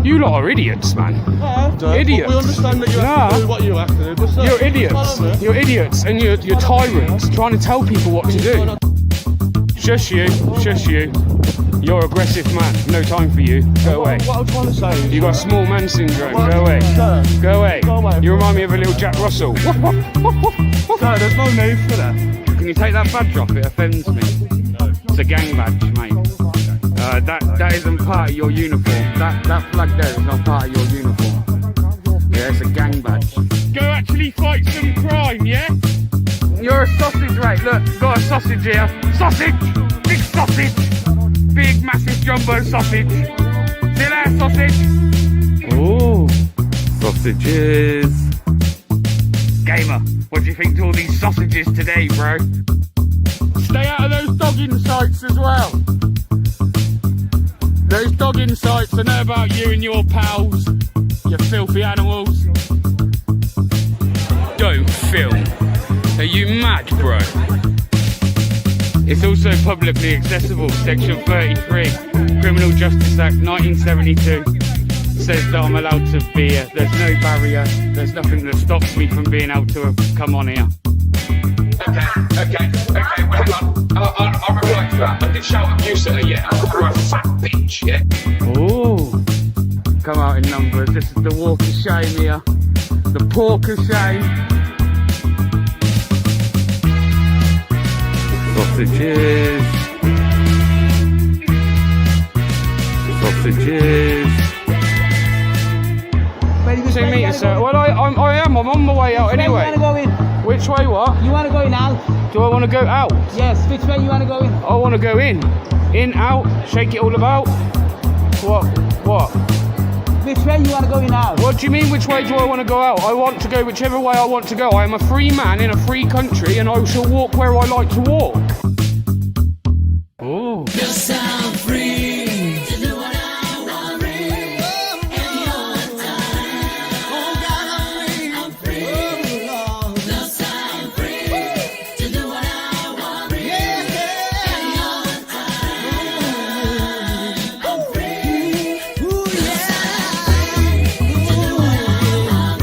You lot are idiots, man. Idiots. We understand that you have to do what you have to do. But You're idiots. You're idiots, and you're tyrants trying to tell people what to do. Shush you. Shush you. You're aggressive man. No time for you. Go away. What I'm trying to say is... You got small man syndrome. Go away. Go away. You remind me of a little Jack Russell. Sir, there's no need for that. Can you take that badge off? It offends me. It's a gang badge, mate. That isn't part of your uniform. That flag there is not part of your uniform. Yeah, it's a gang badge. Go actually fight some crime, yeah? You're a sausage, mate. Look, got a sausage here. Sausage! Big sausage! Big, massive jumbo sausage. See there, sausage? Oh, sausages. Gamer, what do you think to all these sausages today, bro? Stay out of those dogging sites as well. Those dogging sites, I know about you and your pals. You filthy animals. Don't film. Are you mad, bro? It's also publicly accessible. Section 33, Criminal Justice Act 1972 says that I'm allowed to be here. There's no barrier. There's nothing that stops me from being able to come on here. Okay, well, hang on. I'll reply to that. I did shout abuse at her, yeah. I called her a fat bitch, yeah. Oh, come out in numbers. This is the walk of shame here. The pork of shame. Sausages. Sausages. 2 meters, sir. Well, I am. I'm on my way out anyway. You want to go in? Which way, what? You want to go in out? Do I want to go out? Yes, which way you want to go in? I want to go in. In, out, shake it all about. What? Which way you want to go in out? What do you mean, which way do I want to go out? I want to go whichever way I want to go. I am a free man in a free country and I shall walk where I like to walk. Oh. Yes, I'm free to do what I want. Anytime. Oh God, I'm free. Yes, I'm free to do what I want. Anytime. I'm free. Yes, I'm free to do what I want.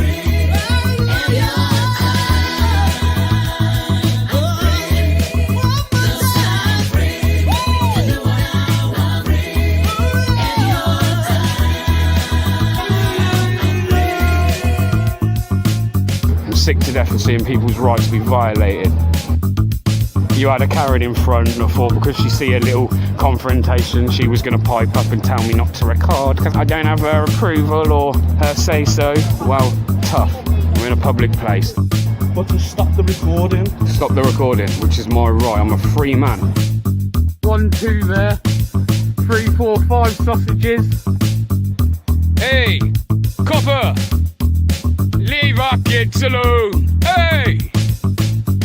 I'm sick to death of seeing people's rights be violated. You had a Karen in front before because she see a little confrontation. She was going to pipe up and tell me not to record because I don't have her approval or her say so. Well, tough. We're in a public place. But to stop the recording. Stop the recording, which is my right. I'm a free man. 1, 2 there. 3, 4, 5 sausages. Hey, copper! Leave our kids alone! Hey!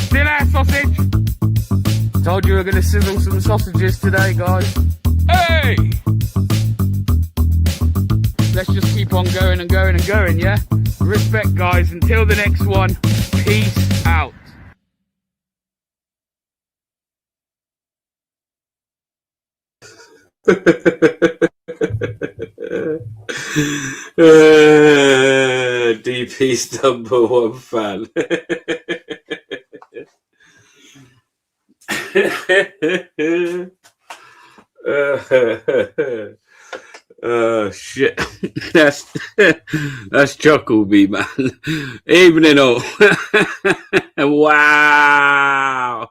Still there, sausage? Told you we were going to sizzle some sausages today, guys. Hey! Let's just keep on going and going and going, yeah? Respect, guys. Until the next one, peace out. DP's #1 fan. Oh shit. That's chuckle me, man. Evening all. Wow.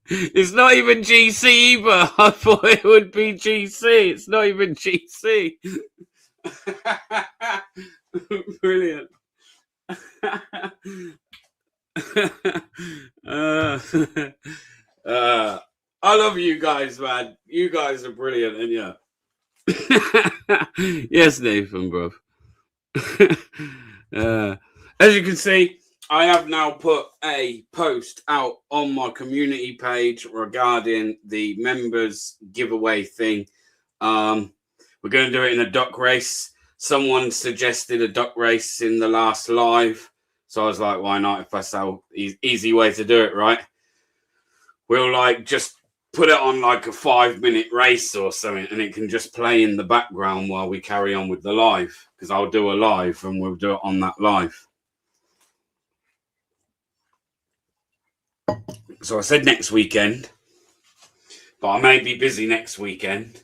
It's not even GC either. I thought it would be GC. It's not even GC. Brilliant. I love you guys, man. You guys are brilliant, and yeah. Yes, Nathan, bro. As you can see, I have now put a post out on my community page regarding the members giveaway thing. We're going to do it in a duck race. Someone suggested a duck race in the last live. So I was like, why not? If that's how easy way to do it, right? We'll like just put it on like a 5-minute race or something, and it can just play in the background while we carry on with the live, because I'll do a live and we'll do it on that live. So I said next weekend, but I may be busy next weekend,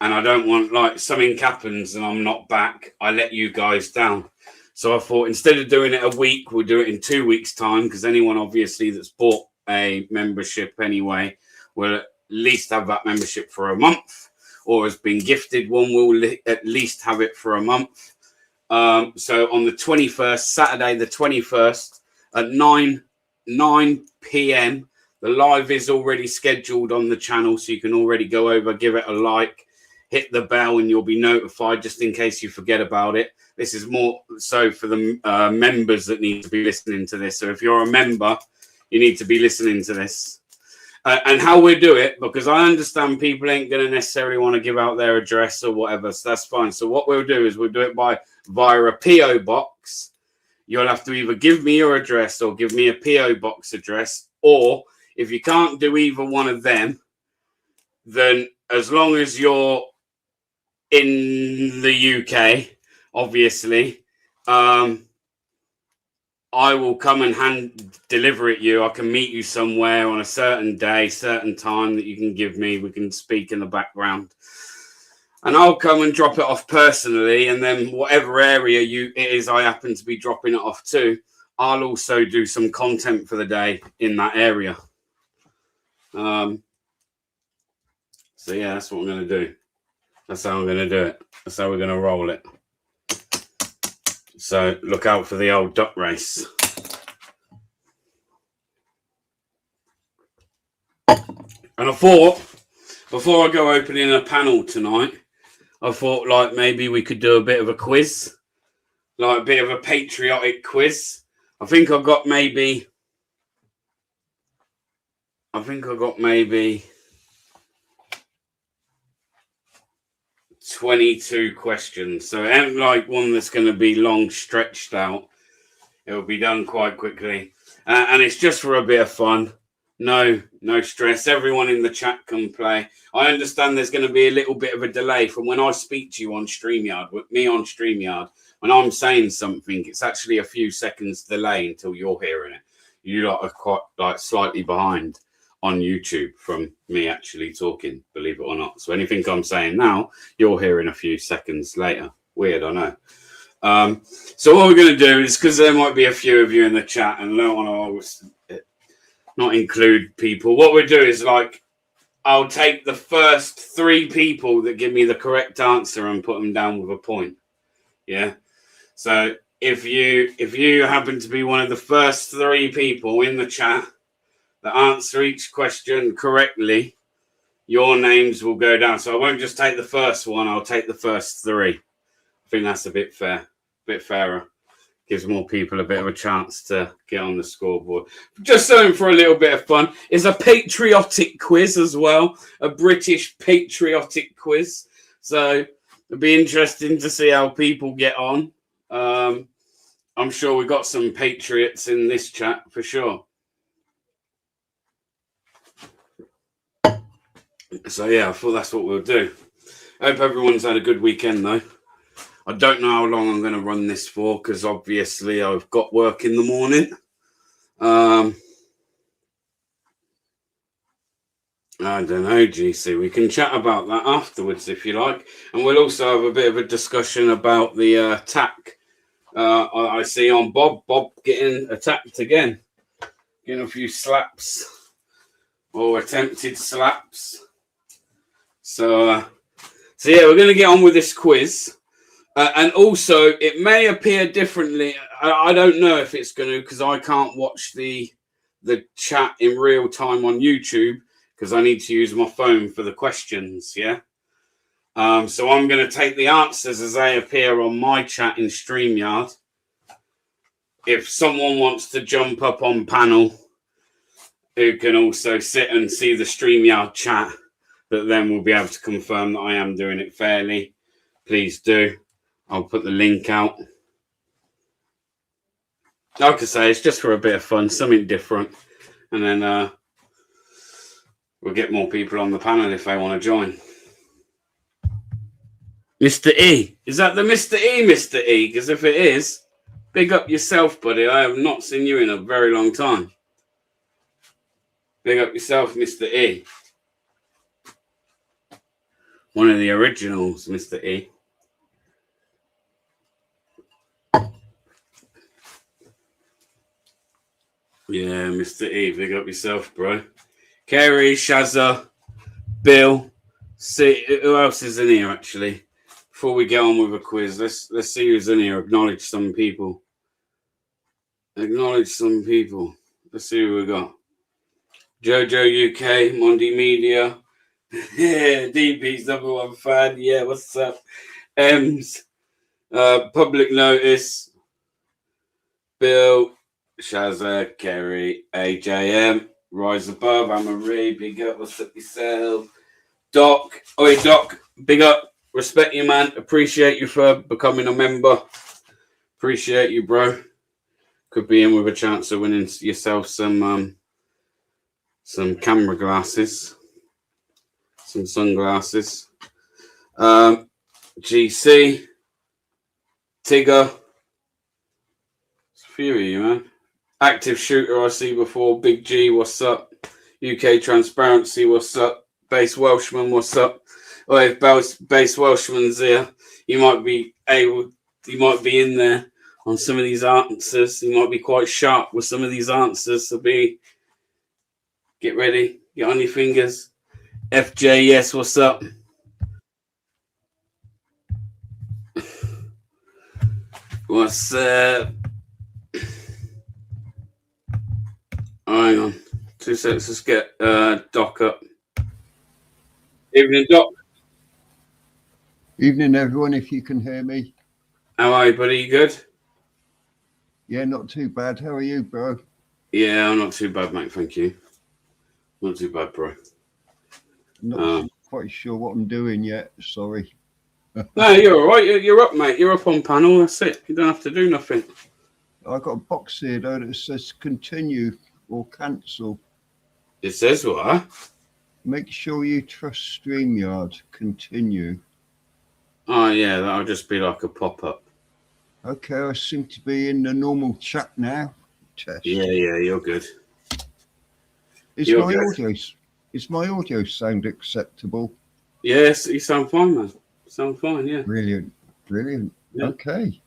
and I don't want, like, something happens and I'm not back, I let you guys down. So I thought instead of doing it a week, we'll do it in 2 weeks' time, because anyone obviously that's bought a membership anyway will at least have that membership for a month, or has been gifted one will at least have it for a month. So on the 21st, Saturday the 21st at 9 p.m, the live is already scheduled on the channel, so you can already go over, give it a like, hit the bell, and you'll be notified just in case you forget about it. This is more so for the members that need to be listening to this. So if you're a member, you need to be listening to this. And how we do it, because I understand people ain't going to necessarily want to give out their address or whatever, so that's fine. So what we'll do is we'll do it via a PO box. You'll have to either give me your address or give me a PO box address, or if you can't do either one of them, then as long as you're in the UK, obviously, I will come and hand deliver it you. I can meet you somewhere on a certain day, certain time that you can give me. We can speak in the background, and I'll come and drop it off personally. And then whatever area it is I happen to be dropping it off to, I'll also do some content for the day in that area. So yeah, that's what I'm going to do. That's how I'm going to do it. That's how we're going to roll it. So look out for the old duck race. And I thought, before I go opening a panel tonight, I thought like maybe we could do a bit of a quiz, like a bit of a patriotic quiz. I think I've got maybe 22 questions. So it ain't like one that's going to be long stretched out. It'll be done quite quickly. And it's just for a bit of fun. No stress. Everyone in the chat can play. I understand there's going to be a little bit of a delay from when I speak to you on StreamYard, with me on StreamYard. When I'm saying something, it's actually a few seconds delay until you're hearing it. You lot are quite like slightly behind on YouTube from me actually talking, believe it or not. So anything I'm saying now, you're hearing a few seconds later. Weird, I know. So what we're going to do is, because there might be a few of you in the chat and I don't want to always not include people, what we'll do is, like, I'll take the first 3 people that give me the correct answer and put them down with a point. Yeah. So if you happen to be one of the first 3 people in the chat that answer each question correctly, your names will go down. So I won't just take the first one, I'll take the first 3. I think that's a bit fairer. Gives more people a bit of a chance to get on the scoreboard. Just something for a little bit of fun. It's a patriotic quiz as well, a British patriotic quiz. So it'll be interesting to see how people get on. I'm sure we've got some patriots in this chat for sure. So yeah, I thought that's what we'll do. I hope everyone's had a good weekend though. I don't know how long I'm going to run this for, because obviously I've got work in the morning. I don't know, GC. We can chat about that afterwards if you like. And we'll also have a bit of a discussion about the attack I see on Bob. Bob getting attacked again. Getting a few slaps or attempted slaps. So yeah, we're going to get on with this quiz. And also, it may appear differently. I don't know if it's going to, because I can't watch the chat in real time on YouTube, because I need to use my phone for the questions, yeah? So I'm going to take the answers as they appear on my chat in StreamYard. If someone wants to jump up on panel, who can also sit and see the StreamYard chat, that then will be able to confirm that I am doing it fairly, please do. I'll put the link out. Like I say, it's just for a bit of fun, something different. And then We'll get more people on the panel if they want to join. Mr. E. Is that the Mr. E, Mr. E? Because if it is, big up yourself, buddy. I have not seen you in a very long time. Big up yourself, Mr. E. One of the originals, Mr. E. Yeah, Mr. E. Big up yourself, bro. Kerry, Shazza, Bill. See who else is in here actually. Before we get on with a quiz, let's see who's in here. Acknowledge some people. Acknowledge some people. Let's see who we got. Jojo UK, Mondi Media. Yeah, DP's #1 fan. Yeah, what's up? Ems. Public Notice. Bill, Shazza, Kerry, AJM, Rise Above, Amarie, big up, what's up yourself? Doc, oi Doc, big up, respect you, man. Appreciate you for becoming a member. Appreciate you, bro. Could be in with a chance of winning yourself some camera glasses, some sunglasses. GC, Tigger, it's a few of you, man. Active Shooter, I see before. Big G, what's up? UK Transparency, what's up? Base Welshman, what's up? Oh, if Base Welshman's here, you might be in there on some of these answers. You might be quite sharp with some of these answers. So get ready, get on your fingers. FJ, yes, what's up? What's hang on, 2 seconds. Let's get Doc up. Evening, Doc. Evening, everyone. If you can hear me. How are you, buddy? You good? Yeah, not too bad. How are you, bro? Yeah, I'm not too bad, mate. Thank you. Not too bad, bro. Not quite sure what I'm doing yet. Sorry. No, you're all right. You're up, mate. You're up on panel. That's it. You don't have to do nothing. I got a box here though that says continue or cancel. It says what? Make sure you trust StreamYard. Continue. Oh, yeah. That'll just be like a pop-up. Okay, I seem to be in the normal chat now. Test. Yeah, you're good. Is my audio sound acceptable? Yes, you sound fine, man. Sound fine, yeah. Brilliant. Yeah. Okay.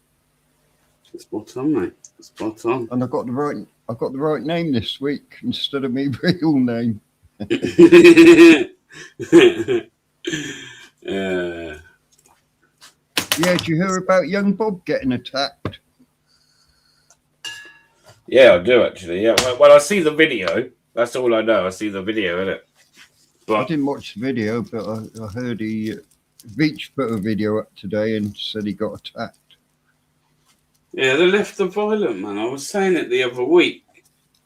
Spot on, mate. Spot on. And I got the right name this week instead of my real name. Yeah, did you hear about young Bob getting attacked? Yeah, I do actually. Yeah, well, I see the video. That's all I know. I see the video, innit? But I didn't watch the video, but I heard Beach put a video up today and said he got attacked. yeah, the left are violent, man. I was saying it the other week.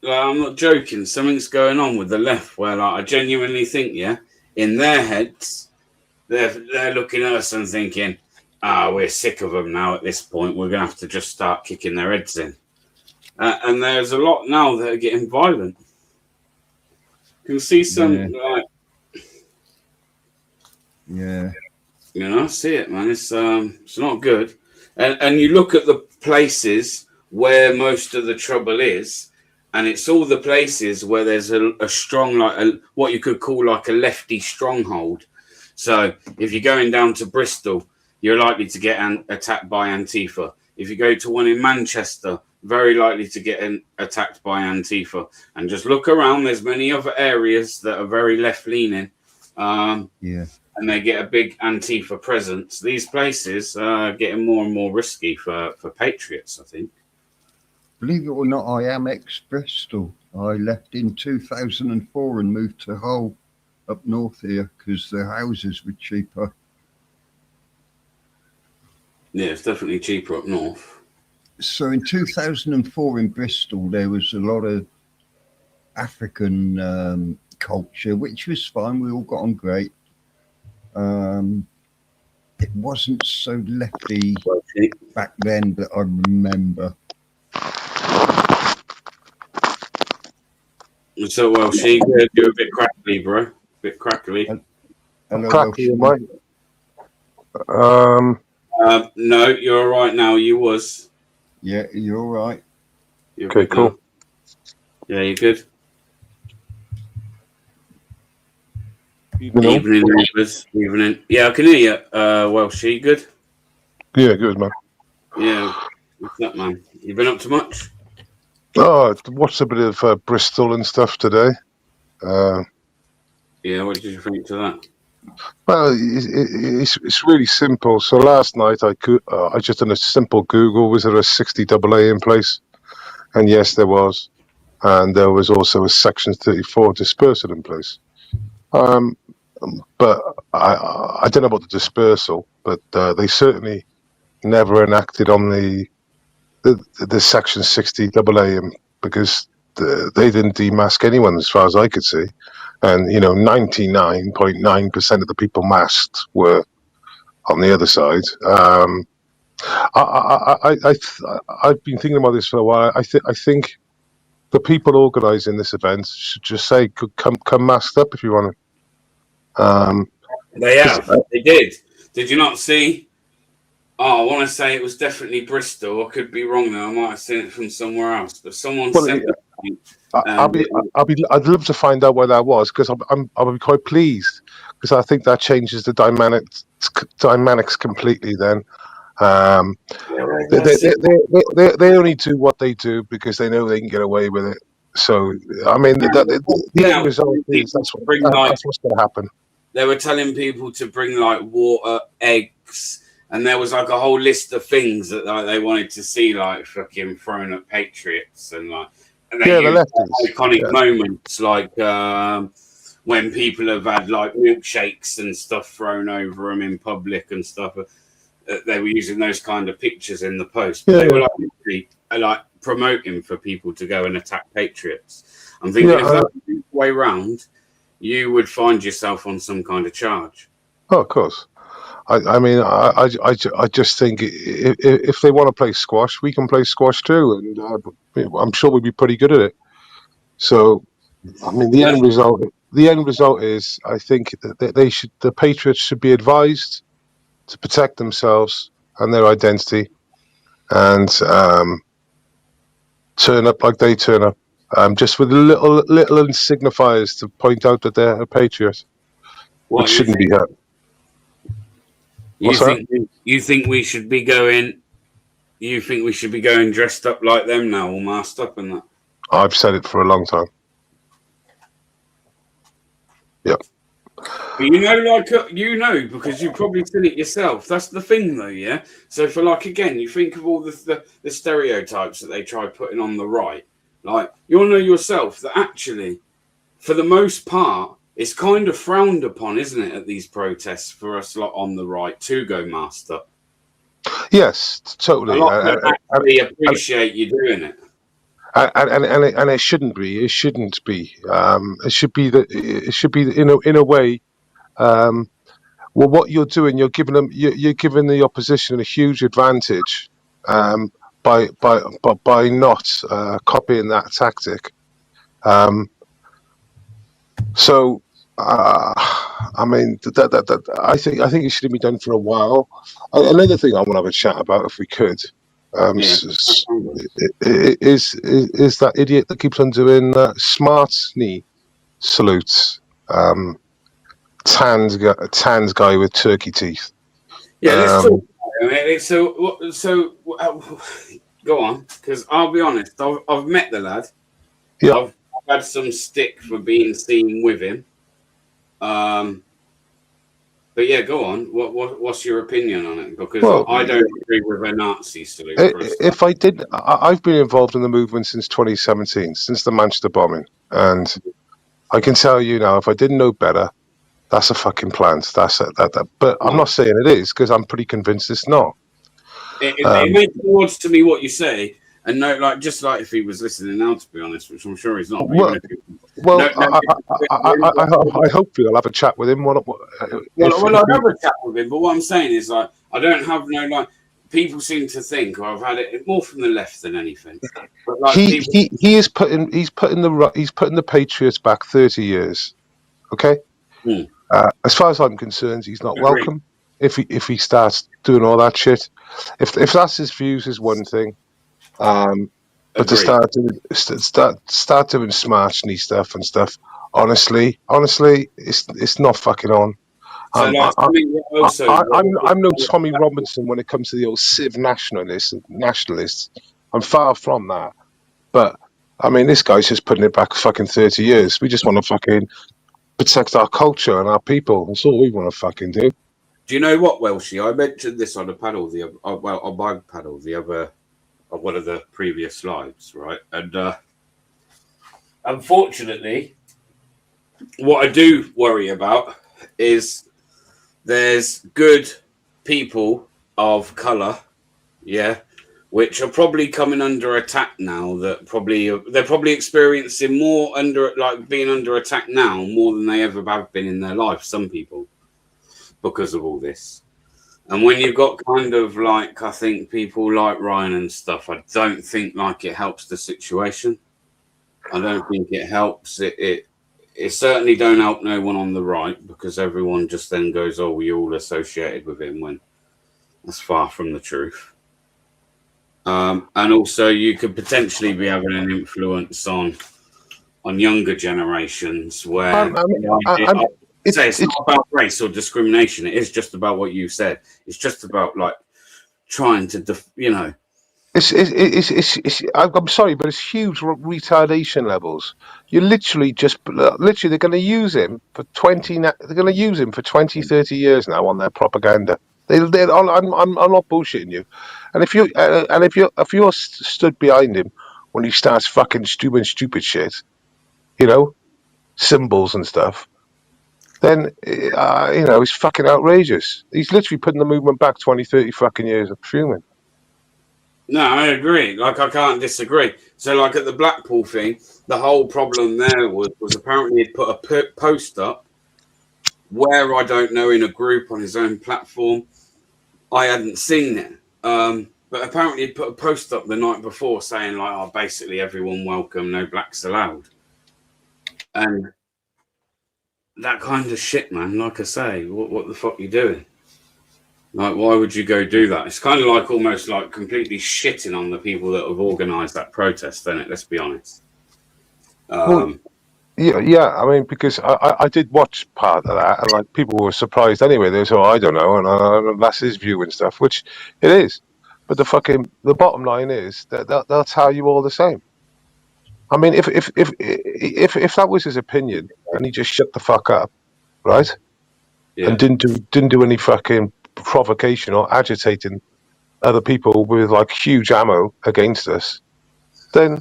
Like, I'm not joking. Something's going on with the left where, like, I genuinely think, yeah, in their heads, they're looking at us and thinking, we're sick of them now at this point. We're going to have to just start kicking their heads in. And there's a lot now that are getting violent. You can see some, Yeah. You know, I see it, man. It's not good. And you look at the places where most of the trouble is, and it's all the places where there's a strong, what you could call like a lefty stronghold. So if you're going down to Bristol, you're likely to get attacked by Antifa. If you go to one in Manchester, very likely to get attacked by Antifa. And just look around. There's many other areas that are very left-leaning. Yeah. And they get a big Antifa presence. These places are getting more and more risky for patriots, I think. Believe it or not, I am ex-Bristol. I left in 2004 and moved to Hull up north here because the houses were cheaper. Yeah, it's definitely cheaper up north. So in 2004 in Bristol, there was a lot of African culture, which was fine. We all got on great. It wasn't so lefty back then that I remember. So, well, you're a bit crackly, bro. Bit crackly. Hello, Crackly, Welsh. mate. No, you're all right now. You was. Yeah, you're all right. You're Okay, good cool. now. Yeah, you're good. Evening, all. Evening, neighbours. Evening. Yeah, I can hear you. Welsh, you good? Yeah, good, man. Yeah. What's up, man? You been up to much? Oh, I've watched a bit of Bristol and stuff today. Yeah. What did you think to that? Well, it's really simple. So last night I just done a simple Google. Was there a 60 AA in place? And yes, there was. And there was also a Section 34 dispersal in place. But I don't know about the dispersal, but they certainly never enacted on the Section 60 AA because they didn't demask anyone as far as I could see. And, 99.9% of the people masked were on the other side. I've been thinking about this for a while. I think the people organising this event should just say, come masked up if you want to. They have. They did. Did you not see? Oh, I want to say it was definitely Bristol. I could be wrong though. I might have seen it from somewhere else. But someone sent me. I'd love to find out where that was because I'll be quite pleased because I think that changes the dynamics completely. Then they only do what they do because they know they can get away with it. So I mean, the end result is that's what's going to happen. They were telling people to bring like water, eggs, and there was like a whole list of things that like, they wanted to see, like fucking thrown at Patriots and like. And they the lefties. Iconic moments like when people have had like milkshakes and stuff thrown over them in public and stuff. They were using those kind of pictures in the post. But they were like promoting for people to go and attack Patriots. I'm thinking if that's the way round, you would find yourself on some kind of charge. Oh, of course. I mean, I just think if they want to play squash, we can play squash too, and I'm sure we'd be pretty good at it. So, I mean, the end result is, I think that the Patriots should be advised to protect themselves and their identity, and turn up like they turn up, just with little signifiers to point out that they're a Patriot, which shouldn't be hurt. You think we should be going? You think we should be going dressed up like them now, all masked up and that? I've said it for a long time. Yeah. But because you've probably seen it yourself. That's the thing, though, yeah. So for like again, you think of all the stereotypes that they try putting on the right. Like you'll know yourself that actually, for the most part, it's kind of frowned upon, isn't it, at these protests for us lot on the right to go masked up? Yes, totally. A lot of actually appreciate you doing it. And it shouldn't be. It shouldn't be. It should be in a way. Well, what you're doing, you're giving the opposition a huge advantage by not copying that tactic. So. I mean, I think it should have been done for a while. Another thing I want to have a chat about, if we could, is that idiot that keeps on doing smart knee salutes. Tanned guy with turkey teeth. Yeah, let's talk about it. So go on, because I'll be honest, I've met the lad. Yeah. I've had some stick for being seen with him. But yeah, go on. What's your opinion on it? Because I don't agree with a Nazi salute. If I did, I've been involved in the movement since 2017, since the Manchester bombing, and I can tell you now, if I didn't know better, that's a fucking plant. That's that. But I'm not saying it is because I'm pretty convinced it's not. It makes sense to me what you say. And no, like just like if he was listening now, to be honest, which I'm sure he's not. I hopefully I'll have a chat with him. I'll have a chat with him. But what I'm saying is, like, I don't have no like. People seem to think, or I've had it more from the left than anything. But like he's putting the Patriots back 30 years. Okay, Hmm. As far as I'm concerned, he's not Agree. welcome. If he starts doing all that shit, if that's his views, is one thing. But to Agree. start doing smart stuff and stuff, honestly, it's not fucking on. So, like, something that also, I'm no Tommy Robinson when it comes to the old civ nationalists. I'm far from that. But I mean, this guy's just putting it back fucking 30 years. We just want to fucking protect our culture and our people. That's all we want to fucking do. do you know what, Welshie? I mentioned this on a panel on my panel the other on one of the previous slides, right? And unfortunately, what I do worry about is there's good people of colour, yeah, which are probably coming under attack now. They're probably experiencing more being under attack now more than they ever have been in their life. Some people, because of all this. And when you've got kind of like, I think people like Ryan and stuff, I don't think like it helps the situation. I don't think it helps. It certainly don't help no one on the right, because everyone just then goes, oh, we all associated with him, when that's far from the truth. And also you could potentially be having an influence on younger generations where it's not about race or discrimination. It is just about what you said. It's just about like trying to, I'm sorry, but it's huge retardation levels. You're literally they're going to use him for 20. They're going to use him for 20, 30 years now on their propaganda. I'm not bullshitting you. And if you're stood behind him when he starts fucking stupid shit, symbols and stuff, then it's fucking outrageous. He's literally putting the movement back 20, 30 fucking years. I'm fuming. No, I agree. Like, I can't disagree. So, like, at the Blackpool thing, the whole problem there was apparently he'd put a post up where, I don't know, in a group on his own platform. I hadn't seen it. But apparently he'd put a post up the night before saying, like, oh, basically everyone welcome, no blacks allowed. And that kind of shit, man, like I say, what the fuck are you doing? Like, why would you go do that? It's kind of like almost like completely shitting on the people that have organised that protest, isn't it? Let's be honest. Yeah. I mean, because I did watch part of that, and like people were surprised anyway. They said, "Oh, I don't know," and that's his view and stuff, which it is. But the bottom line is that they'll tell you all the same. I mean, if that was his opinion and he just shut the fuck up, right, and didn't do any fucking provocation or agitating other people with like huge ammo against us, then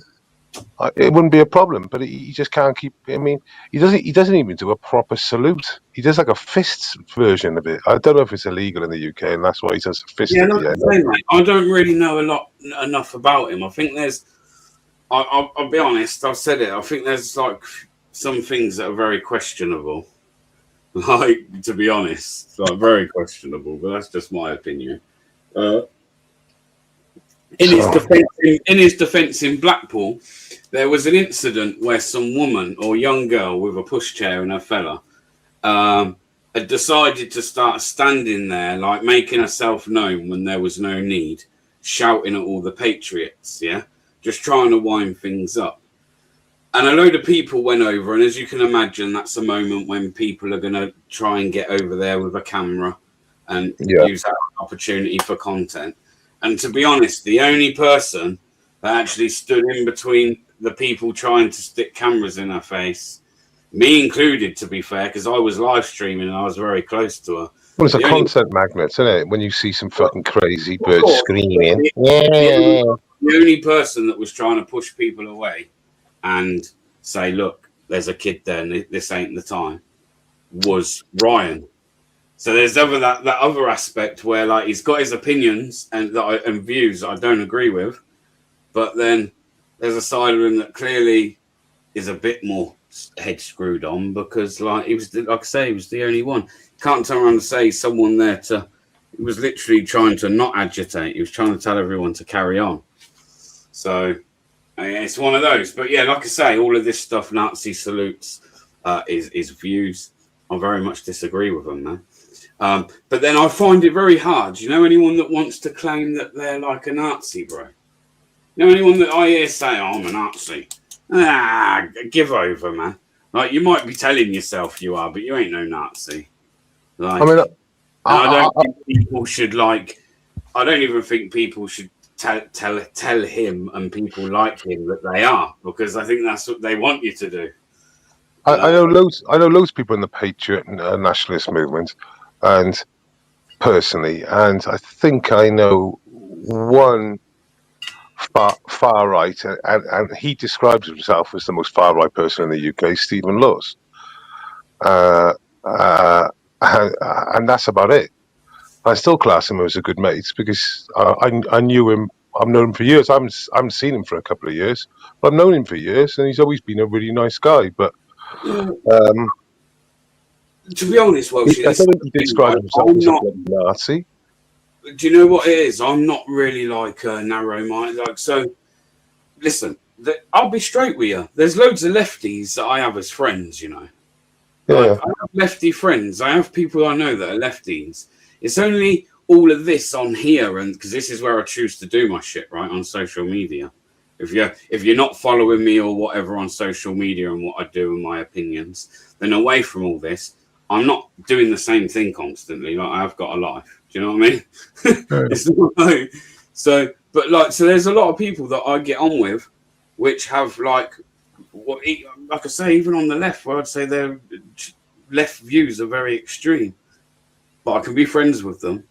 it wouldn't be a problem. But he just can't keep. I mean, he doesn't even do a proper salute. He does like a fists version of it. I don't know if it's illegal in the UK, and that's why he does a fist. Yeah, like I say, mate, I don't really know enough about him. I think there's. I'll be honest. I've said it. I think there's like some things that are very questionable. Like, to be honest, like very questionable. But that's just my opinion. In his defence in Blackpool, there was an incident where some woman or young girl with a pushchair and a fella had decided to start standing there, like making herself known when there was no need, shouting at all the patriots, just trying to wind things up. And a load of people went over, and as you can imagine, that's a moment when people are going to try and get over there with a camera and use that opportunity for content. And to be honest, the only person that actually stood in between the people trying to stick cameras in her face, me included, to be fair, because I was live streaming and I was very close to her. Well, it's a content magnet, isn't it? When you see some fucking crazy bird screaming. The only person that was trying to push people away and say, look, there's a kid there and this ain't the time, was Ryan. So there's that other aspect where like he's got his opinions and views that I don't agree with, but then there's a side of him that clearly is a bit more head screwed on because like he was, like I say, he was the only one. Can't turn around and say someone there he was literally trying to not agitate. He was trying to tell everyone to carry on. So it's one of those. But yeah, like I say, all of this stuff, Nazi salutes, is views. I very much disagree with them, man. But then I find it very hard. You know, anyone that wants to claim that they're like a Nazi, bro. You know, anyone that I hear say, oh, I'm a Nazi. Give over, man. Like, you might be telling yourself you are, but you ain't no Nazi. Like, I mean, I don't think people should, like, I don't even think people should tell him and people like him that they are, because I think that's what they want you to do. I know loads of people in the Patriot nationalist movement, and personally, and I think I know one far right, and he describes himself as the most far right person in the UK, Stephen Laws, and that's about it. I still class him as a good mate because I knew him. I've known him for years. I haven't seen him for a couple of years, but I've known him for years, and he's always been a really nice guy. But to be honest, Welsh, I don't think he describes himself as a Nazi. Do you know what it is? I'm not really like a narrow mind. Like, so, listen, I'll be straight with you. There's loads of lefties that I have as friends, you know. Yeah. Like, I have lefty friends. I have people I know that are lefties. It's only all of this on here, and because this is where I choose to do my shit, right, on social media. If you're not following me or whatever on social media and what I do and my opinions, then away from all this, I'm not doing the same thing constantly. Like, I've got a life. Do you know what I mean? It's not like, so there's a lot of people that I get on with, which have like I say, even on the left, where I'd say their left views are very extreme, but I can be friends with them.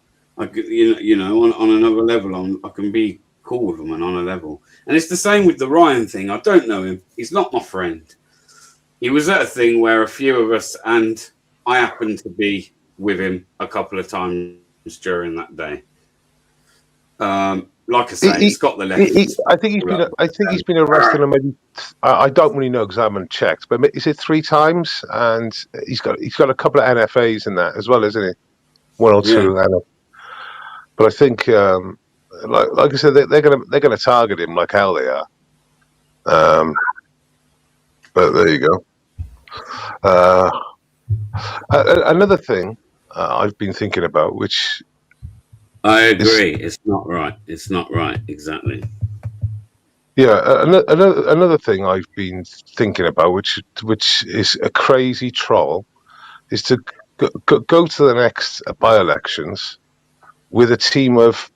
You know, on another level, I can be cool with them and on a level. And it's the same with the Ryan thing. I don't know him. He's not my friend. He was at a thing where a few of us, and I happened to be with him a couple of times during that day. Like I say, he's got the left. I think he's been arrested on maybe. I don't really know because I haven't checked, but is it 3 times? And he's got a couple of NFAs in that as well, isn't he? 1 or 2. Yeah. But I think, like I said, they're gonna target him like hell. They are. But there you go. Another thing I've been thinking about, which I agree, it's not right. It's not right, exactly. Yeah, another thing I've been thinking about, which is a crazy troll, is to go to the next by-elections with a team of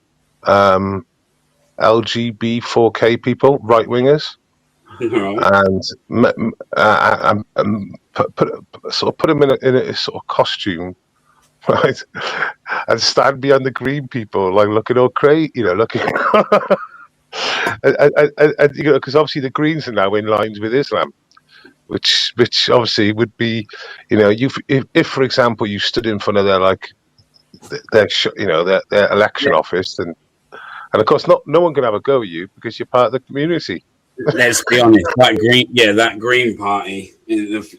LGB4K people, right-wingers, and put them in a sort of costume, right, and stand behind the green people, like looking all crazy, looking. And because obviously the Greens are now in lines with Islam, which obviously would be, if for example you stood in front of their election office, and of course no one can have a go at you because you're part of the community. Let's be honest, that Green Party,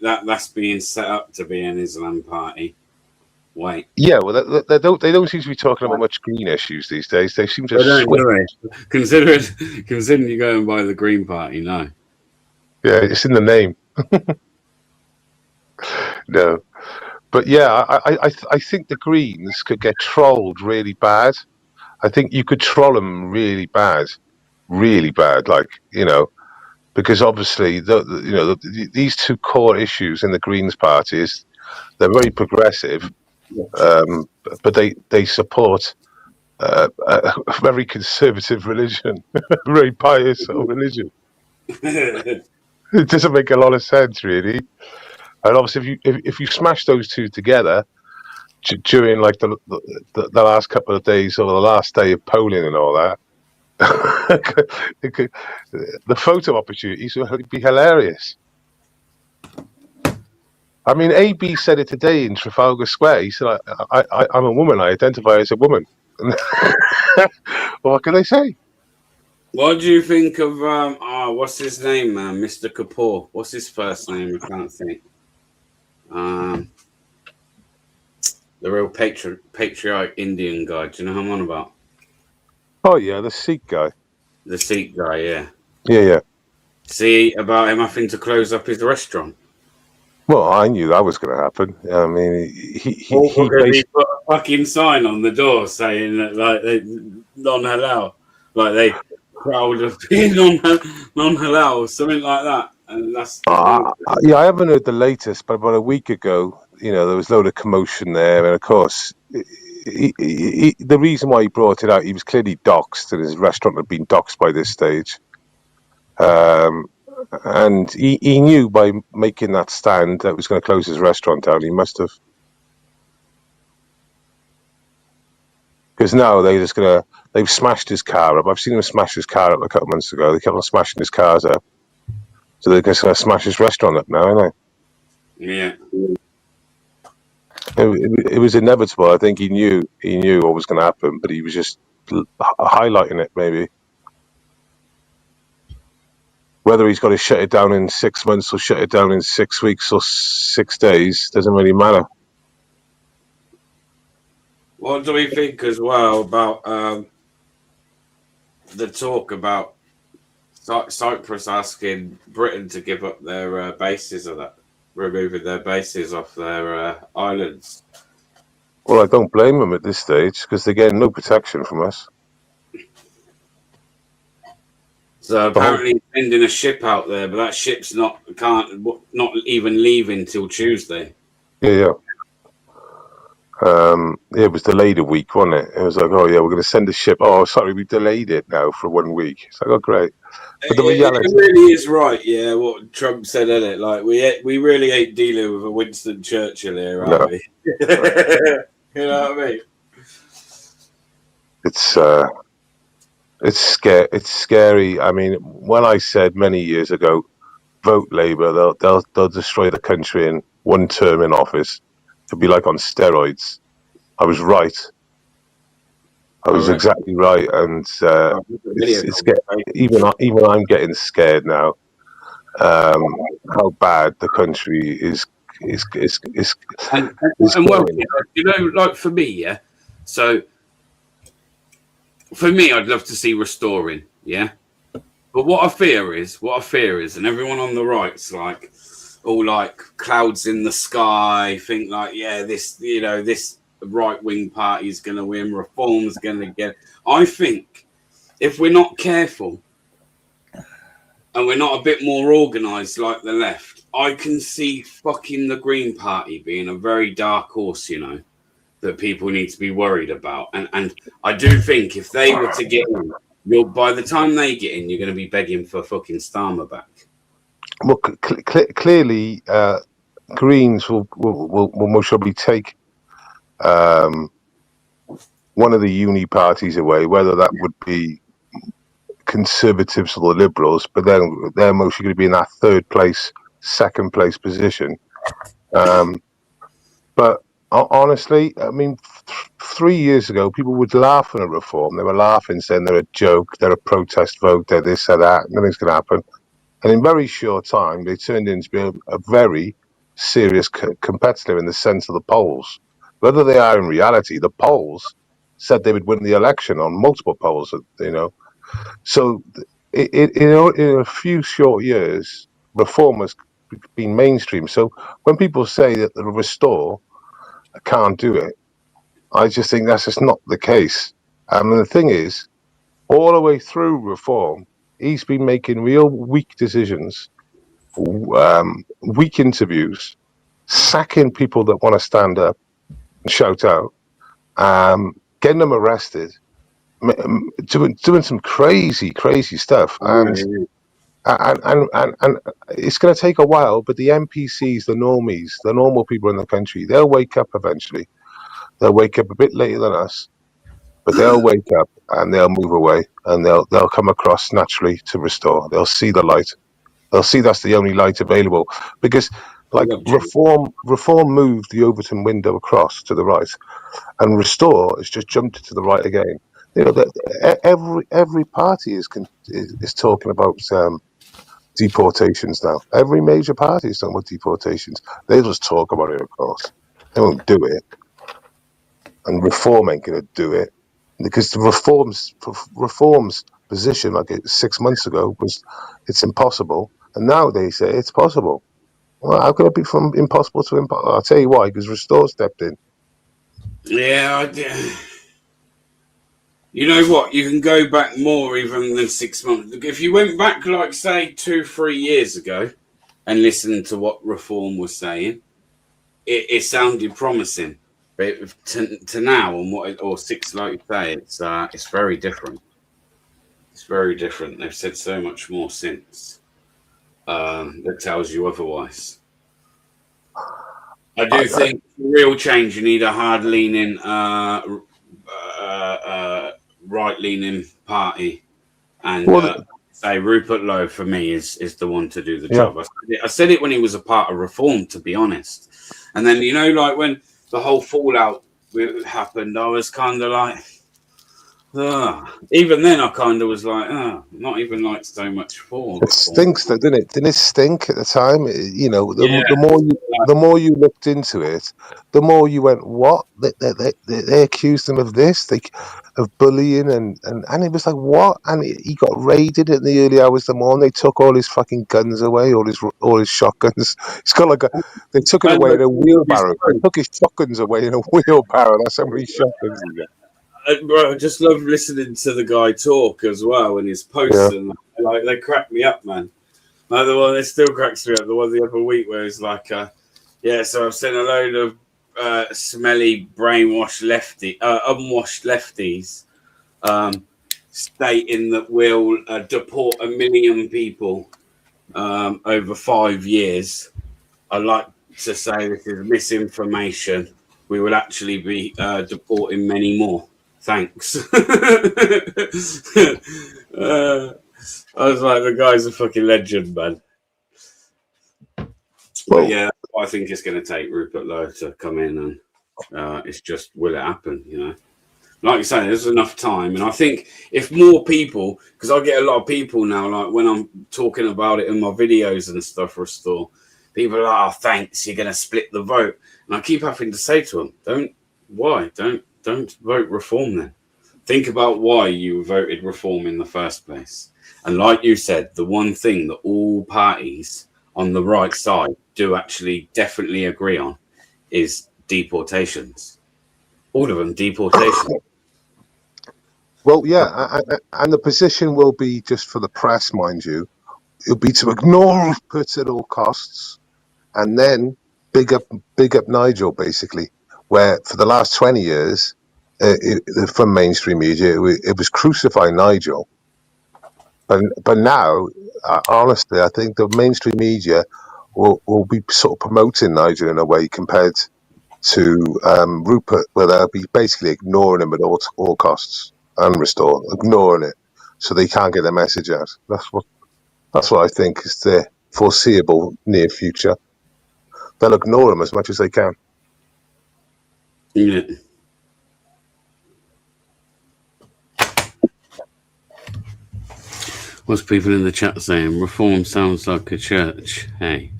that's being set up to be an Islam party. Wait. Yeah, well, they don't seem to be talking about much green issues these days. They seem to. Considering you're going by the Green Party, no. Yeah, it's in the name. No, but yeah, I think the Greens could get trolled really bad. I think you could troll them really bad, like because obviously these 2 core issues in the Greens Party is they're very progressive. But they support a very conservative religion, very pious sort of religion. It doesn't make a lot of sense, really. And obviously, if you smash those 2 together during like the last couple of days or the last day of polling and all that, the photo opportunities would be hilarious. I mean, AB said it today in Trafalgar Square. He said, I'm a woman. I identify as a woman. What can I say? What do you think of, what's his name, man? Mr. Kapoor. What's his first name? I can't think. The real patriotic Indian guy. Do you know who I'm on about? Oh, yeah, the Sikh guy. The Sikh guy, yeah. Yeah. See, about him having to close up his restaurant. Well, I knew that was going to happen. I mean, All he because he basically. put a fucking sign on the door saying that like they non-halal, like they proud of being non-halal or something like that, and that's Yeah, I haven't heard the latest, but about a week ago, there was a load of commotion there, and of course, the reason why he brought it out, he was clearly doxxed, and his restaurant had been doxxed by this stage. Um, and he knew by making that stand that was going to close his restaurant down. He must have, because now they've smashed his car up. I've seen them smash his car up a couple of months ago. They kept on smashing his cars up, so they're just going to smash his restaurant up now, aren't they? yeah. It was inevitable. I think he knew what was going to happen, but he was just highlighting it. Maybe whether he's got to shut it down in 6 months or shut it down in 6 weeks or 6 days doesn't really matter. What do we think as well about the talk about Cyprus asking Britain to give up their bases, or that removing their bases off their islands? Well, I don't blame them at this stage because they're getting no protection from us. So apparently sending a ship out there, but that ship's not even leaving till Tuesday. Yeah. It was delayed a week, wasn't it? It was like, oh yeah, we're going to send a ship. Oh, sorry, we delayed it now for 1 week. It's like, oh great. But the reality, it really is right, yeah. What Trump said in it, like we really ain't dealing with a Winston Churchill here, are we? You know what I mean? it's scary. I mean, when I said many years ago, vote Labour, they'll destroy the country in 1 term in office. It'll be like on steroids. I was right. I was exactly right, and it's even I'm getting scared now. How bad the country is and well, like for me, yeah. So for me, I'd love to see restoring, yeah. But what I fear is, and everyone on the right's like, all like clouds in the sky, think like, yeah, this right-wing party is going to win, reform's going to get. I think if we're not careful and we're not a bit more organised like the left, I can see fucking the Green Party being a very dark horse, that people need to be worried about. And I do think if they were to get in, by the time they get in, you're going to be begging for fucking Starmer back. Well, clearly, Greens will most probably take one of the uni parties away, whether that would be Conservatives or the Liberals, but then they're mostly going to be in that second place position. But honestly, I mean, 3 years ago, people would laugh at a reform. They were laughing, saying they're a joke, they're a protest vote, they're this, they're that, nothing's going to happen. And in very short time, they turned into be a very serious competitor in the sense of the polls. Whether they are in reality, the polls said they would win the election on multiple polls, So in a few short years, reform has been mainstream. So when people say that the Restore can't do it, I just think that's just not the case. And the thing is, all the way through reform, he's been making real weak decisions, weak interviews, sacking people that want to stand up and shout out, getting them arrested, doing some crazy stuff, and it's going to take a while. But the NPCs, the normies, the normal people in the country, they'll wake up eventually. They'll wake up a bit later than us, but they'll wake up and they'll move away, and they'll come across naturally to Restore. They'll see the light. They'll see that's the only light available, because like reform moved the Overton window across to the right, and Restore has just jumped to the right again. Every party is talking about deportations now. Every major party is talking about deportations. They just talk about it, of course. They won't do it, and reform ain't going to do it, because the reform's position, like 6 months ago, was it's impossible, and now they say it's possible. Well, how could it be from impossible to impossible? I'll tell you why, because Restore stepped in. Yeah, you know what? You can go back more even than 6 months. If you went back, like, say, 2-3 years ago and listened to what Reform was saying, it sounded promising. But to now, and or 6, like you say, it's very different. It's very different. They've said so much more since that tells you otherwise. I do think real change, you need a hard-leaning, right-leaning party, and say Rupert Lowe for me is the one to do the job. I said it when he was a part of Reform, to be honest, and then like when the whole fallout happened, I was kind of like, even then I kind of was like, not even like so much for. It stinks, though, didn't it? Didn't it stink at the time? The more you looked into it, the more you went, what? They accused him of this, of bullying, and it was like, what? And he got raided in the early hours of the morning. They took all his fucking guns away, all his shotguns. It's got they took it away in a wheelbarrow. They took his shotguns away in a wheelbarrow. That's how many shotguns he got. Bro, I just love listening to the guy talk as well in his posts, and like they crack me up, man. Like the one that still cracks me up, the one the other week where it's like, so I've seen a load of smelly, brainwashed unwashed lefties stating that we'll deport 1 million people over 5 years. I like to say this is misinformation. We will actually be deporting many more. Thanks. I was like, the guy's a fucking legend, man. But yeah, I think it's going to take Rupert Lowe to come in, and it's just, will it happen? Like you say, there's enough time, and I think if more people, because I get a lot of people now, like when I'm talking about it in my videos and stuff, Restore, people are like, thanks, you're going to split the vote, and I keep having to say to them, don't vote Reform then. Think about why you voted Reform in the first place. And like you said, the one thing that all parties on the right side do actually definitely agree on is deportations. All of them, deportation. Well, yeah, and the position will be, just for the press, mind you, it'll be to ignore Rupert at all costs, and then big up Nigel, basically, where for the last 20 years, from mainstream media, it was crucify Nigel. But now, honestly, I think the mainstream media will be sort of promoting Nigel in a way compared to Rupert, where they'll be basically ignoring him at all costs, and Restore, ignoring it, so they can't get their message out. That's what I think is the foreseeable near future. They'll ignore him as much as they can. Yeah. What's people in the chat saying? Reform sounds like a church. Hey,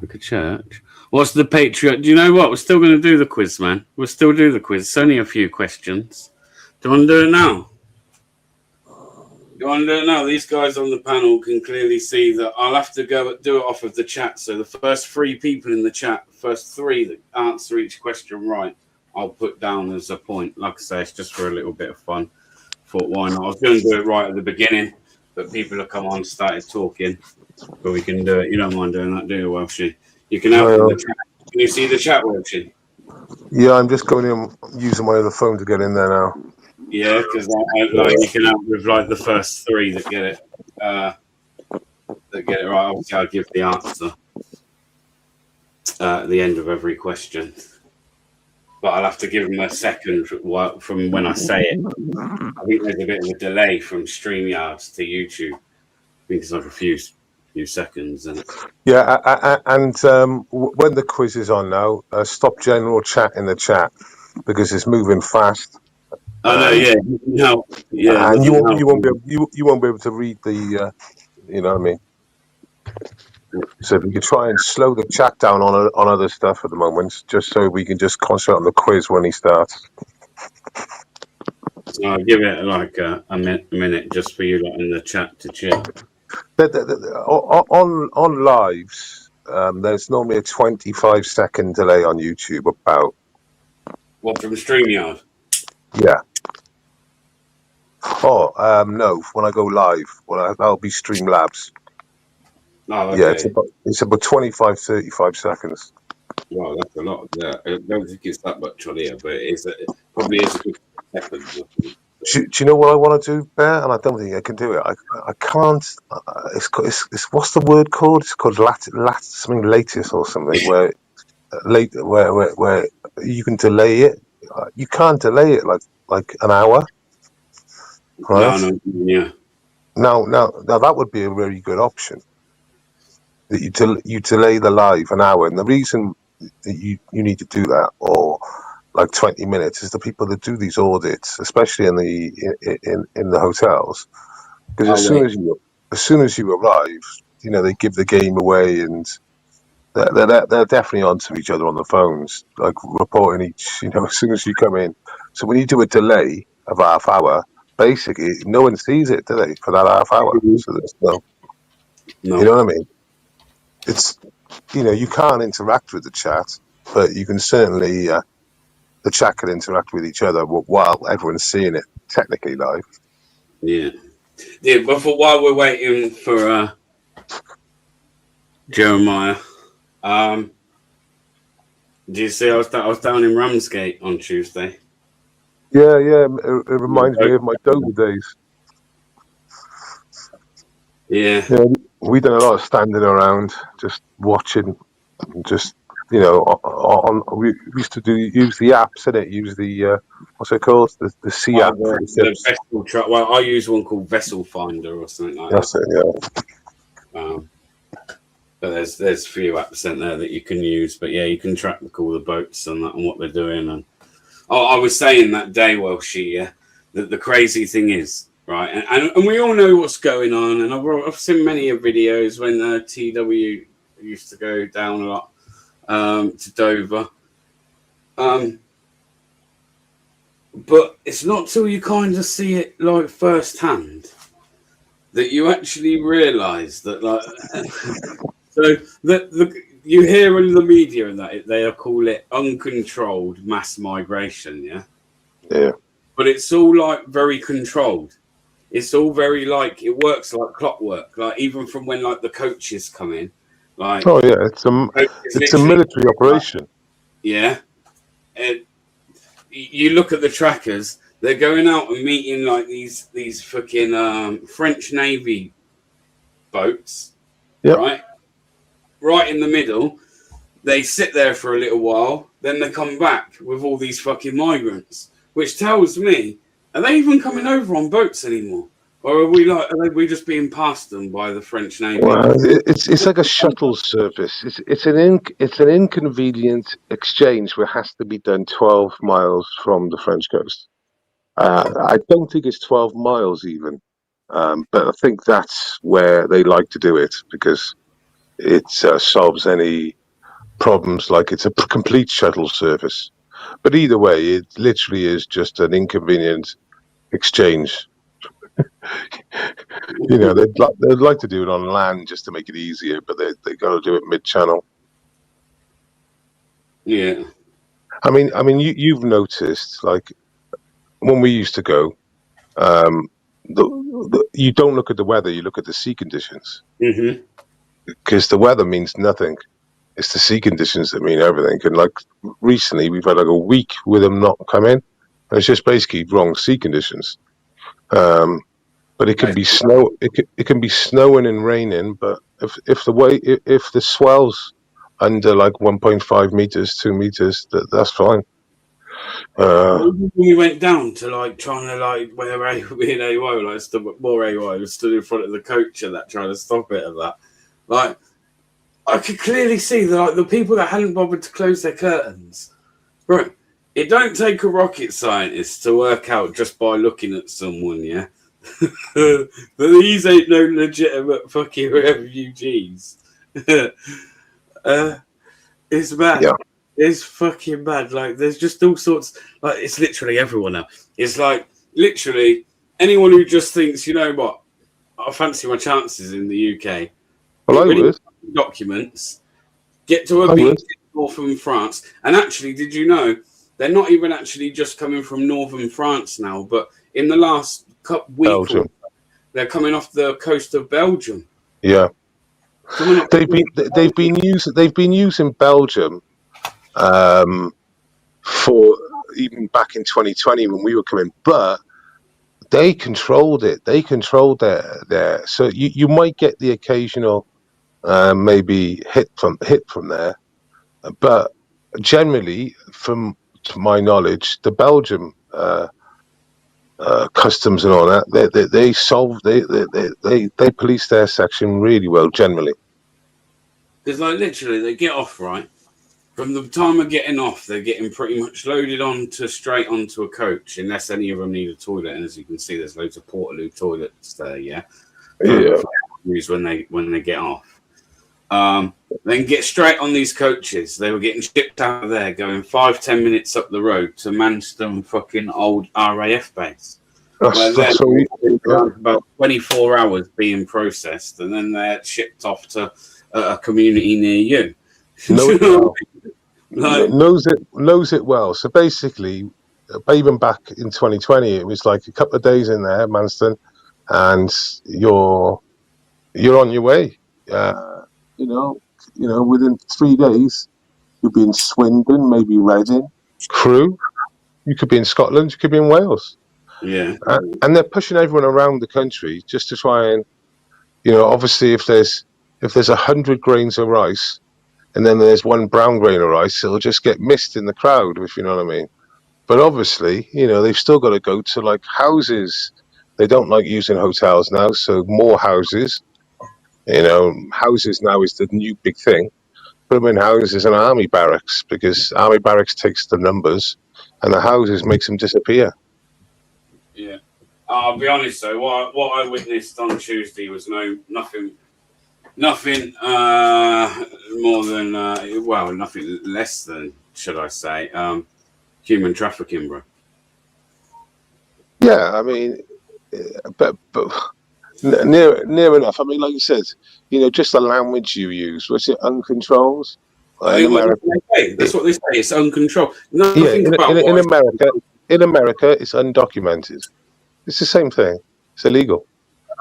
like a church. What's the Patriot? Do you know what? We're still going to do the quiz, man. We'll still do the quiz. It's only a few questions. Do you want to do it now? You want to do it now? These guys on the panel can clearly see that I'll have to go do it off of the chat. So the first 3 people in the chat, first 3 that answer each question right, I'll put down as a point. Like I say, it's just for a little bit of fun. Thought, why not? I was going to do it right at the beginning, but people have come on, started talking. But we can do it. You don't mind doing that, do you, Welshie? You can have it in the chat. Can you see the chat, Welshie? Yeah, I'm just going in, using my other phone to get in there now. Yeah, because you can have with like the first 3 that get it right. Obviously, I'll give the answer at the end of every question, but I'll have to give them a second from when I say it. I think there's a bit of a delay from StreamYard to YouTube. I think it's like a few seconds. Yeah, and when the quiz is on now, stop general chat in the chat because it's moving fast. And you won't be able to read the, you know what I mean. So if you could try and slow the chat down on other stuff at the moment, just so we can just concentrate on the quiz when he starts. So I'll give it like a minute just for you lot in the chat to chill. On lives, there's normally a 25-second delay on YouTube about. What, from StreamYard? Yeah. Oh, no, when I go live, that'll be Streamlabs. Oh, okay. Yeah, it's about 25, 35 seconds. Wow, that's a lot. Yeah, I don't think it's that much on here, but it probably is a good second. Do you know what I want to do, Bear? And I don't think I can do it. I can't. It's what's the word called? It's called something lattice or something where where you can delay it. You can't delay it like an hour. Right? No, yeah. Now that would be a very good option. That you delay the live an hour, and the reason that you need to do that, or like 20 minutes, is the people that do these audits, especially in the hotels, because as soon as you arrive, they give the game away, and they're definitely onto each other on the phones, like reporting each, as soon as you come in. So when you do a delay of half hour, basically no one sees it, do they, for that half hour? So there's no. You know what I mean? It's you can't interact with the chat, but you can certainly the chat can interact with each other while everyone's seeing it technically live. Yeah. But while we're waiting for Jeremiah, do you see I was down in Ramsgate on Tuesday? Yeah. It reminds me of my Dover days. Yeah. We done a lot of standing around, just watching, just we used to use the apps, innit? Use the what's it called? The C app. The vessel truck. Well, I use one called Vessel Finder or something like That's that. But there's a few apps in there that you can use. But yeah, you can track all the boats and that and what they're doing. And I was saying that day, that the crazy thing is, right, and we all know what's going on. And I've seen many videos when TW used to go down a lot to Dover. But it's not till you kind of see it like firsthand that you actually realise that, like, so you hear in the media and that they call it uncontrolled mass migration, yeah. But it's all like very controlled. It's all very like it works like clockwork. Like even from when like the coaches come in, like it's a military operation. Yeah, and you look at the trackers. They're going out and meeting like these fucking French Navy boats, right in the middle. They sit there for a little while, then they come back with all these fucking migrants, which tells me, are they even coming over on boats anymore? Or are we just being passed them by the French Navy? Well, it's like a shuttle service. It's an inconvenient exchange where it has to be done 12 miles from the French coast. I don't think it's 12 miles even, but I think that's where they like to do it because it solves any problems. Like it's a complete shuttle service. But either way, it literally is just an inconvenient exchange. They'd like to do it on land just to make it easier, but they got to do it mid-channel. Yeah. I mean, you've noticed, like when we used to go, you don't look at the weather; you look at the sea conditions. Mm-hmm. Because the weather means nothing. It's the sea conditions that mean everything. And like recently, we've had like a week with them not come in. And it's just basically wrong sea conditions. But it can be snow. It can be snowing and raining. But if the swell's under like 1.5 meters, 2 meters, that's fine. We went down to like trying to like where we in AY, like more AY stood in front of the coach and that trying to stop it and that. Like I could clearly see that like the people that hadn't bothered to close their curtains. Right. It don't take a rocket scientist to work out just by looking at someone, yeah. But these ain't no legitimate fucking refugees. It's bad. Yeah. It's fucking bad. Like there's just all sorts. Like it's literally everyone now. It's like literally anyone who just thinks, you know what, I fancy my chances in the UK. Well, I would. Documents Get to a I beach would. in northern France. And actually, did you know they're not even actually just coming from northern France now, but in the last week or Belgium. they're coming off the coast of Belgium. Yeah, Coming up. they've been using Belgium for even back in 2020 when we were coming, but they controlled it. They controlled their. So you might get the occasional maybe hit from there, but generally, from to my knowledge, the Belgium customs and all that, they solve they police their section really well generally. Because like literally, they get off right from the time of getting off. They're getting pretty much loaded straight onto a coach, unless any of them need a toilet. And as you can see, there's loads of Portaloo toilets there. Yeah, Yeah. use when they get off. Then get straight on these coaches. They were getting shipped out of there, going 5-10 minutes up the road to Manston fucking old RAF base. That's what we, yeah. About 24 hours being processed, and then they're shipped off to a community near you. knows it well. So basically, even back in 2020, it was like a couple of days in there, Manston, and you're on your way. Within 3 days, you'll be in Swindon, maybe Reading, Crewe. You could be in Scotland. You could be in Wales. Yeah, and they're pushing everyone around the country just to try and, obviously, if there's 100 grains of rice, and then there's one brown grain of rice, it'll just get missed in the crowd, if you know what I mean. But obviously, they've still got to go to like houses. They don't like using hotels now, so more houses. Houses now is the new big thing. Put them in houses and army barracks, because army barracks takes the numbers, and the houses makes them disappear. yeah. I'll be honest though. What I witnessed on Tuesday was nothing more than nothing less than, should I say, human trafficking, bro. Yeah, I mean, but near enough. I mean, like you said, just the language you use. Was it uncontrolled? In America, that's what they say. It's uncontrolled. in America, it's undocumented. It's the same thing. It's illegal.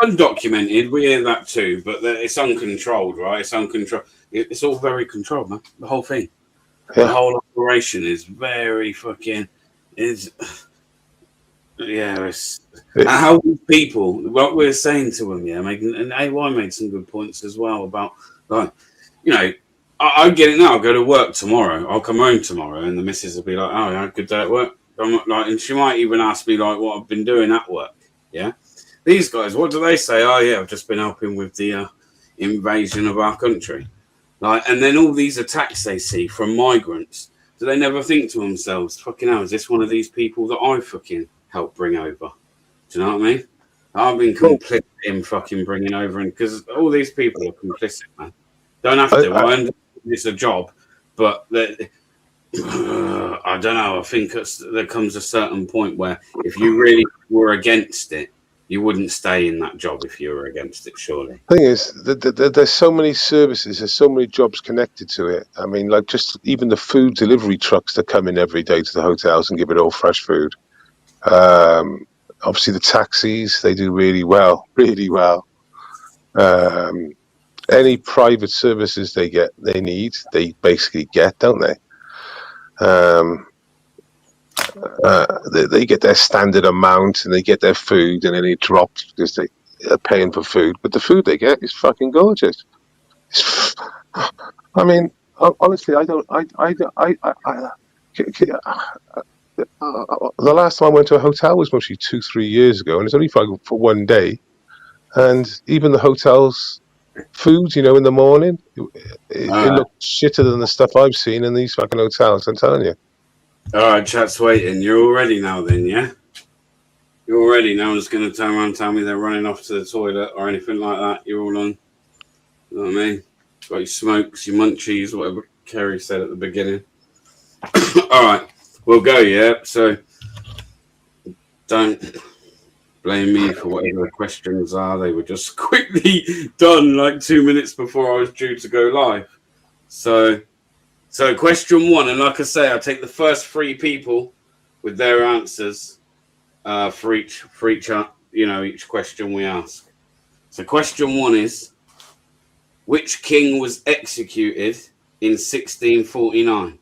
Undocumented, we hear that too, but it's uncontrolled, right? It's uncontrolled. It's all very controlled, man. The whole thing, the whole operation is very fucking. It's how people. What we're saying to them, and AY made some good points as well about like, I get it now. I'll go to work tomorrow. I'll come home tomorrow, and the missus will be like, "Oh, I had a good day at work." And she might even ask me like what I've been doing at work. Yeah. These guys, what do they say? Oh yeah, I've just been helping with the invasion of our country. And then all these attacks they see from migrants. Do they never think to themselves, fucking hell, is this one of these people that I fucking helped bring over? Do you know what I mean? I've been complicit in fucking bringing over, and because all these people are complicit, man. Don't have to. I understand it's a job, but I don't know. I think there comes a certain point where if you really were against it, you wouldn't stay in that job if you were against it, surely. The thing is, there's so many services, there's so many jobs connected to it. I mean, like just even the food delivery trucks that come in every day to the hotels and give it all fresh food. Obviously, the taxis, they do really well, really well. Any private services they basically get, don't they? They get their standard amount and they get their food, and then it drops because they are paying for food. But the food they get is fucking gorgeous. I mean, honestly, the last time I went to a hotel was mostly 2-3 years ago, and it's only for one day. And even the hotel's food, in the morning, it looked shitter than the stuff I've seen in these fucking hotels, I'm telling you. All right, chat's waiting. You're all ready now then, yeah? You're all ready. No one's going to turn around and tell me they're running off to the toilet or anything like that. You're all on. You know what I mean? Got your smokes, your munchies, whatever Kerry said at the beginning. All right, we'll go, yeah? So don't blame me for whatever the questions are. They were just quickly done like 2 minutes before I was due to go live. So question one, and like I say, I take the first three people with their answers for each each question we ask. So question one is, which king was executed in 1649?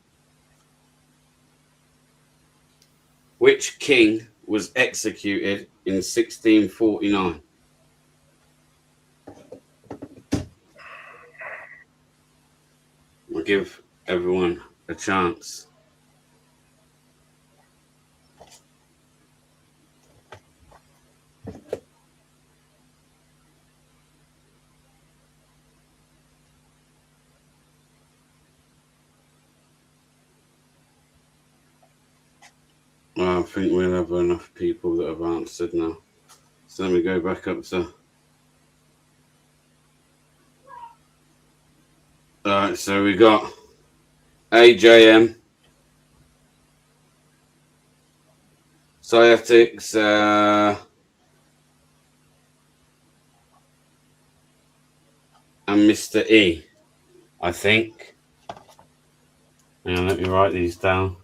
Which king was executed in 1649? I'll give everyone a chance. Well, I think we'll have enough people that have answered now. So let me go back up to... Alright, so we got AJM, Sciatics, and Mr. E, I think. Now let me write these down.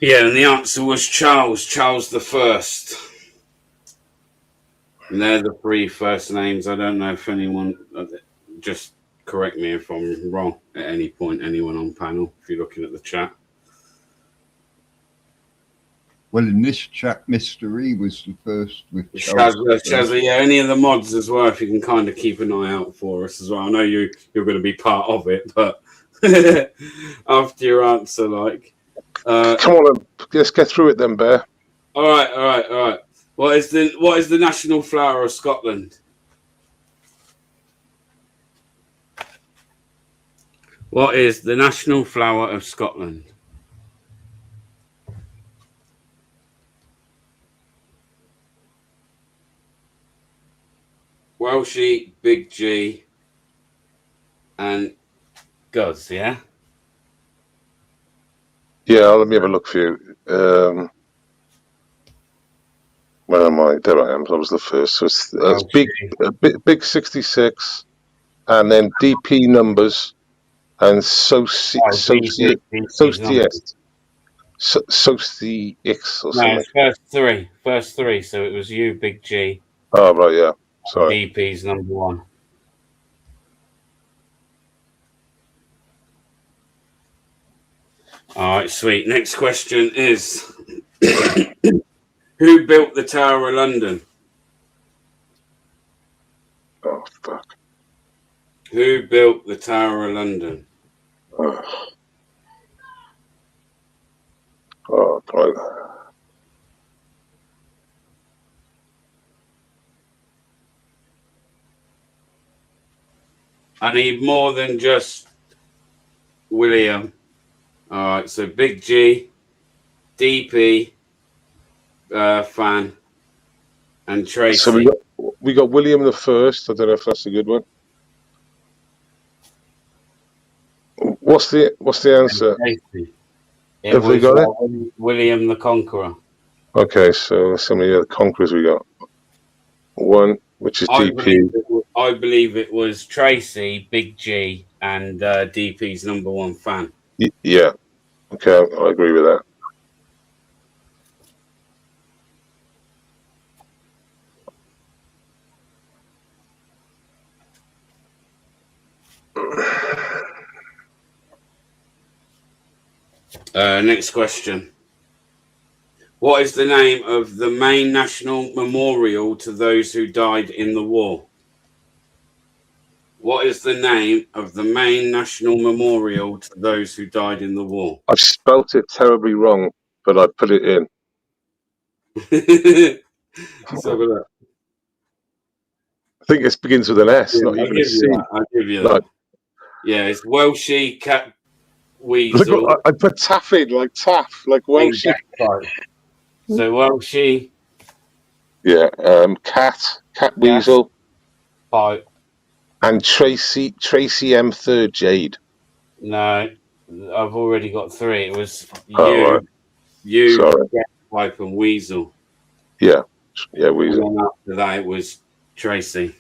Yeah, and the answer was Charles the First. And they're the three first names. I don't know if anyone, just correct me if I'm wrong at any point, anyone on panel, if you're looking at the chat. Well, in this chat, Mr. E was the first with Shazza, yeah, any of the mods as well, if you can kind of keep an eye out for us as well. I know you're going to be part of it, but after your answer, like... Come on, let's get through it then, Bear. All right. What is the national flower of Scotland? What is the national flower of Scotland? Welshie, Big G, and Gods, yeah? Yeah, let me have a look for you. Where am I? There I am. That was the first. So it's big 66, and then DP numbers, and Socix or something. No, it's first three. So it was you, Big G. Oh right, yeah. Sorry. DP's number one. All right, sweet. Next question is, who built the Tower of London? Oh fuck. Who built the Tower of London? Oh, right. I need more than just William. All right, so Big G, DP, Fan, and Tracy. So we got William the First. I don't know if that's a good one. What's the answer? Have we got it? William the Conqueror. Okay, so how many other conquerors we got? One, which is DP. I believe it was Tracy, Big G, and DP's number one Fan. Yeah. Okay, I agree with that. Next question. What is the name of the main national memorial to those who died in the war? What is the name of the main national memorial to those who died in the war? I've spelt it terribly wrong, but I put it in. Let's have a look. I think it begins with an S, not even a C. I'll give you that. Yeah, it's Welshie, Cat, Weasel. Look, I put Taff in, like Taff, like Welshie. So Welshie. Yeah, Cat Weasel. Pipe. And Tracy M. Third Jade. No. I've already got 3. It was Oh, right. you, Sorry. Wipe, and Weasel. Yeah, And Weasel. then after that, it was Tracy.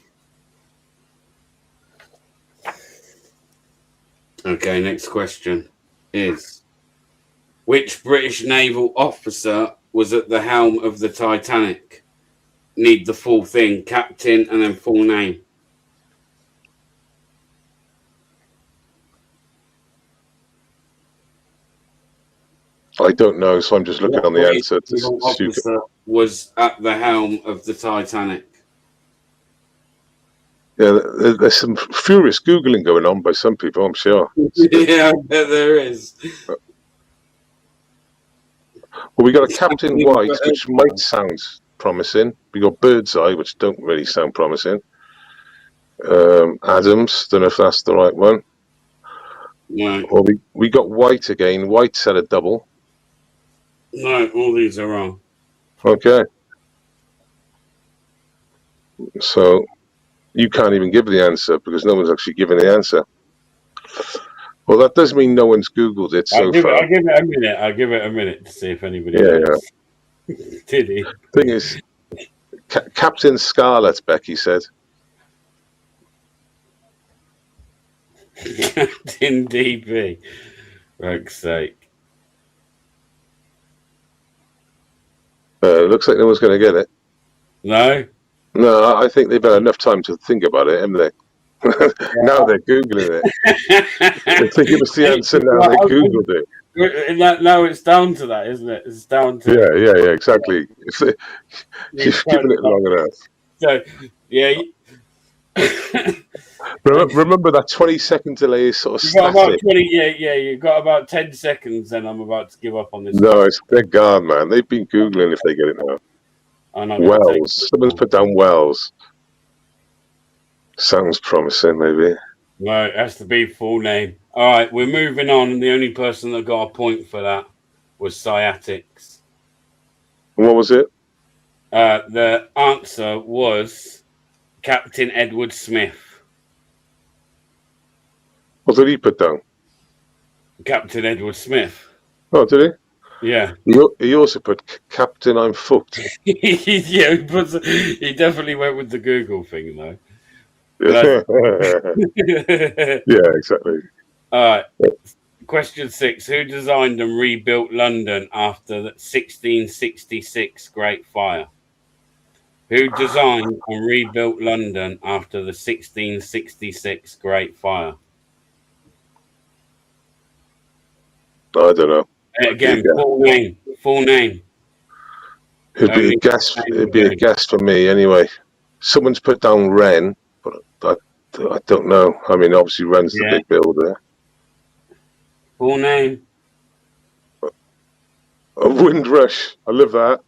Okay, next question is: which British naval officer was at the helm of the Titanic? Need the full thing, captain, and then full name. I don't know, so I'm just looking on the What answer to naval see who can. officer was at the helm of the Titanic? Yeah, there's some furious Googling going on by some people, I'm sure. Yeah, I bet there is. Well, we got a Captain White, which might sound promising. We got Birdseye, which don't really sound promising. Adams, don't know if that's the right one. No, Or we got White again. White said a double. no, all these are wrong. Okay. So you can't even give the answer because no one's actually given the answer. Well, that does mean no one's Googled it so far. I'll give it a minute. I'll give it a minute to see if anybody knows. Did he? Thing is, Captain Scarlet, Becky said. Captain DB. For fuck's sake. Looks like no one's going to get it. No? No, I think they've had enough time to think about it, haven't they? Now they're Googling it. If they give us the answer now, they Googled it. Now it's down to that, isn't it? It's down to... Yeah, exactly. You've given it long enough. So, yeah... Remember that 20-second delay is sort of static. You've got about 10 seconds, and I'm about to give up on this. No, they're gone, man. They've been Googling if they get it now. Wells. Someone's put down Wells. Sounds promising, maybe. No, it has to be full name. All right, we're moving on, and the only person that got a point for that was Sciatics. And what was it? The answer was Captain Edward Smith. What did he put down? Captain Edward Smith. Oh, did he? Yeah. He also put Captain I'm fucked. Yeah, he definitely went with the Google thing, though. Yeah, exactly. All right. Question 6. Who designed and rebuilt London after the 1666 Great Fire? Who designed and rebuilt London after the 1666 Great Fire? I don't know. Again, full name. It'd be a guess for me anyway. Someone's put down Wren, but I don't know. I mean, obviously Wren's the big builder. Full name. Windrush. I love that.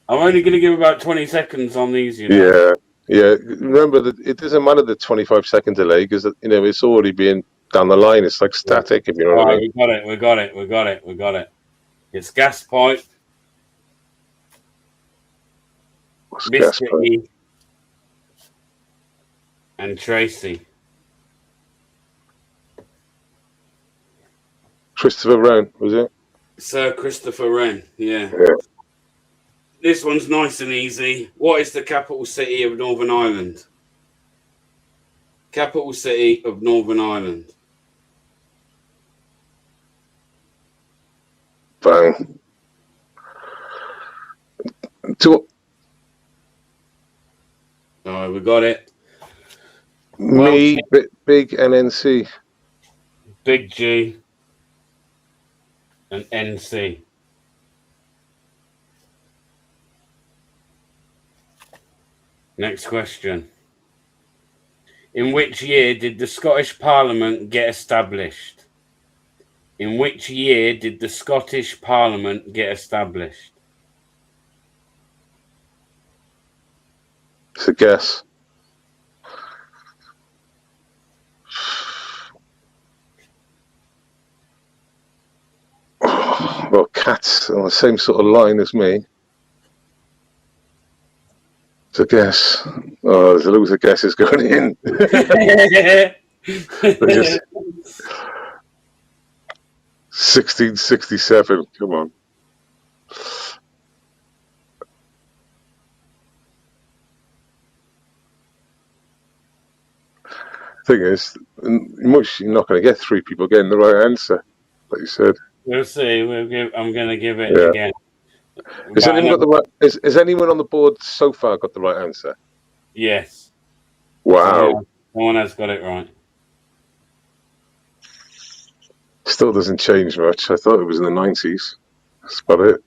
I'm only going to give about 20 seconds on these, you know. Yeah. Remember that it doesn't matter the 25-second delay because it's already being down the line. It's like static, if you know what I mean. We got it. It's gas pipe. What's gas pipe? And Tracy. Christopher Wren, was it? Sir Christopher Wren, yeah. This one's nice and easy. What is the capital city of Northern Ireland? Capital city of Northern Ireland. Bang. Oh, we got it. Me, big NNC. Big G and NC. Next question. In which year did the Scottish Parliament get established? In which year did the Scottish Parliament get established? It's a guess. Well, Cat's on the same sort of line as me. It's a guess. Oh, there's a loser guesses going in. They're just 1667. Come on. Thing is, you're not going to get three people getting the right answer, like you said. We'll see. I'm going to give it Yeah. again. Has anyone got the right? Is anyone on the board so far got the right answer? Yes. Wow. Someone has got it right. Still doesn't change much. I thought it was in the 90s. That's about it.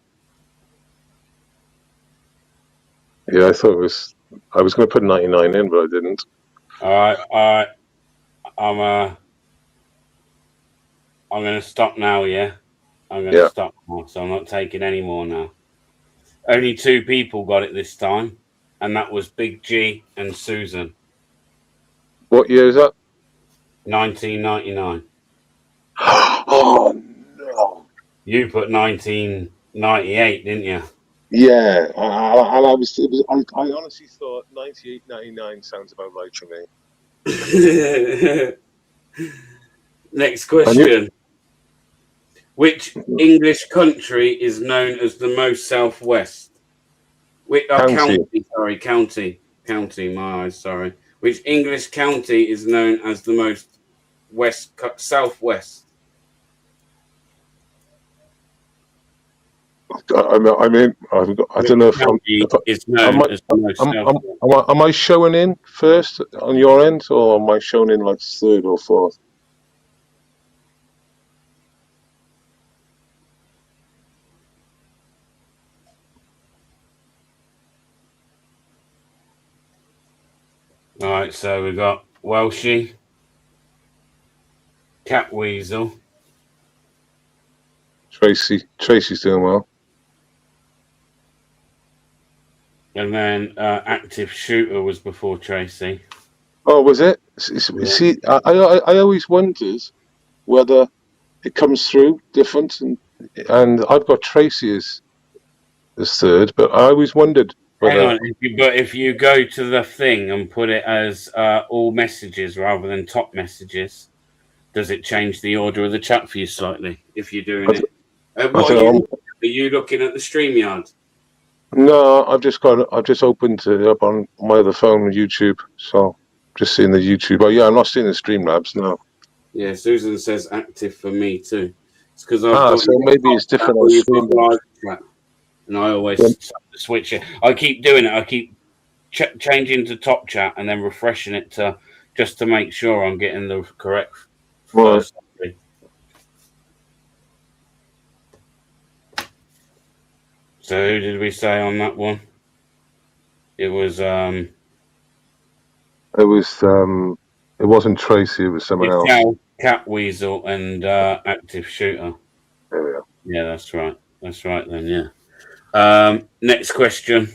Yeah, I thought it was. I was going to put 99 in, but I didn't. All right. I'm going to stop now. Yeah, I'm going to stop now. So I'm not taking any more now. Only 2 people got it this time, and that was Big G and Susan. What year is that? 1999. Oh no! You put 1998, didn't you? Yeah, I honestly thought 98, 99 sounds about right to me. Next question. Which English country is known as the most southwest? County. My eyes, sorry. Which English county is known as the most southwest? I mean, I don't know if am I showing in first on your end, or am I showing in like third or fourth? All right, so we got Welshie, Catweasel, Tracy's doing well. and then Active Shooter was before Tracy. Oh, was it? See, I always wondered whether it comes through different, and I've got Tracy as third, but I always wondered whether. Hang on, if you go to the thing and put it as all messages rather than top messages, does it change the order of the chat for you slightly if you're doing it? Are you looking at the StreamYard? No, I've just opened it up on my other phone, YouTube. So just seeing the YouTube. Oh yeah, I'm not seeing the Streamlabs now. Yeah, Susan says active for me too. It's because so maybe it's different on Streamlabs. And I always switch it. I keep doing it. I keep changing to top chat and then refreshing it just to make sure I'm getting the correct first. So who did we say on that one? It was it wasn't Tracy, it was someone else. Catweasel and Active Shooter. There we go. Yeah, that's right. That's right then, yeah. Next question.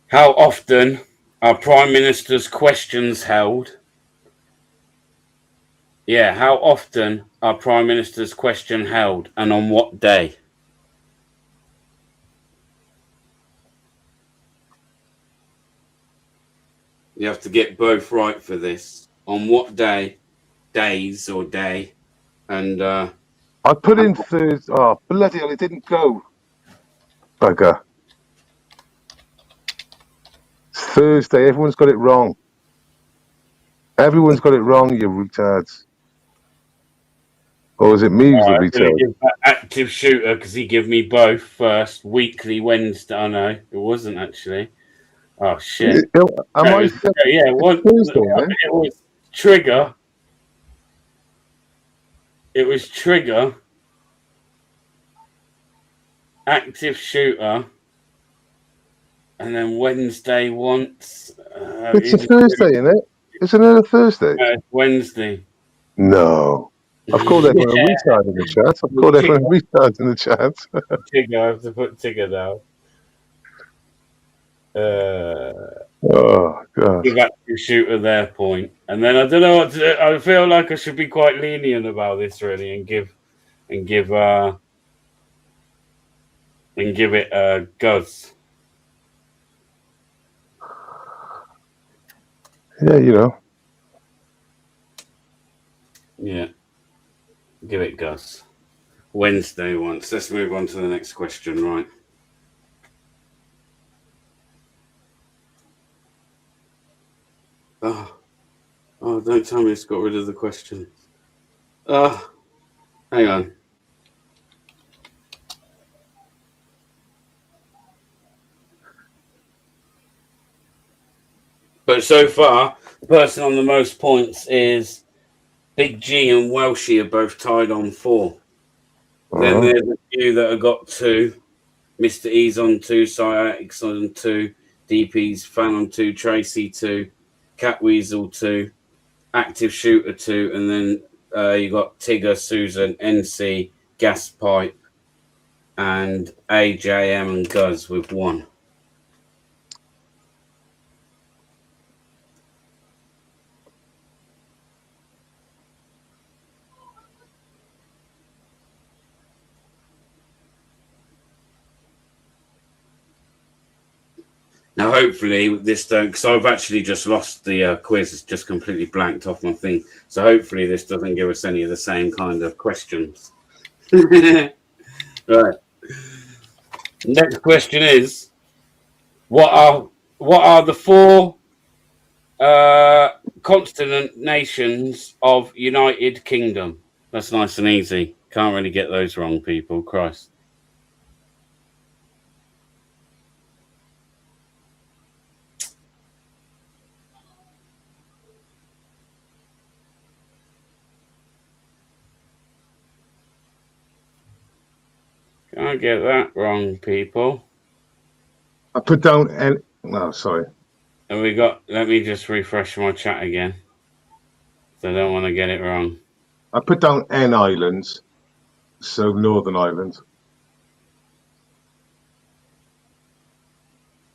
How often are Prime Minister's questions held? Yeah, how often are Prime Minister's question held and on what day? You have to get both right for this. On what day, days or day, and I put in Thursday. Oh, bloody hell, it didn't go. Bugger. Thursday, everyone's got it wrong. Everyone's got it wrong, you retards. Or is it me who's the retard? Active Shooter, because he gave me both first. Weekly Wednesday. Oh, no, it wasn't actually. Oh, shit. It was Trigger. It was Trigger. Active Shooter. And then Wednesday once. It's a Thursday, isn't it? Isn't it a Thursday? No, it's Wednesday. No. I've called everyone a retard in the chat. I've called everyone a retard in the chat. Tigger, I have to put Tigger down. Oh god! Give Active Shooter their point, and then I don't know what to do. I feel like I should be quite lenient about this, really, and give it Guz. Yeah, you know. Yeah. Give it Gus. Wednesday once. Let's move on to the next question, right? Oh, don't tell me it's got rid of the question. Hang on. But so far, the person on the most points is Big G and Welshie are both tied on 4. Then Oh. there's a few that have got 2. Mr. E's on 2, Sciatic's on 2, DP's Fan on 2, Tracy 2, Cat Weasel 2, Active Shooter 2, and then you got Tigger, Susan, NC, Gas Pipe, and AJM and Guz with 1. Now, hopefully, this don't, because I've actually just lost the quiz. It's just completely blanked off my thing. So, hopefully, this doesn't give us any of the same kind of questions. Right. Next question is: What are the 4 continent nations of United Kingdom? That's nice and easy. Can't really get those wrong, people. Christ. Can't get that wrong, people. I put down N. No, sorry. And we got. Let me just refresh my chat again. So I don't want to get it wrong. I put down N Islands, so Northern Ireland.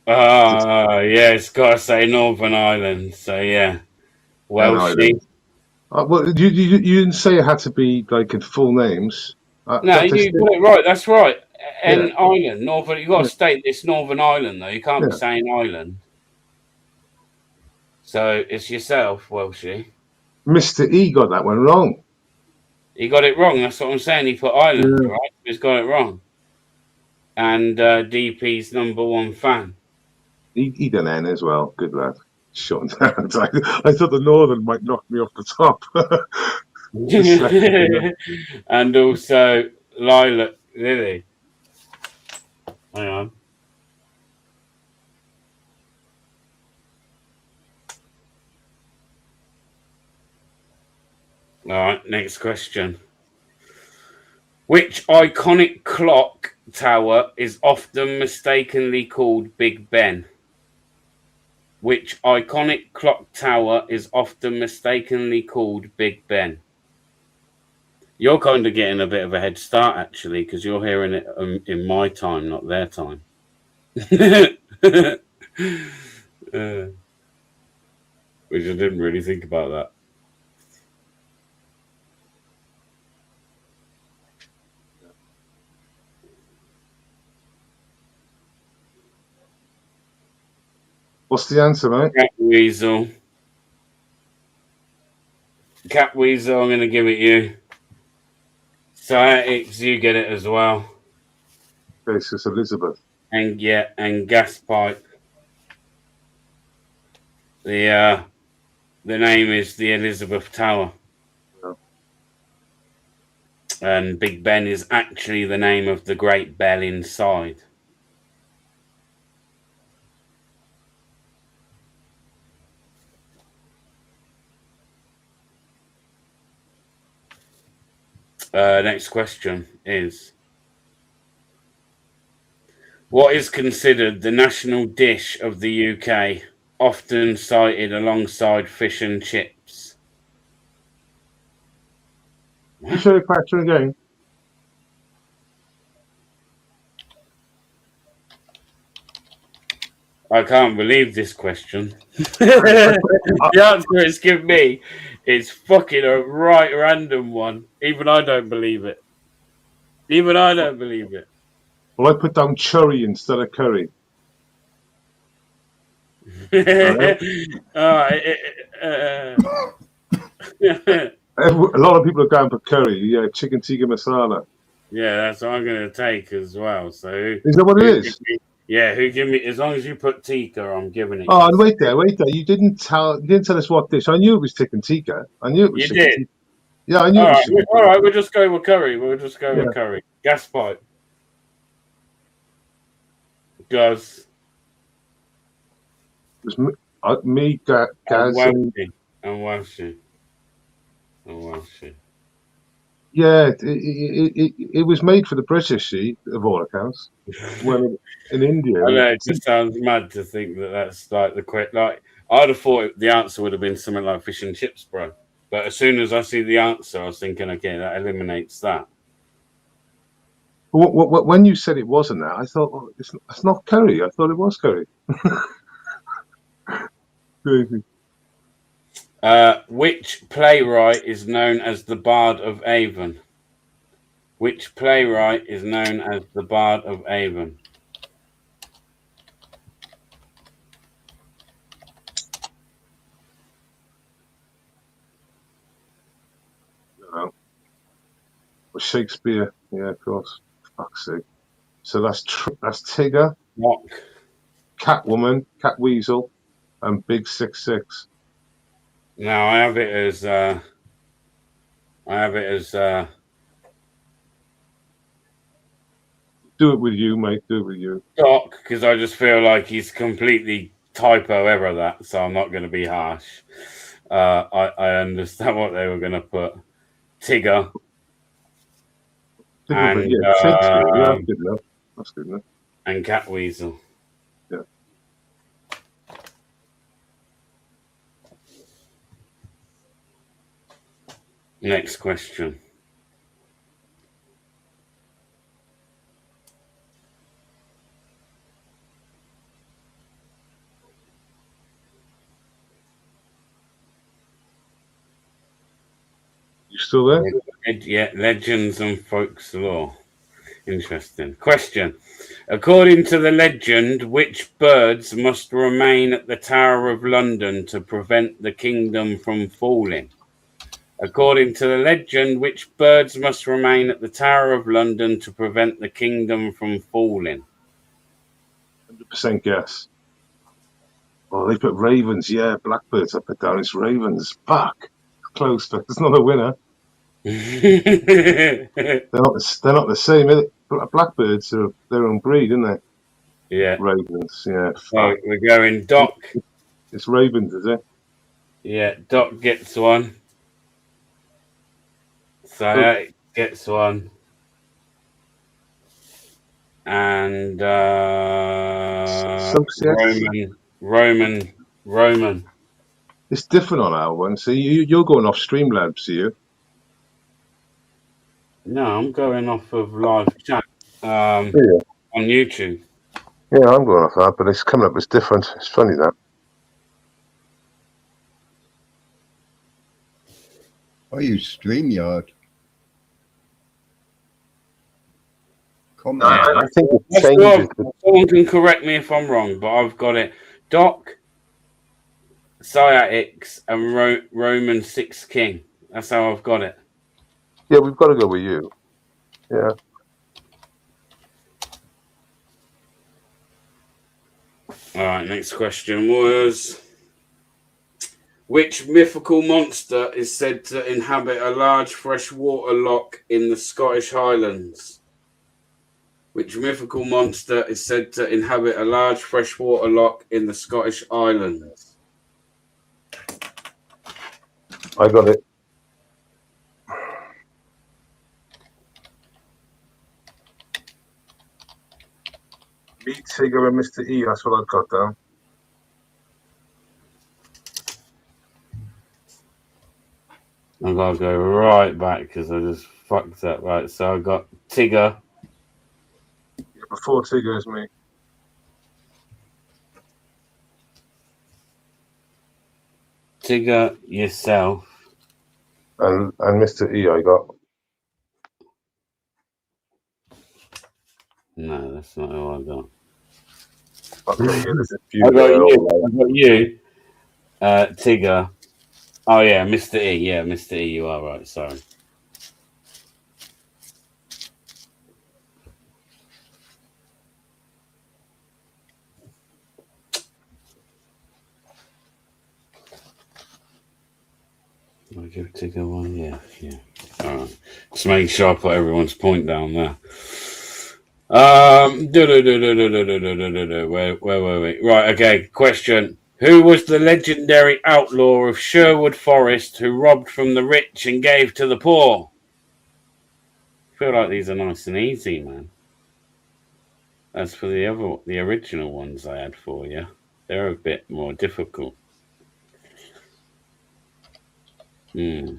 Yeah, it's got to say Northern Ireland. So yeah, Welshie. Well, you didn't say it had to be like in full names. No, you got it right. That's right. And Yeah. Ireland, Northern. You got to state this Northern Ireland though. You can't be Yeah. saying Ireland. So it's yourself, Welshie. Mr. E got that one wrong. He got it wrong. That's what I'm saying. He put Ireland, right? He's got it wrong. And DP's number 1 fan. He done N as well. Good lad. Shut down. I thought the Northern might knock me off the top. And also Lily. Hang on. All right, next question. Which iconic clock tower is often mistakenly called Big Ben? Which iconic clock tower is often mistakenly called Big Ben? You're kind of getting a bit of a head start, actually, because you're hearing it in my time, not their time. Which I didn't really think about that. What's the answer, mate? Cat Weasel. Cat Weasel, I'm going to give it you. Sciatics, you get it as well. Gracious Elizabeth. And yeah, and Gas Pipe. The name is the Elizabeth Tower. Oh. And Big Ben is actually the name of the great bell inside. Next question is: what is considered the national dish of the UK, often cited alongside fish and chips? You say the question again. I can't believe this question. The answer it's given me is fucking a right random one. Even I don't believe it. Even I don't believe it. Well, I put down churry instead of curry. All right. A lot of people are going for curry. Yeah, chicken tikka masala. Yeah, that's what I'm going to take as well. So, Is that what it is? who give me? As long as you put tikka, I'm giving it. Oh, You. and wait there. You didn't tell us what dish. I knew it was chicken tikka. I knew it was You chicken did. tikka. Yeah, I knew All it was right. chicken All tikka. right. We'll just go with curry. We'll just go Yeah. with curry. Gas pipe. Gaz. It was me, Gaz, And and Welshie. yeah, it was made for the British, see, of all accounts. Well, in India, I know it just sounds mad to think that that's like the quick. Like I'd have thought the answer would have been something like fish and chips, bro. But as soon as I see the answer, I was thinking, okay, that eliminates that. when you said it wasn't that, I thought, well, it's not curry. I thought it was curry. Crazy. Which playwright is known as the Bard of Avon? Which playwright is known as the Bard of Avon? Well, Shakespeare, yeah, of course. Fuck's sake. So that's Tigger, What? Catwoman, Catweasel, and Big 66. Now I have it as Do it with you, mate. Do it with you. Doc, because I just feel like he's completely typo ever that, so I'm not going to be harsh. I understand what they were going to put. Tigger. And, yeah, Shakespeare. Yeah, that's good enough. That's good enough. And Catweasel. Yeah. Next question. You still there? Yeah, legends and folklore. Interesting. Question. According to the legend, which birds must remain at the Tower of London to prevent the kingdom from falling? According to the legend, which birds must remain at the Tower of London to prevent the kingdom from falling? 100% guess. Oh, they put ravens. Yeah, blackbirds. I put down. It's ravens. Fuck. Close, but it's not a winner. They're not the same. Blackbirds are their own breed, isn't they? Yeah. Ravens. Yeah. So we're going Doc. It's ravens, is it? Yeah, Doc gets one. Patriotic gets one. And Roman. It's different on our one. So you're going off Streamlabs, are you? No, I'm going off of live chat on YouTube. Yeah, I'm going off that, but it's coming up as different. It's funny that. I use StreamYard. I think it changes. Someone can correct me if I'm wrong, but I've got it. Doc, Sciatics, and Roman 6 King. That's how I've got it. Yeah, we've got to go with you. Yeah. All right, next question was... Which mythical monster is said to inhabit a large freshwater loch in the Scottish Highlands? Which mythical monster is said to inhabit a large freshwater loch in the Scottish Islands? I got it. Meat Tigger and Mr. E, that's what I've got down. I've got to go right back because I just fucked up. Right, so I got Tigger. Yeah, before Tigger is me. Tigger, yourself. And Mr. E I got. No, that's not who I got. Okay, yeah, there's a few I got there. you. I got you. Tigger. Oh yeah, Mr. E. Yeah, Mr. E. You are right. Sorry. I'll give Tigger one. Yeah, yeah. All right. Just making sure I put everyone's point down there. Where were we? Right. Okay. Question. Who was the legendary outlaw of Sherwood Forest who robbed from the rich and gave to the poor? I feel like these are nice and easy, man. As for the original ones I had for you, they're a bit more difficult. All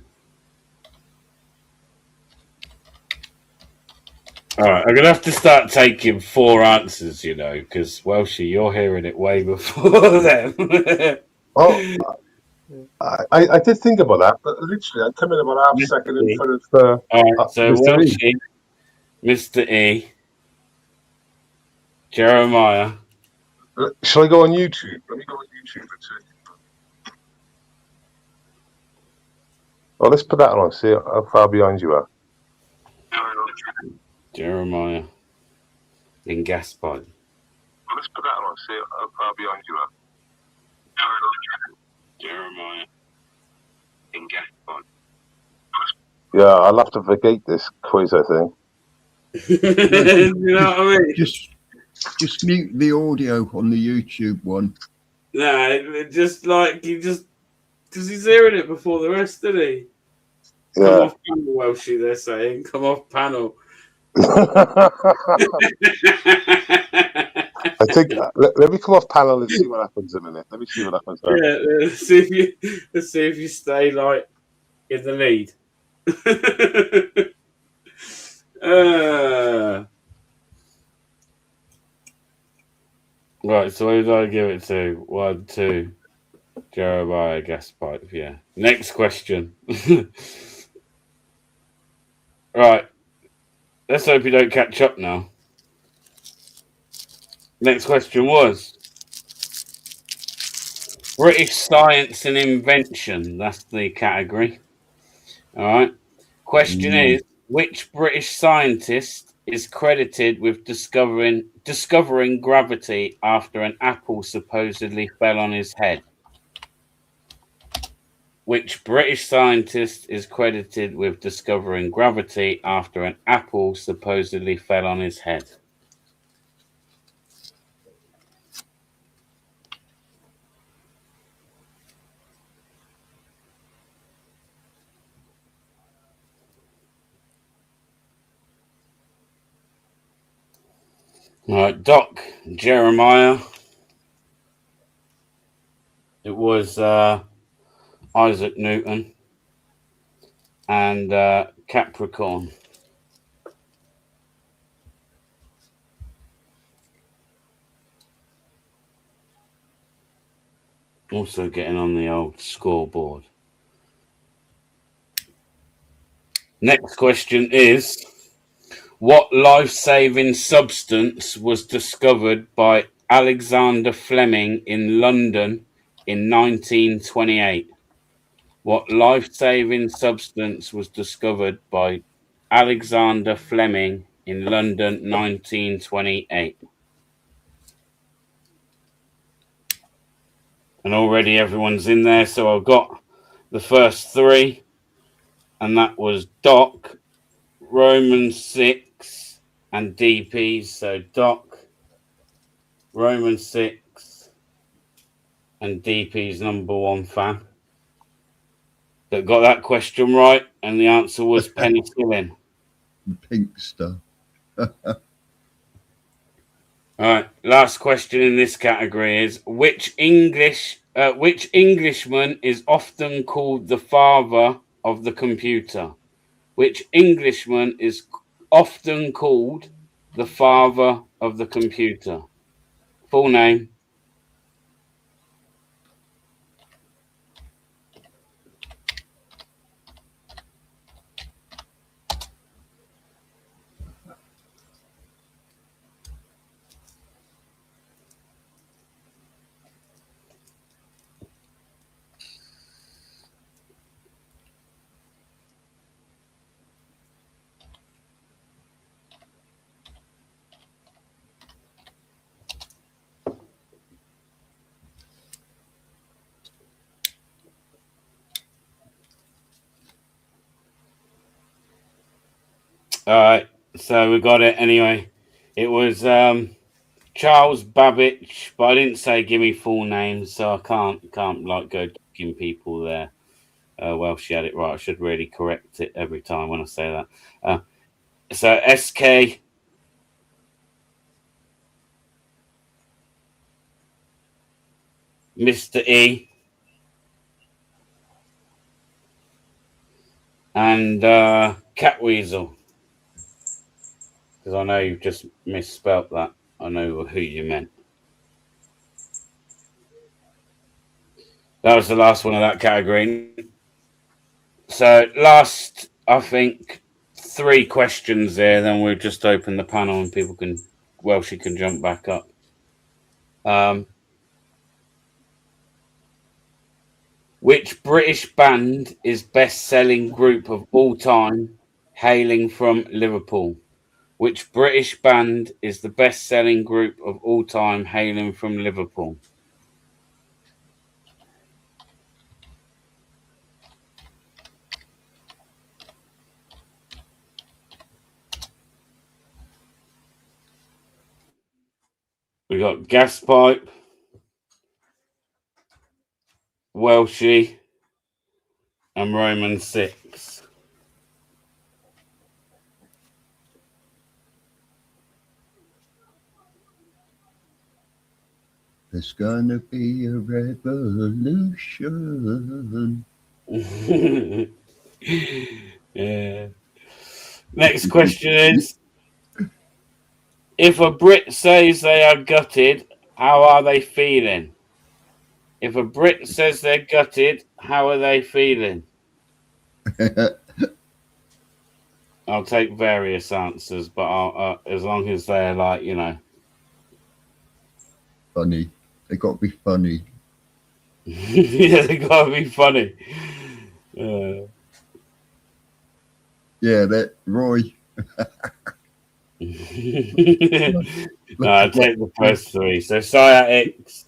right, I'm gonna have to start taking 4 answers, because Welshie, you're hearing it way before them. Oh, I did think about that, but literally, I come in about half a second in front of All right, so Mr. E. Welshie, Mr. E, Jeremiah. Shall I go on YouTube? Let me go on YouTube and see. Oh, let's put that on. See how far behind you are. Jeremiah in Gaspard. Let's put that on. See how far behind you are. Jeremiah in Gaspard. Yeah, I'll have to vacate this quiz, I think. You know what I mean? Just mute the audio on the YouTube one. Nah, just like because he's hearing it before the rest, didn't he? Come Yeah. off panel, Welshie, they're saying. Come off panel. I think let me come off panel and see what happens in a minute. Let me see what happens there. Yeah, let's see if you stay like in the lead. Right, so who did I give it to? 1, 2. Jeremiah gas pipe, yeah. Next question. Right. Let's hope you don't catch up now. Next question was British science and invention. That's the category. All right. Question is, which British scientist is credited with discovering gravity after an apple supposedly fell on his head? Which British scientist is credited with discovering gravity after an apple supposedly fell on his head? All right, Doc, Jeremiah. It was Isaac Newton and Capricorn. Also getting on the old scoreboard. Next question is, what life-saving substance was discovered by Alexander Fleming in London in 1928? What life-saving substance was discovered by Alexander Fleming in London 1928? And already everyone's in there, so I've got the first 3, and that was Doc, Roman 6, and DPs. So Doc, Roman 6, and DP's number 1 fan that got that question right, and the answer was penicillin. Pink stuff. All right, last question in this category is which Englishman is often called the father of the computer? Which Englishman is often called the father of the computer? Full name. All right, so we got it anyway. It was Charles Babbage, but I didn't say give me full names, so I can't like go giving people there. Well, she had it right. I should really correct it every time when I say that. So SK, Mr. E, and Catweasel. Because I know you've just misspelt that. I know who you meant. That was the last one of that category. So last, I think, 3 questions there. Then we'll just open the panel and people can, well, she can jump back up. Which British band is best-selling group of all time, hailing from Liverpool? Which British band is the best-selling group of all time, hailing from Liverpool? We got Gaspipe, Welshie, and Roman 6. There's gonna be a revolution. Yeah. Next question is: if a Brit says they are gutted, how are they feeling? If a Brit says they're gutted, how are they feeling? I'll take various answers, but as long as they're like, Funny. They got to be funny. yeah, they gotta be funny. Yeah, that Roy. No, I'll take the first 3. So Sciatic,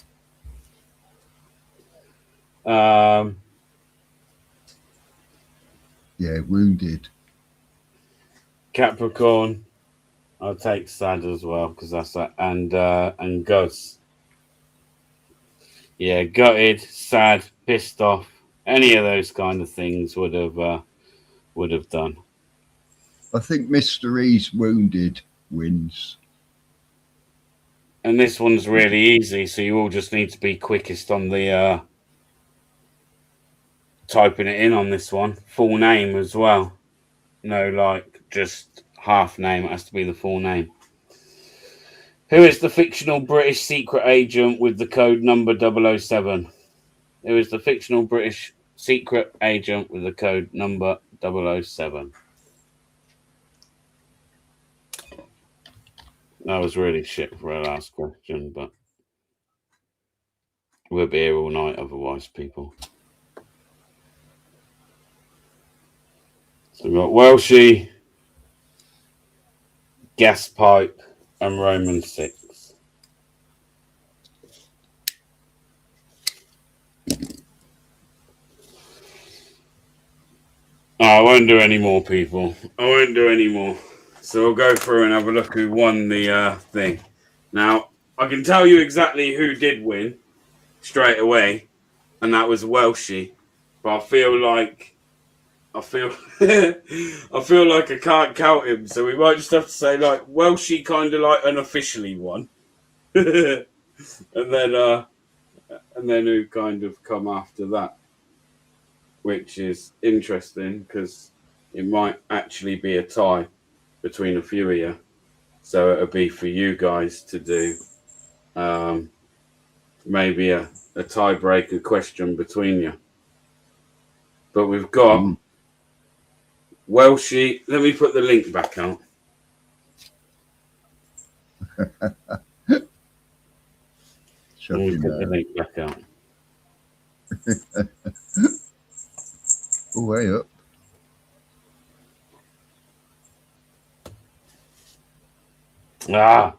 Yeah, wounded. Capricorn. I'll take Sad as well because that's that, and Gus. Yeah, gutted, sad, pissed off. Any of those kind of things would have done. I think Mr. E's wounded wins. And this one's really easy, so you all just need to be quickest on the typing it in on this one. Full name as well. No, like just half name. It has to be the full name. Who is the fictional British secret agent with the code number 007? Who is the fictional British secret agent with the code number 007? That was really shit for our last question, but we'll be here all night otherwise, people. So we've got Welshie, Gaspipe, and Roman 6. Oh, I won't do any more, people. I won't do any more. So we'll go through and have a look who won the thing. Now, I can tell you exactly who did win straight away, and that was Welshie. But I feel like I feel like I can't count him, so we might just have to say like Welshie kind of like unofficially won, and then who kind of come after that, which is interesting because it might actually be a tie between a few of you. So it'll be for you guys to do maybe a tiebreaker question between you. But we've got Welshie. Let me put the link back out. Let me put the link back out. Oh, way up. Ah.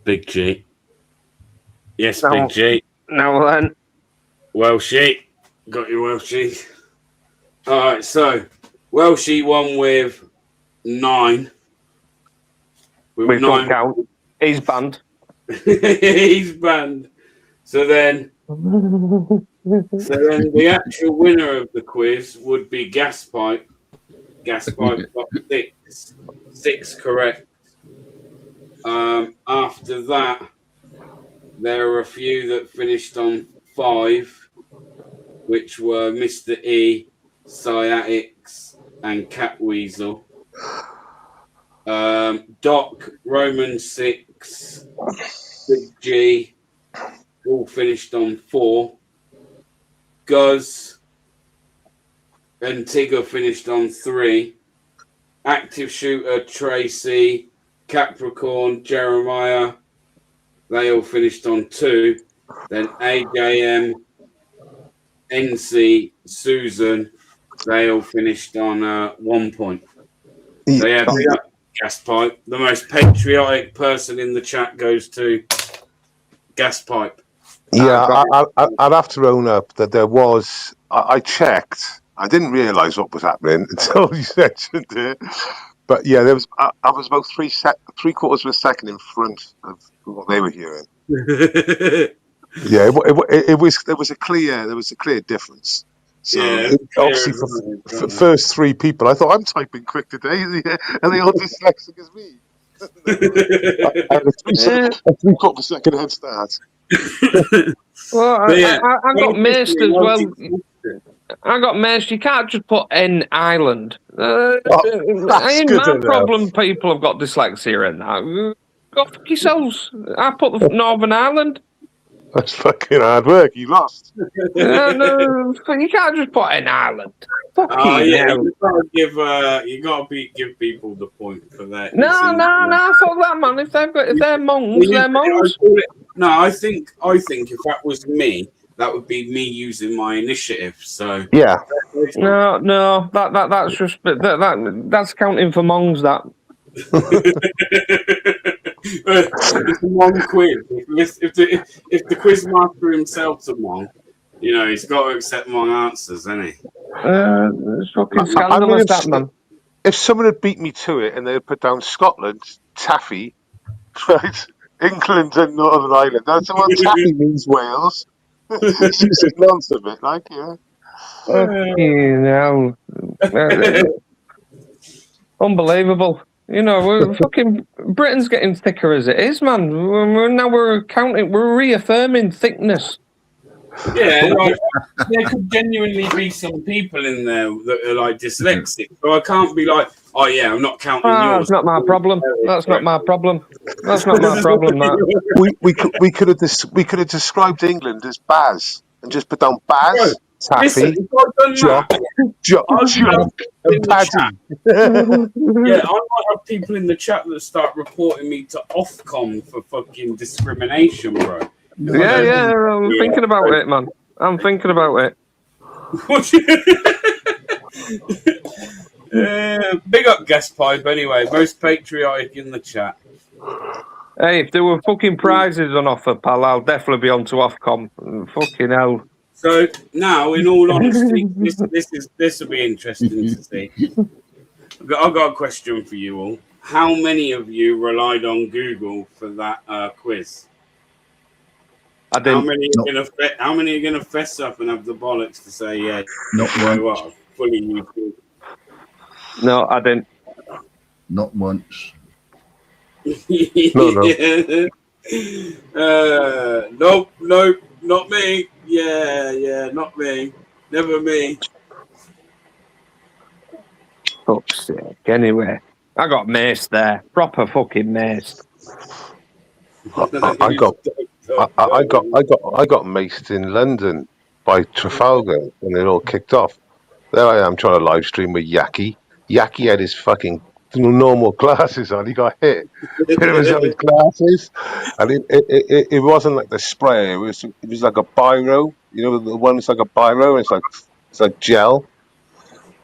Big G. Yes, No. Big G. Now then, Welshie. Got your Welshie. All right, so Welshie won with 9. we don't count. He's banned. He's banned. So then the actual winner of the quiz would be Gaspipe. Gaspipe got 6. 6 correct. After that, there are a few that finished on 5, which were Mr. E, Sciatics, and Catweasel. Doc, Roman 6, Big G, all finished on 4. Guz and Tigger finished on 3. Active Shooter, Tracy, Capricorn, Jeremiah, they all finished on 2. Then AJM, NC, Susan, they all finished on 1 point. So yeah, Gaspipe. The most patriotic person in the chat goes to Gaspipe. Yeah, I'd have to own up that there was. I checked. I didn't realise what was happening until you mentioned it. But yeah, there was. I was about 3/4 of a second in front of what they were hearing. Yeah, it was. There was a clear difference. So Yeah, obviously, for first 3 people, I thought I'm typing quick today, and they all dyslexic as me. I had a 3/4 second head start. Well, I got maced as well. well. I got maced. You can't just put N Island. That's Ain't good my enough. problem. People have got dyslexia and that. Go fuck yourselves. I put the Northern Ireland. That's fucking hard work. You lost. No, you can't just put N Island. Fuck Oh you. yeah, Now. you gotta give people the point for that. No, fuck that, man. If they're monks, they're monks. No, I think if that was me, that would be me using my initiative. So Yeah. No, that's just that's counting for monks. That. It's a Hmong quiz. If the quiz master himself's a Hmong, he's got to accept Hmong answers, hasn't he? It's fucking scandalous, that, man. If someone had beat me to it and they had put down Scotland, Taffy, right, England and Northern Ireland, that's what Taffy means Wales. It's just a nonsense of it, like, yeah. Fucking hell. Unbelievable. We're fucking Britain's getting thicker as it is, man. We're reaffirming thickness. Yeah, there could genuinely be some people in there that are like dyslexic, so I can't be like, oh yeah, I'm not counting yours. That's not my problem. That's not my problem. That's not my problem. That. We could have described England as Baz and just put down Baz, Taffy, Jock, and Paddy. Yeah, I might have people in the chat that start reporting me to Ofcom for fucking discrimination, bro. Yeah, I'm thinking about it, man. I'm thinking about it. Big up Gaspipe anyway, most patriotic in the chat. Hey, if there were fucking prizes on offer, pal, I'll definitely be on to Ofcom. Fucking hell. So now, in all honesty, this will be interesting to see. I've got a question for you all. How many of you relied on Google for that quiz? I didn't. How many are gonna fess up and have the bollocks to say, yeah, Not one. what, fully used Google? No, I didn't. Not once. No. Nope, not me. Yeah, not me. Never me. Fuck's sake. Anyway, I got maced there. Proper fucking maced. I got maced in London by Trafalgar when it all kicked off. There I am trying to live stream with Yaki. Yaki had his fucking normal glasses on. He got hit. It was on his glasses, and it wasn't like the spray. It was like a biro. The one that's like a biro. It's like gel.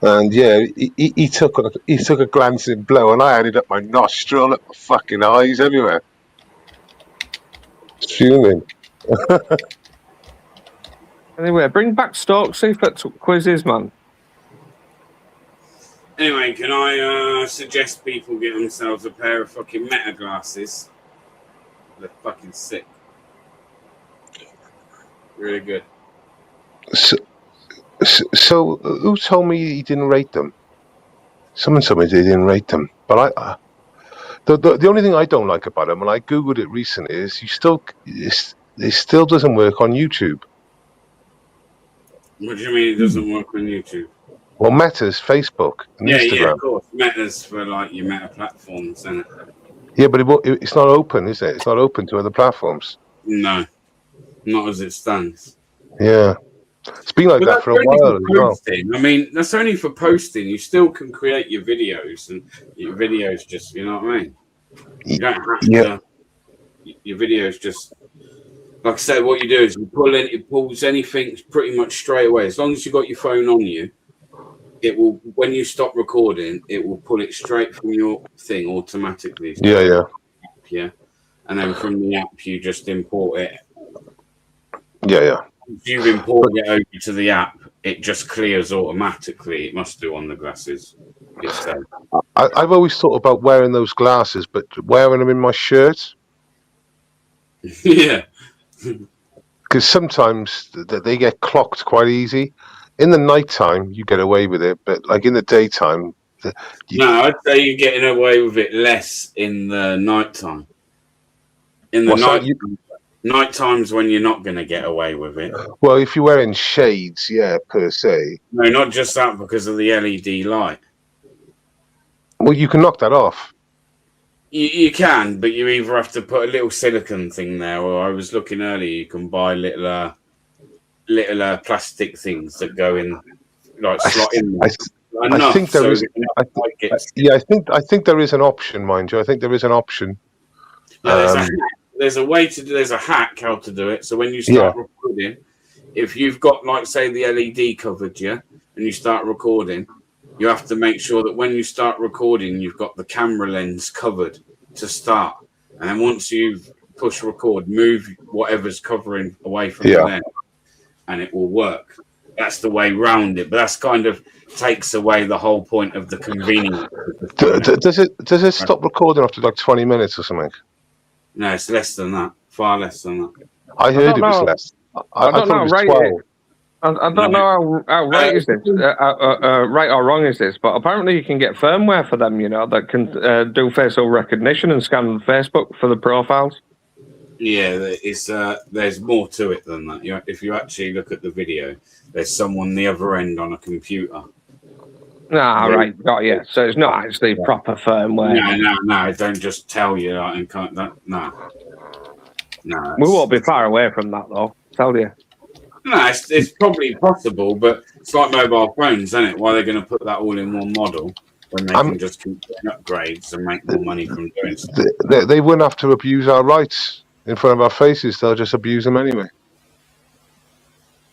And yeah, he took a glancing blow, and I had it up my nostril, up my fucking eyes, everywhere. Fuming. Anyway, bring back Stokesy for quizzes, man. Anyway, can I suggest people get themselves a pair of fucking Meta glasses? They're fucking sick. Really good. So who told me he didn't rate them? Someone told me they didn't rate them, but the only thing I don't like about them, and I googled it recently, is it still doesn't work on YouTube. What do you mean it doesn't work on YouTube? Well, Meta's Facebook and Instagram. Yeah, of course. Meta's for like your Meta platforms, isn't it? Yeah, but it's not open, is it? It's not open to other platforms. No, not as it stands. Yeah. It's been like that for a while as well. I mean, that's only for posting. You still can create your videos, and your videos just, you know what I mean? You don't have to. Your videos just, like I said, what you do is you pull in, it pulls anything pretty much straight away. As long as you've got your phone on you, it will, when you stop recording, it will pull it straight from your thing automatically. Yeah. And then from the app, you just import it. Yeah. If you've imported it over to the app, it just clears automatically. It must do on the glasses. I've always thought about wearing those glasses, but wearing them in my shirt. Yeah. Because sometimes they get clocked quite easy. In the nighttime, you get away with it, but like in the daytime... No, I'd say you're getting away with it less in the nighttime. In the night times when you're not going to get away with it. Well, if you're wearing shades, yeah, per se. No, not just that, because of the LED light. Well, you can knock that off. You can, but you either have to put a little silicone thing there, or I was looking earlier, you can buy little plastic things that go in, like slot in. I think there is. I think there is an option, mind you. I think there is an option. Yeah, there's a way to do. There's a hack how to do it. So when you start recording, if you've got, like, say, the LED covered, and you start recording, you have to make sure that when you start recording, you've got the camera lens covered to start. And then once you've pushed record, move whatever's covering away from the lens, and it will work. That's the way round it. But that's kind of takes away the whole point of the convenience. Does it stop recording after like 20 minutes or something? No, it's less than that. Far less than that. I heard it was less. I thought it was 12. I don't know how right is this, right or wrong is this, but apparently you can get firmware for them, that can do facial recognition and scan Facebook for the profiles. Yeah, there's more to it than that. If you actually look at the video, there's someone the other end on a computer. Right, got you. So it's not actually proper firmware. No, don't just tell you and can't that. No. We won't be far away from that, though. Tell you. No, it's probably possible, but it's like mobile phones, isn't it? Why they're going to put that all in one model when they can just keep getting upgrades and make more money from doing stuff? They wouldn't have to abuse our rights in front of our faces. They'll just abuse them anyway.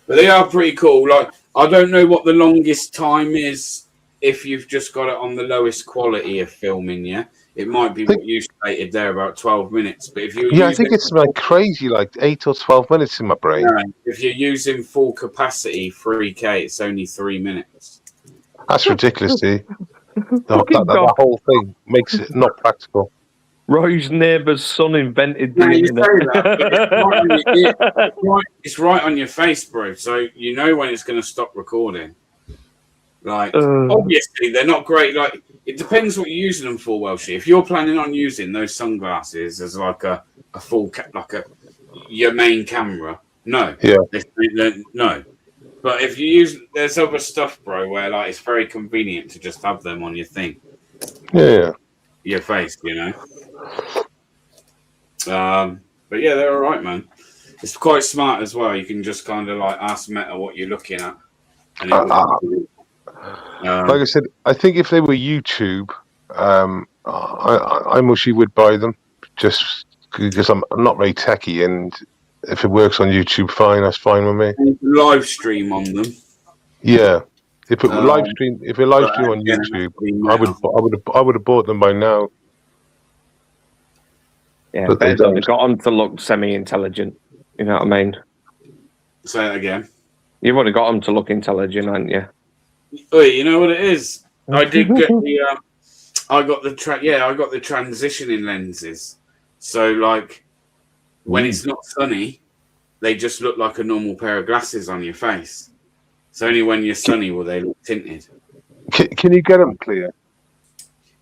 But they are pretty cool. Like, I don't know what the longest time is if you've just got it on the lowest quality of filming. It might be what you stated there, about 12 minutes. But if you I think it's like crazy, like 8 or 12 minutes in my brain. If you're using full capacity 3K, it's only 3 minutes. That's ridiculous, see. The whole thing makes it not practical. Roy's neighbour's son invented the internet. It's right on your face, bro. So you know when it's going to stop recording. Like, obviously, they're not great. Like, it depends what you're using them for, Welshie. If you're planning on using those sunglasses as like a full, your main camera, no. Yeah. No. But if you use, there's other stuff, bro, where like it's very convenient to just have them on your thing. Yeah. Your face, But yeah, they're all right, man. It's quite smart as well. You can just kind of like ask Meta what you're looking at. And like I said, I think if they were YouTube, I mushy would buy them just because I'm not very techie, and if it works on YouTube, fine. That's fine with me. And you can live stream on them. Yeah, if it live stream on YouTube, I would have bought them by now. Yeah, but they Bezos don't. got them to look semi-intelligent. You know what I mean? Say that again. You've only got them to look intelligent, haven't you? Oh, you know what it is? I did get the. I got the I got the transitioning lenses. So like, when it's not sunny, they just look like a normal pair of glasses on your face. It's only when you're sunny will they look tinted. Can you get them clear?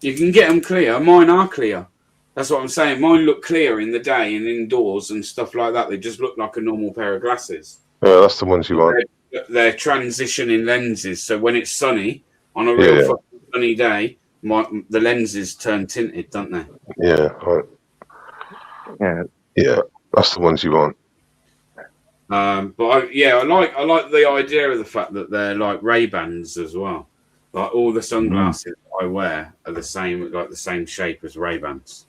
You can get them clear. Mine are clear. That's what I'm saying. Mine look clear in the day and indoors and stuff like that. They just look like a normal pair of glasses. Yeah, that's the ones you want. They're transitioning lenses. So when it's sunny, on a real fucking sunny day, the lenses turn tinted, don't they? Yeah, right. Yeah, that's the ones you want. But I like the idea of the fact that they're like Ray-Bans as well. Like all the sunglasses I wear are the same shape as Ray-Bans.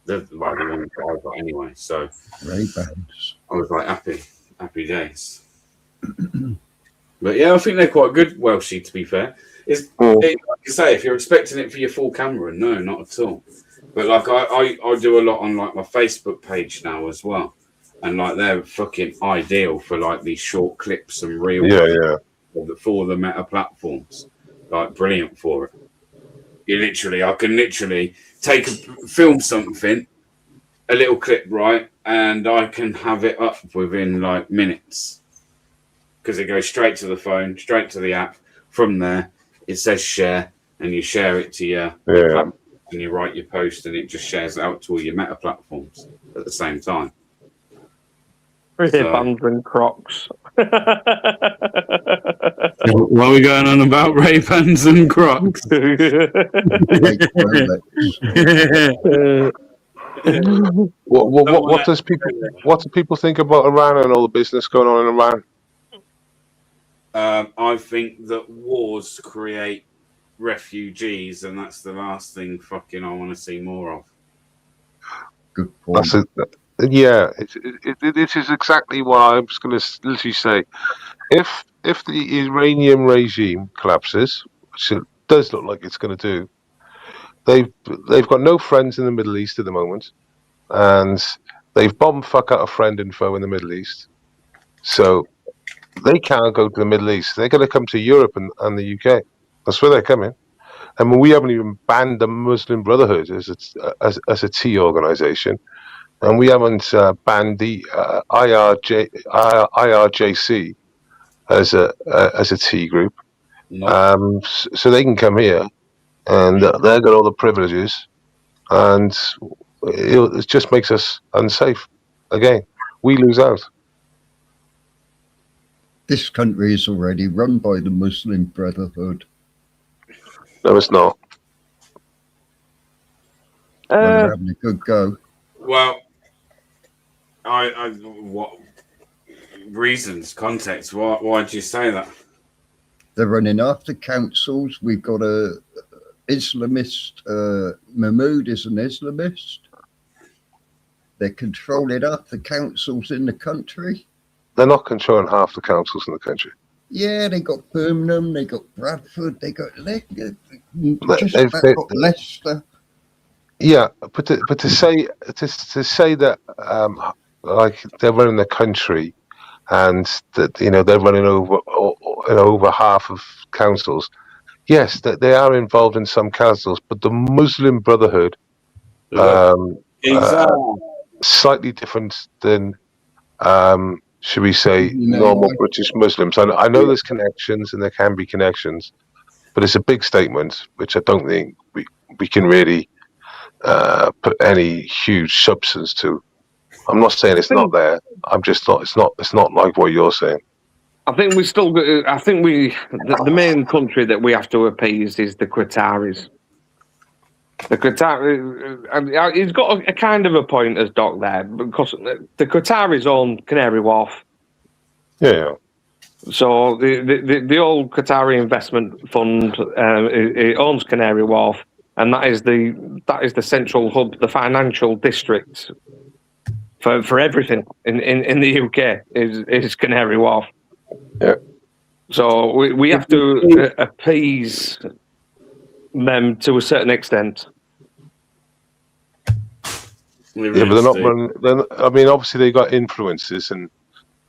They're like the ones that I've got anyway. So Ray-Bans. I was like happy days. But yeah, I think they're quite good Welshie, to be fair. Like you say, if you're expecting it for your full camera, no, not at all. But like I do a lot on like my Facebook page now as well. And like they're fucking ideal for like these short clips and reels for the meta platforms. Like brilliant for it. I can literally film something, a little clip, right, and I can have it up within like minutes because it goes straight to the phone, straight to the app. From there, it says share, and you share it to your platform, and you write your post, and it just shares out to all your meta platforms at the same time. Ray-Bans and Crocs. What are we going on about Ray-Bans and Crocs? What do people think about Iran and all the business going on in Iran? I think that wars create refugees, and that's the last thing fucking I want to see more of. Good point. This is exactly what I was going to literally say. If the Iranian regime collapses, which it does look like it's going to do, they've got no friends in the Middle East at the moment, and they've bomb fuck out of friend and foe in the Middle East, so they can't go to the Middle East. They're going to come to Europe and the UK. That's where they're coming. I mean, we haven't even banned the Muslim Brotherhood as a T organisation. And we haven't banned the IRJC as a T group, so they can come here, and they've got all the privileges, and it just makes us unsafe. Again, we lose out. This country is already run by the Muslim Brotherhood. No, it's not. They're having a good go. Well, what reasons, context? Why did you say that? They're running after councils. We've got a Islamist. Mahmoud is an Islamist. They're controlling half the councils in the country. They're not controlling half the councils in the country. Yeah, they got Birmingham, they got Bradford, they got Leicester. Yeah, but to say that like they're running the country, and that they're running over half of councils. Yes, that they are involved in some councils, but the Muslim Brotherhood, slightly different than should we say normal British Muslims. I know there's connections and there can be connections, but it's a big statement which I don't think we can really put any huge substance to. I'm not saying it's not there. I'm just not. It's not like what you're saying. I think the main country that we have to appease is the Qataris. The Qataris, he's got a kind of a point as Doc there, because the Qataris own Canary Wharf. Yeah. So the old Qatari investment fund it owns Canary Wharf, and that is the central hub, the financial district for everything in the UK is Canary Wharf. Yeah. So we have to appease them to a certain extent. Yeah, but they're not running. I mean, obviously they got influences, and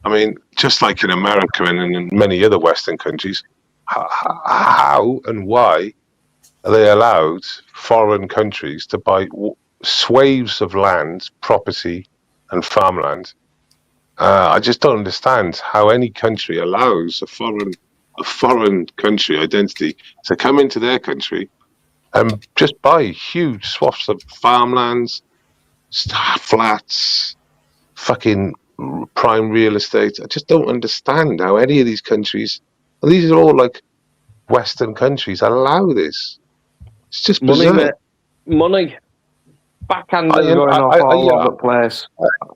I mean, just like in America and in many other Western countries, how and why are they allowed foreign countries to buy swathes of land, property, and farmland? I just don't understand how any country allows a foreign country identity to come into their country and just buy huge swaths of farmlands, flats, fucking prime real estate. I just don't understand how any of these countries, and these are all like Western countries, allow this. It's just Money, bizarre. mate. Money. Backhanders going off all over the place.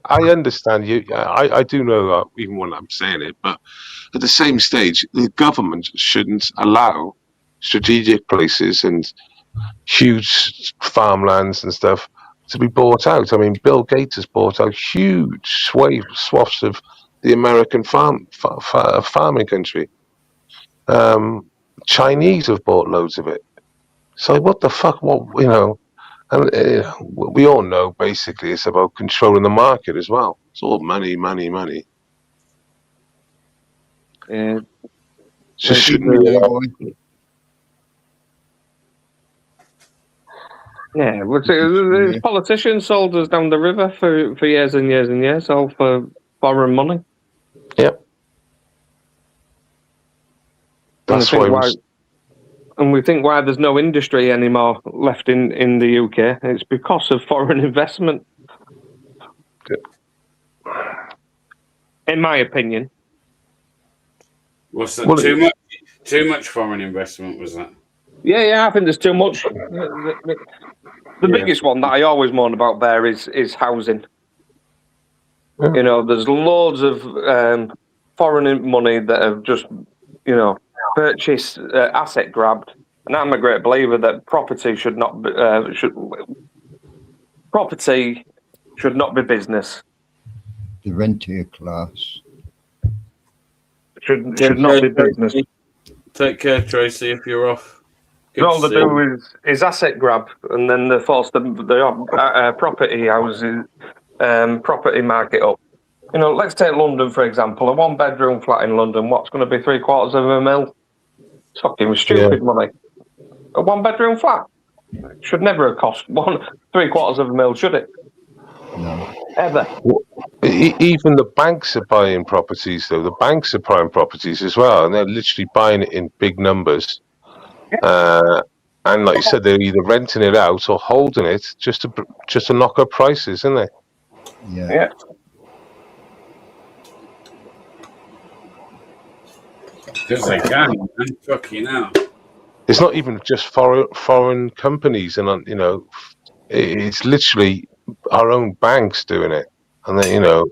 I understand you. I do know that, even when I'm saying it, but at the same stage, the government shouldn't allow strategic places and huge farmlands and stuff to be bought out. I mean, Bill Gates has bought out huge swaths of the American farming country. Chinese have bought loads of it. So what the fuck? What, you know? And we all know basically it's about controlling the market as well. It's all money, money, money. Yeah. Just shouldn't be allowed. Yeah, there's politicians sold us down the river for years and years and years, all for foreign money. Yep. That's And we think why there's no industry anymore left in the UK. It's because of foreign investment. In my opinion. What's that? Too much foreign investment, was that? Yeah, I think there's too much. The biggest one that I always moan about there is housing. Yeah. You know, there's loads of foreign money that have just, you know, purchased, asset grabbed, and I'm a great believer that property should not be business. The rentier class should not be business. Take care, Tracy, if you're off. All they do is asset grab, and then they force the property houses, property market up. You know, let's take London for example. A one-bedroom flat in London, what's going to be $750,000? It's fucking stupid money. A one-bedroom flat should never have cost $750,000, should it? No. Ever. Even the banks are buying properties, though. The banks are buying properties as well, and they're literally buying it in big numbers. And like you said, they're either renting it out or holding it just to knock up prices, isn't they? Yeah. Because they can, man. Fucking hell. It's not even just foreign companies, and you know, it's literally our own banks doing it, and then, you know,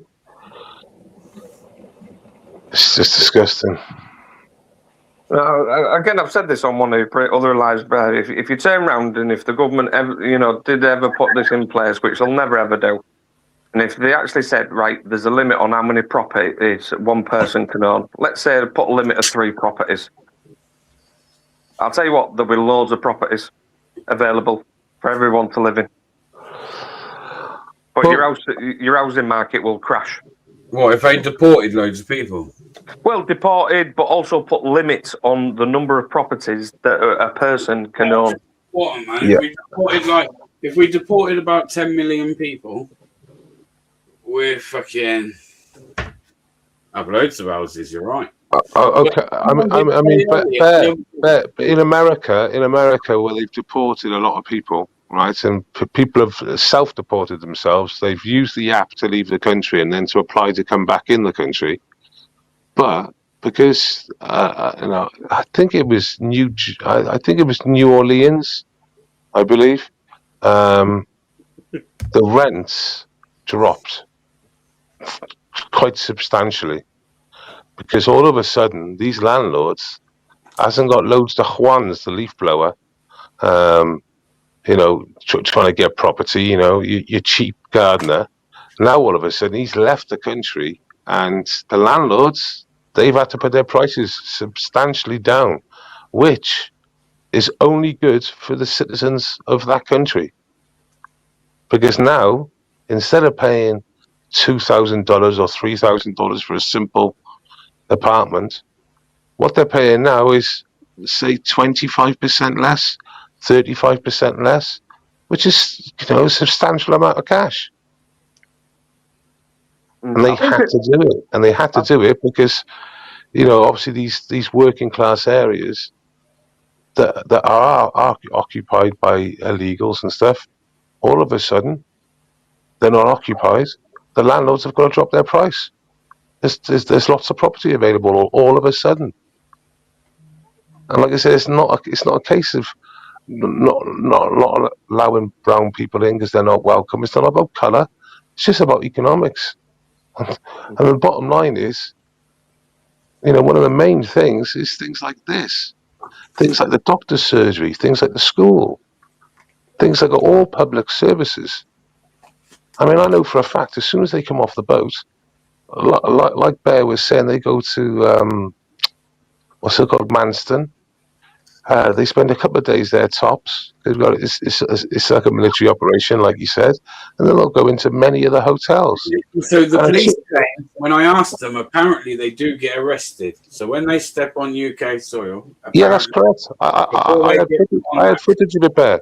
it's just disgusting. Again, I've said this on one of the other lives, but if you turn around and if the government did ever put this in place, which they'll never ever do, and if they actually said, right, there's a limit on how many properties one person can own, let's say they put a limit of 3 properties. I'll tell you what, there'll be loads of properties available for everyone to live in. But your housing market will crash. What, if they deported loads of people? Well, deported, but also put limits on the number of properties that a person can own. What, man? Yeah. If we deported about 10 million people, we're fucking have loads of houses. You're right. Okay, I mean, but in America, where they've deported a lot of people, right, and people have self-deported themselves. They've used the app to leave the country and then to apply to come back in the country. But because I think it was New Orleans, I believe, the rents dropped quite substantially. Because all of a sudden, these landlords hasn't got loads of Juans, the leaf blower, trying to get property, your cheap gardener. Now, all of a sudden, he's left the country, and the landlords, they've had to put their prices substantially down, which is only good for the citizens of that country. Because now, instead of paying $2,000 or $3,000 for a simple apartment, what they're paying now is, say, 25% less, 35% less, which is, a substantial amount of cash. And they had to do it. And they had to do it because, obviously these working class areas that are occupied by illegals and stuff, all of a sudden, they're not occupied. The landlords have got to drop their price. There's lots of property available all of a sudden. And like I said, it's not a case of not allowing brown people in because they're not welcome. It's not about colour. It's just about economics. And the bottom line is, one of the main things is things like this. Things like the doctor's surgery, things like the school, things like all public services. I mean, I know for a fact, as soon as they come off the boat, like Bear was saying, they go to, what's it called, Manston. They spend a couple of days there tops. It's like a military operation, like you said, and then they'll go into many of the hotels. So the police, when I asked them, apparently they do get arrested. So when they step on UK soil, yeah, that's correct. I had footage of it there.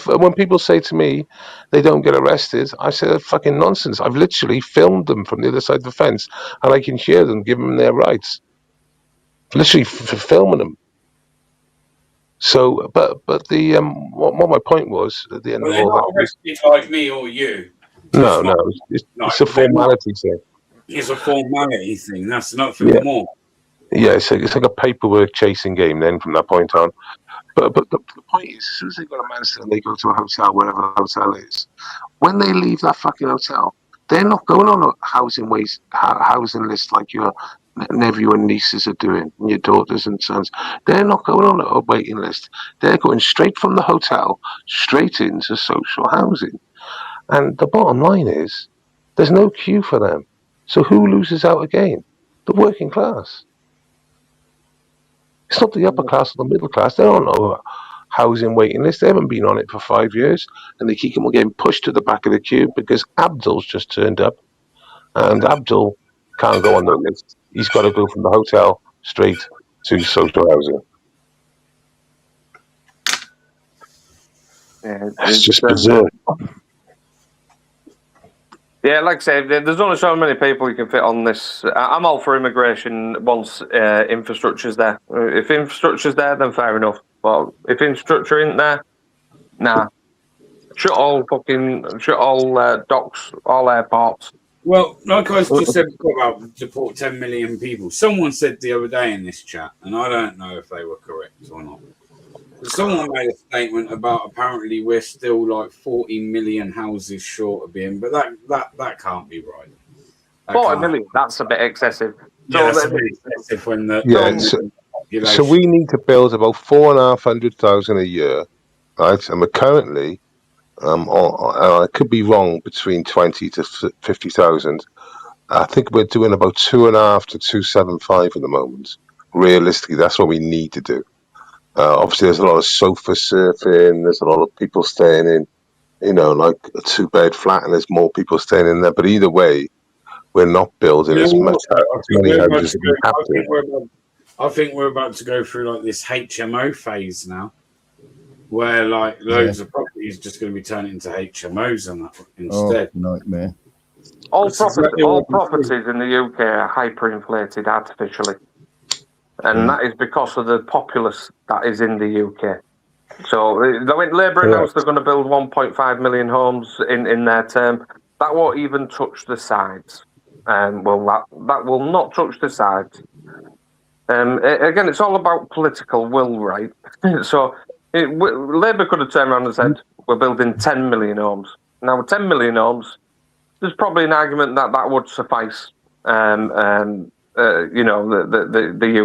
When people say to me they don't get arrested, I say that's fucking nonsense. I've literally filmed them from the other side of the fence, and I can hear them giving them their rights. Literally filming them. So, but the what my point was at the end of all that. Arrested like me or you. No, it's a formality thing. It's a formality thing. That's nothing more. Yeah, it's like a paperwork chasing game. Then from that point on, but the point is, as soon as they go to Manchester and they go to a hotel, wherever the hotel is, when they leave that fucking hotel, they're not going on a housing list like your nephew and nieces are doing, and your daughters and sons. They're not going on a waiting list. They're going straight from the hotel, straight into social housing. And the bottom line is, there's no queue for them. So who loses out again? The working class. It's not the upper class or the middle class. They're on a housing waiting list. They haven't been on it for 5 years, and they keep on getting pushed to the back of the queue because Abdul's just turned up, and Abdul can't go on the list. He's got to go from the hotel straight to social housing. Yeah, it's just bizarre. Yeah, like I said, there's only so many people you can fit on this. I'm all for immigration once infrastructure's there. If infrastructure's there, then fair enough. But if infrastructure isn't there, nah. Shut all docks, all airports. Well, like I just said about deport 10 million people, someone said the other day in this chat, and I don't know if they were correct or not. Someone made a statement about apparently we're still like 40 million houses short of being, but that can't be right. 40 million, that's a bit excessive. Yeah, that's a bit excessive when the so we need to build about 450,000 a year, right? And we're currently, I could be wrong, between 20 to 50,000. I think we're doing about 2.5 to 275 at the moment. Realistically, that's what we need to do. Obviously, there's a lot of sofa surfing. There's a lot of people staying in, like a 2-bed flat, and there's more people staying in there. But either way, we're not building as many houses as we have to. I think we're about to go through like this HMO phase now, where like loads of properties just going to be turned into HMOs and that instead. Oh, nightmare. All properties in the UK are hyperinflated artificially. And that is because of the populace that is in the UK. So they went Labour announced they're going to build 1.5 million homes in their term. That won't even touch the sides. That will not touch the sides. Again, it's all about political will, right? So Labour could have turned around and said, we're building 10 million homes. Now, 10 million homes, there's probably an argument that would suffice. The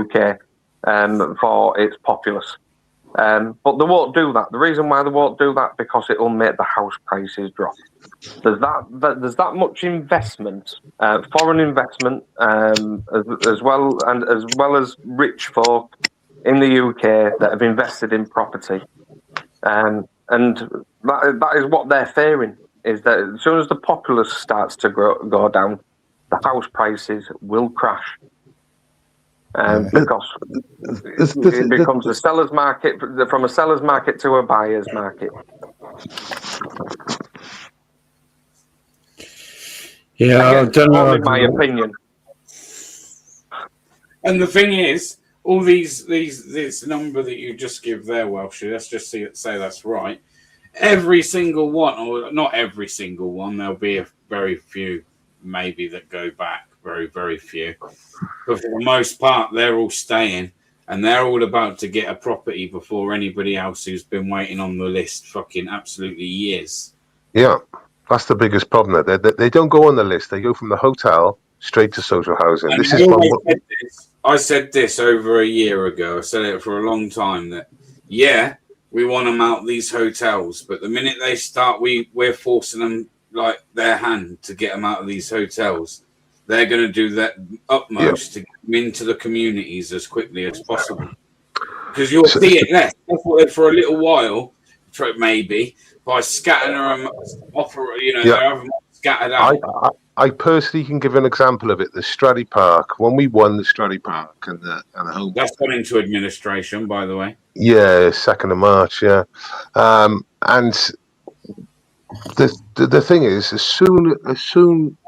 UK for its populace. But they won't do that. The reason why they won't do that because it will make the house prices drop. There's that much investment, foreign investment, as well as rich folk in the UK that have invested in property, and that is what they're fearing. is that as soon as the populace starts to go down, the house prices will crash. Because it becomes a seller's market, from a seller's market to a buyer's market. Yeah, I don't know. Only my opinion. And the thing is, all this number that you just give there, Welsh, let's just say that's right. Every single one, or not every single one, there'll be a very few maybe that go back, very, very few. But for the most part, they're all staying, and they're all about to get a property before anybody else who's been waiting on the list fucking absolutely years. Yeah, that's the biggest problem. They don't go on the list. They go from the hotel straight to social housing. And This is one. I said this over a year ago. I said it for a long time that, yeah, we want them out these hotels, but the minute they start, we're forcing them like their hand to get them out of these hotels. They're going to do that utmost to get them into the communities as quickly as possible. Because you'll see it less for a little while, maybe, by scattering them off, they're having scattered out. I personally can give an example of it. The Straddy Park, when we won the Straddy Park and the home. That's gone into administration, by the way. Yeah, 2nd of March. Yeah, and the thing is, as soon it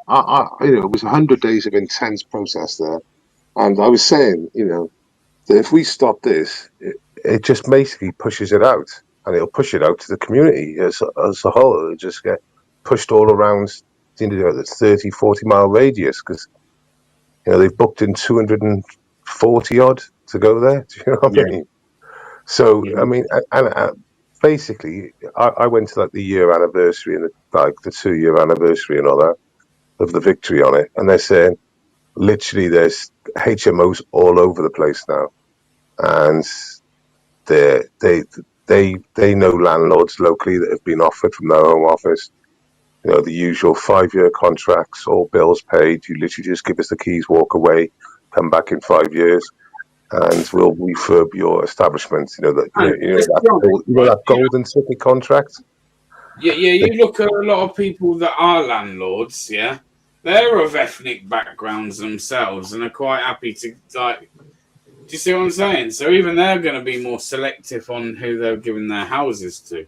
was 100 days of intense process there, and I was saying, that if we stop this, it just basically pushes it out, and it'll push it out to the community as a whole. It'll just get pushed all around. The 30, 40-mile radius, because they've booked in 240 odd to go there. Do you know what I mean? So I mean, and basically, I went to the year anniversary and the 2-year anniversary and all that of the victory on it, and they're saying literally there's HMOs all over the place now, and they know landlords locally that have been offered from their home office. The usual 5-year contracts, all bills paid. You literally just give us the keys, walk away, come back in 5 years, and we'll refurb your establishment. That golden ticket contract. Yeah. You look at a lot of people that are landlords. Yeah, they're of ethnic backgrounds themselves, and are quite happy to do you see what I'm saying? So even they're going to be more selective on who they're giving their houses to.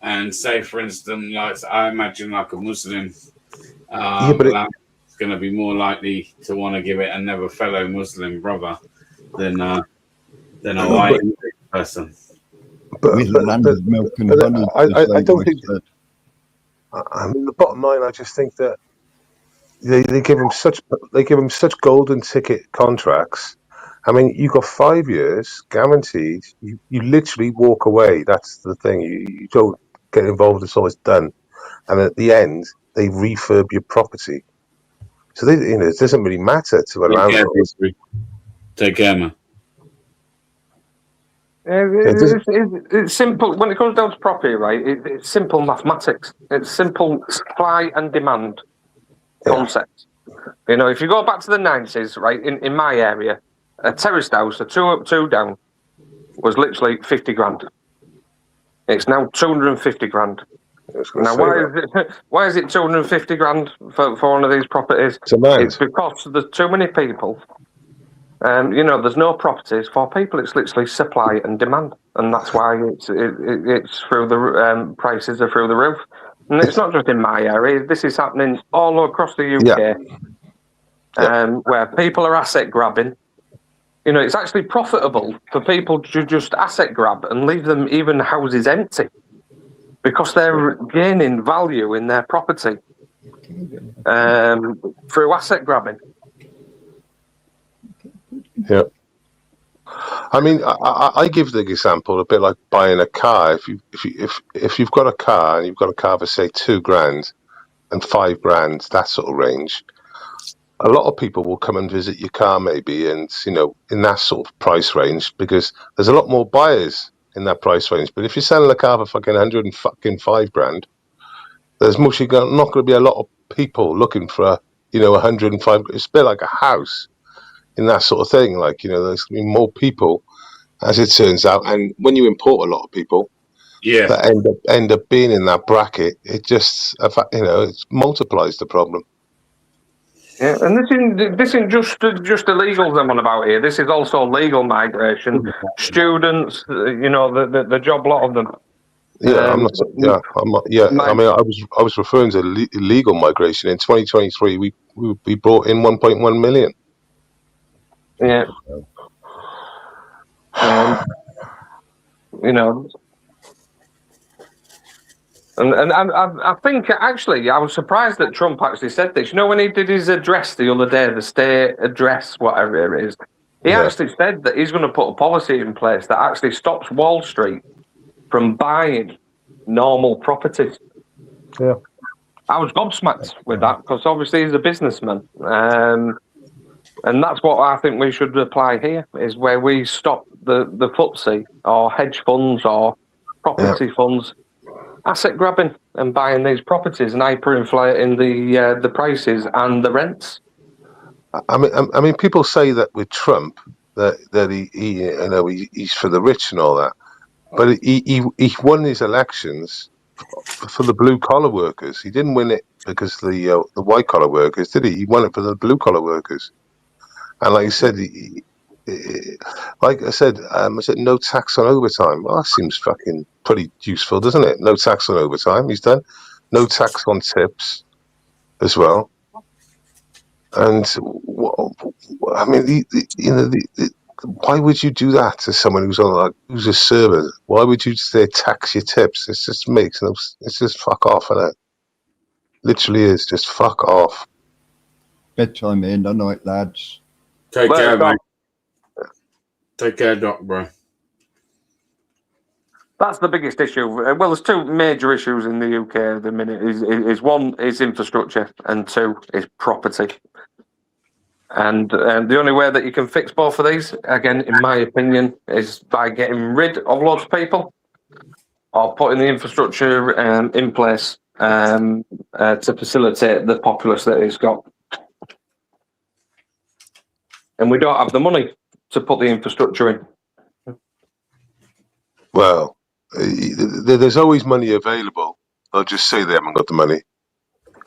And say, for instance, I imagine a Muslim is going to be more likely to want to give it another fellow Muslim brother than a white person. With the land of milk and honey. I don't think. I mean, the bottom line, I just think that they give them such golden ticket contracts. I mean, you got 5 years guaranteed. You literally walk away. That's the thing. You don't get involved until it's done, and at the end they refurb your property. So it doesn't really matter to a landlord. Take care, man. It's simple when it comes down to property, right? It's simple mathematics. It's simple supply and demand concept. If you go back to the 90s, right, in my area, a terraced house, a 2 up, 2 down, was literally 50 grand. It's now 250 grand. Now, why is it 250 grand for one of these properties? It's because there's too many people. There's no properties for people. It's literally supply and demand, and that's why it's through the prices are through the roof. And it's not just in my area. This is happening all across the UK, where people are asset grabbing. It's actually profitable for people to just asset grab and leave them even houses empty because they're gaining value in their property through asset grabbing. Yeah. I mean, I give the example a bit like buying a car. If you've got a car and you've got a car for say £2,000 and £5,000, that sort of range. A lot of people will come and visit your car maybe, and in that sort of price range, because there's a lot more buyers in that price range. But if you're selling a car for fucking £105,000, there's mostly not going to be a lot of people looking for 105. It's a bit like a house in that sort of thing. There's going to be more people, as it turns out. And when you import a lot of people, Yeah. that end up being in that bracket, it just it multiplies the problem. Yeah, and this isn't just illegals I'm on about here. This is also legal migration, students. The job lot of them. Yeah, I'm not. Yeah, I'm not. Yeah, I mean, I was referring to illegal migration. In 2023, we brought in 1.1 million. Yeah. You know, and I think actually I was surprised that Trump actually said this. You know, when he did his address the other day, the state address, whatever it is, he actually said that he's going to put a policy in place that actually stops Wall Street from buying normal properties. Yeah. I was gobsmacked with that because obviously he's a businessman. And that's what I think we should apply here, is where we stop the footsie or hedge funds or property funds asset grabbing and buying these properties and hyperinflating the prices and the rents. I mean, people say that with Trump that he's for the rich and all that, but he won his elections for the blue collar workers. He didn't win it because the white collar workers, did he? He won it for the blue collar workers. And like you said, I said, no tax on overtime. Well, that seems fucking pretty useful, doesn't it? No tax on overtime. He's done. No tax on tips as well. And I mean, why would you do that to someone who's a server? Why would you say tax your tips? It just makes no. It's just fuck off, isn't it? Literally is just fuck off. Bedtime in the night, lads. Take care, mate. Take care, Doc, bro. That's the biggest issue. Well, there's two major issues in the UK at the minute. Is one is infrastructure, and two is property. And the only way that you can fix both of these, again, in my opinion, is by getting rid of loads of people, or putting the infrastructure in place to facilitate the populace that it's got. And we don't have the money to put the infrastructure in. Well, there's always money available. They'll just say they haven't got the money.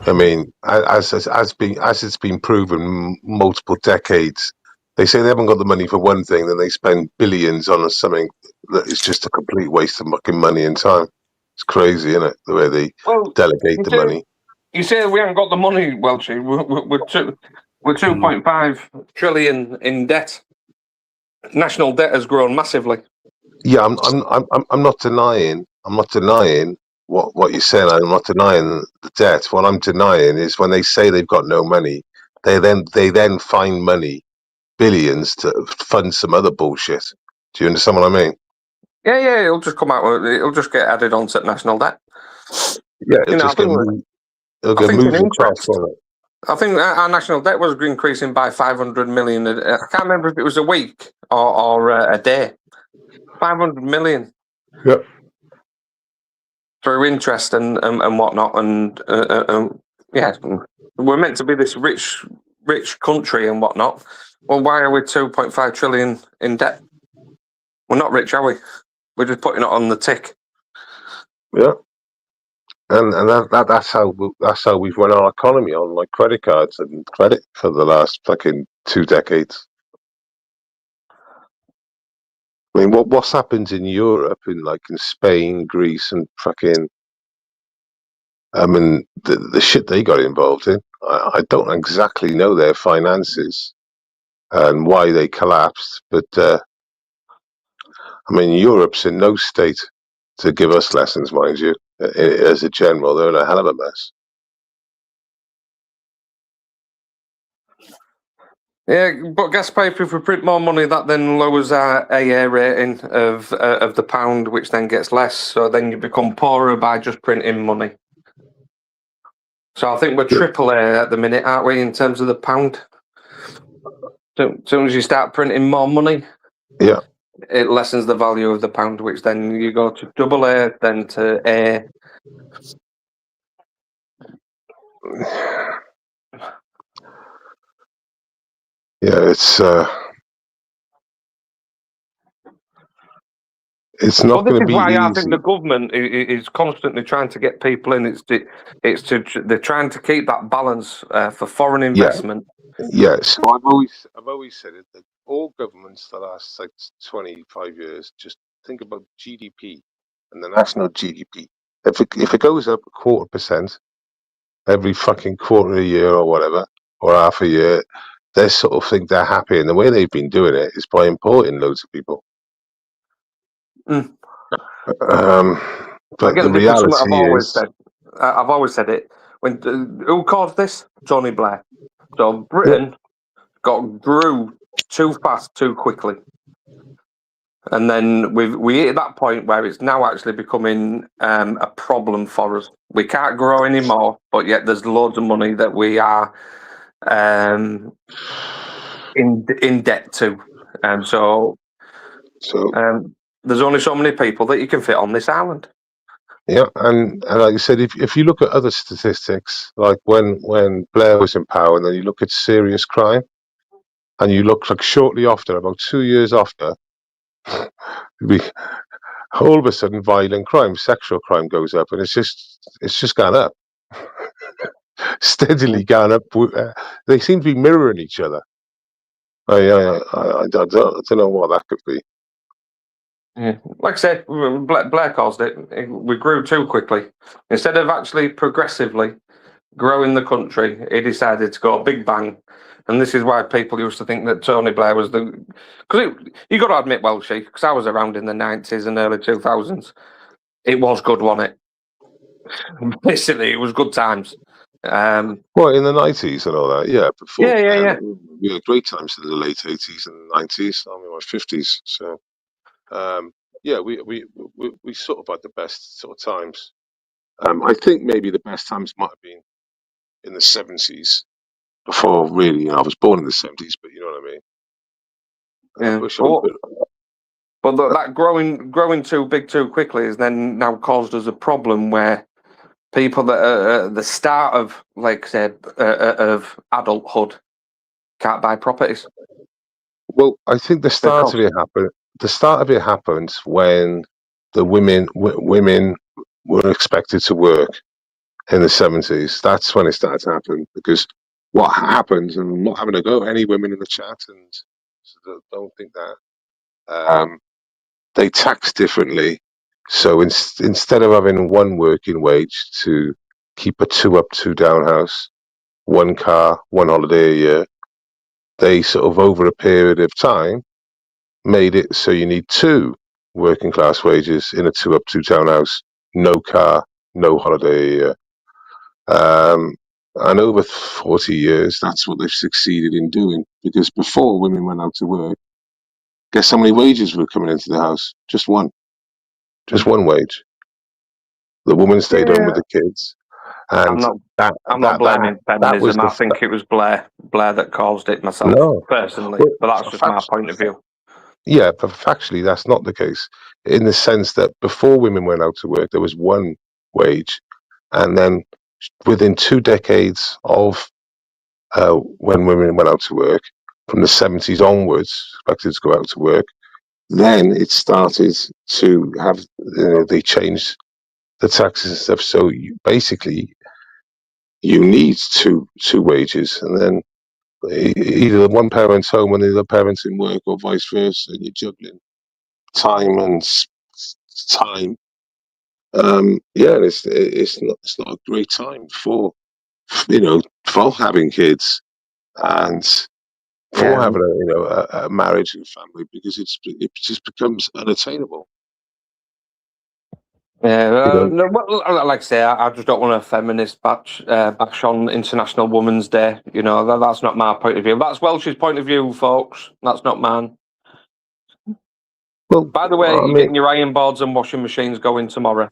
I mean, as it's been proven multiple decades, they say they haven't got the money for one thing, then they spend billions on something that is just a complete waste of fucking money and time. It's crazy, isn't it? The way they delegate the money. You say we haven't got the money, Welchie. We're 2.5 trillion in debt. National debt has grown massively. Yeah, I'm not denying. I'm not denying what you're saying. I'm not denying the debt. What I'm denying is when they say they've got no money, they then find money, billions, to fund some other bullshit. Do you understand what I mean? Yeah, it'll just come out. It'll just get added on to national debt. Yeah, it'll get moved across. I think our national debt was increasing by 500 million. I can't remember if it was a week or a day. 500 million. Yep. Through interest and whatnot, and yeah, we're meant to be this rich country and whatnot. Well, why are we 2.5 trillion in debt? We're not rich, are we? We're just putting it on the tick. Yeah. And that's how we've run our economy, on like credit cards and credit for the last fucking 2 decades. I mean, what's happened in Europe, in Spain, Greece, and fucking, I mean, the shit they got involved in. I don't exactly know their finances and why they collapsed, but I mean, Europe's in no state to give us lessons, mind you. As a general, they're in a hell of a mess. Yeah, but gas pipe, if we print more money, that then lowers our AA rating of the pound, which then gets less. So then you become poorer by just printing money. So I think we're AAA at the minute, aren't we, in terms of the pound? So as soon as you start printing more money, yeah, it lessens the value of the pound, which then you go to AA, then to A. Yeah, it's it's Well, not this going to is be why I think easy. the government is constantly trying to get people in. They're trying to keep that balance for foreign Yeah, investment. yeah. So I've always said it that all governments the last like 25 years just think about GDP and the national GDP. If it goes up 0.25% every fucking quarter of a year or whatever, or half a year, they sort of think they're happy. And the way they've been doing it is by importing loads of people. Mm. But Again, the this is something I've reality always is, said. I've always said it. When who caused this? Tony Blair. So Britain grew too fast, too quickly, and then we hit that point where it's now actually becoming a problem for us. We can't grow anymore, but yet there's loads of money that we are in debt to, so there's only so many people that you can fit on this island. yeah, and like I said, if you look at other statistics, like when Blair was in power, and then you look at serious crime, and you look like shortly after, about 2 years after, we all of a sudden violent crime, sexual crime goes up, and it's just gone up, steadily gone up. They seem to be mirroring each other. I don't know what that could be. Yeah. Like I said, Blair caused it. We grew too quickly. Instead of actually progressively growing the country, he decided to go big bang. And this is why people used to think that Tony Blair was the... Because you got to admit, Welshie, because I was around in the 90s and early 2000s, it was good, wasn't it? Basically, it was good times. Well, in the 90s and all that, yeah. Before, Yeah. we had great times in the late 80s and 90s. I'm in my 50s, so yeah, we sort of had the best sort of times. I think maybe the best times might have been in the 70s. Before really, I was born in the 70s, but you know what I mean. Yeah. But that growing too big too quickly has then now caused us a problem where people that are at the start of, like say, of adulthood can't buy properties. Well, I think the start of it happened. The start of it happened when the women were expected to work in the 70s. That's when it started to happen. Because what happened, and I'm not having to go any women in the chat, and don't think that they tax differently. So instead of having one working wage to keep a 2 up, 2 down house, 1 car, 1 holiday a year, they sort of over a period of time made it so you need 2 working class wages in a 2 up, 2 down house, no car, no holiday a year. And over 40 years, that's what they've succeeded in doing. Because before women went out to work, guess how many wages were coming into the house? Just one wage. The woman stayed home with the kids, and I'm not blaming that was feminism. I think it was Blair that caused it myself, personally. Well, but that's just my point of view. Yeah, but factually, that's not the case. In the sense that before women went out to work, there was one wage, and then within 2 decades of when women went out to work, from the 70s onwards, expected to go out to work, then it started to have, they changed the taxes and stuff. So basically, you need two wages, and then either one parent's home and the other parent's in work, or vice versa, and you're juggling time and time. Yeah, it's not a great time for for having kids and for having a marriage and family, because it just becomes unattainable. Yeah, no, like I say, I just don't want a feminist bash on International Women's Day. That's not my point of view. That's Welsh's point of view, folks. That's not mine. Well, by the way, you're getting your iron boards and washing machines going tomorrow.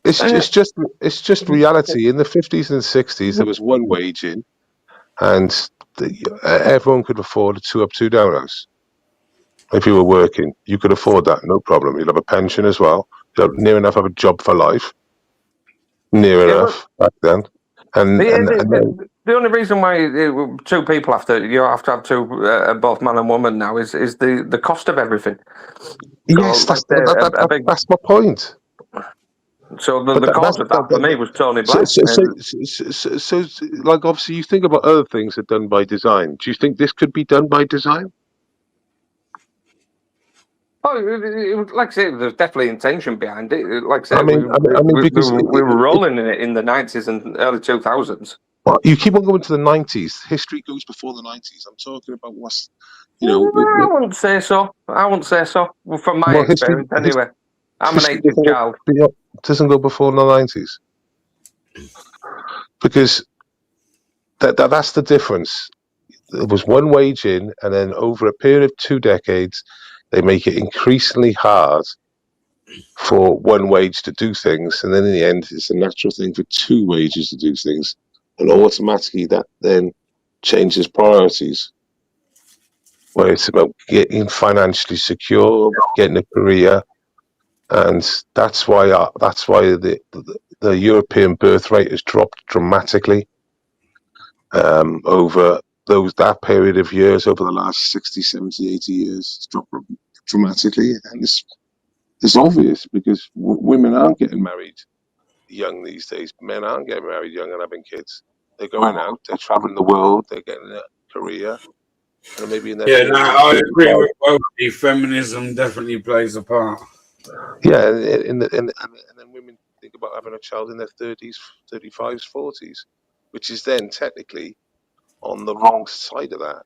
It's just reality. In the 50s and 60s, there was one wage in, and everyone could afford a 2 up, 2 down house. If you were working, you could afford that, no problem. You'd have a pension as well. You'd have near enough of a job for life. Near enough back then. And then The only reason why two people have to have two, both man and woman now is the cost of everything. Yes, So, that's my point. So But the cause of that for me was Tony Blair. So, like, obviously, you think about other things that are done by design. Do you think this could be done by design? Oh, like I say, there's definitely intention behind it. Like I said, I mean, because we were rolling in it in the 90s and early 2000s. well, you keep on going to the 90s. History goes before the 90s. I'm talking about what's, I wouldn't say so. Well, from my experience, anyway. I'm an 80s child. Doesn't go before the 90s. Because that's the difference. There was one wage in, and then over a period of 2 decades, they make it increasingly hard for one wage to do things, and then in the end, it's a natural thing for 2 wages to do things, and automatically that then changes priorities. Where it's about getting financially secure, getting a career, and that's why the European birth rate has dropped dramatically over that period of years, over the last 60, 70, 80 years. It's dropped dramatically, and it's obvious because women aren't getting married young these days. Men aren't getting married young and having kids. They're going out, they're traveling the world, they're getting a career, and maybe in their I agree with both. Feminism definitely plays a part. Yeah, and then women think about having a child in their 30s, 35s, 40s, which is then technically on the wrong side of that,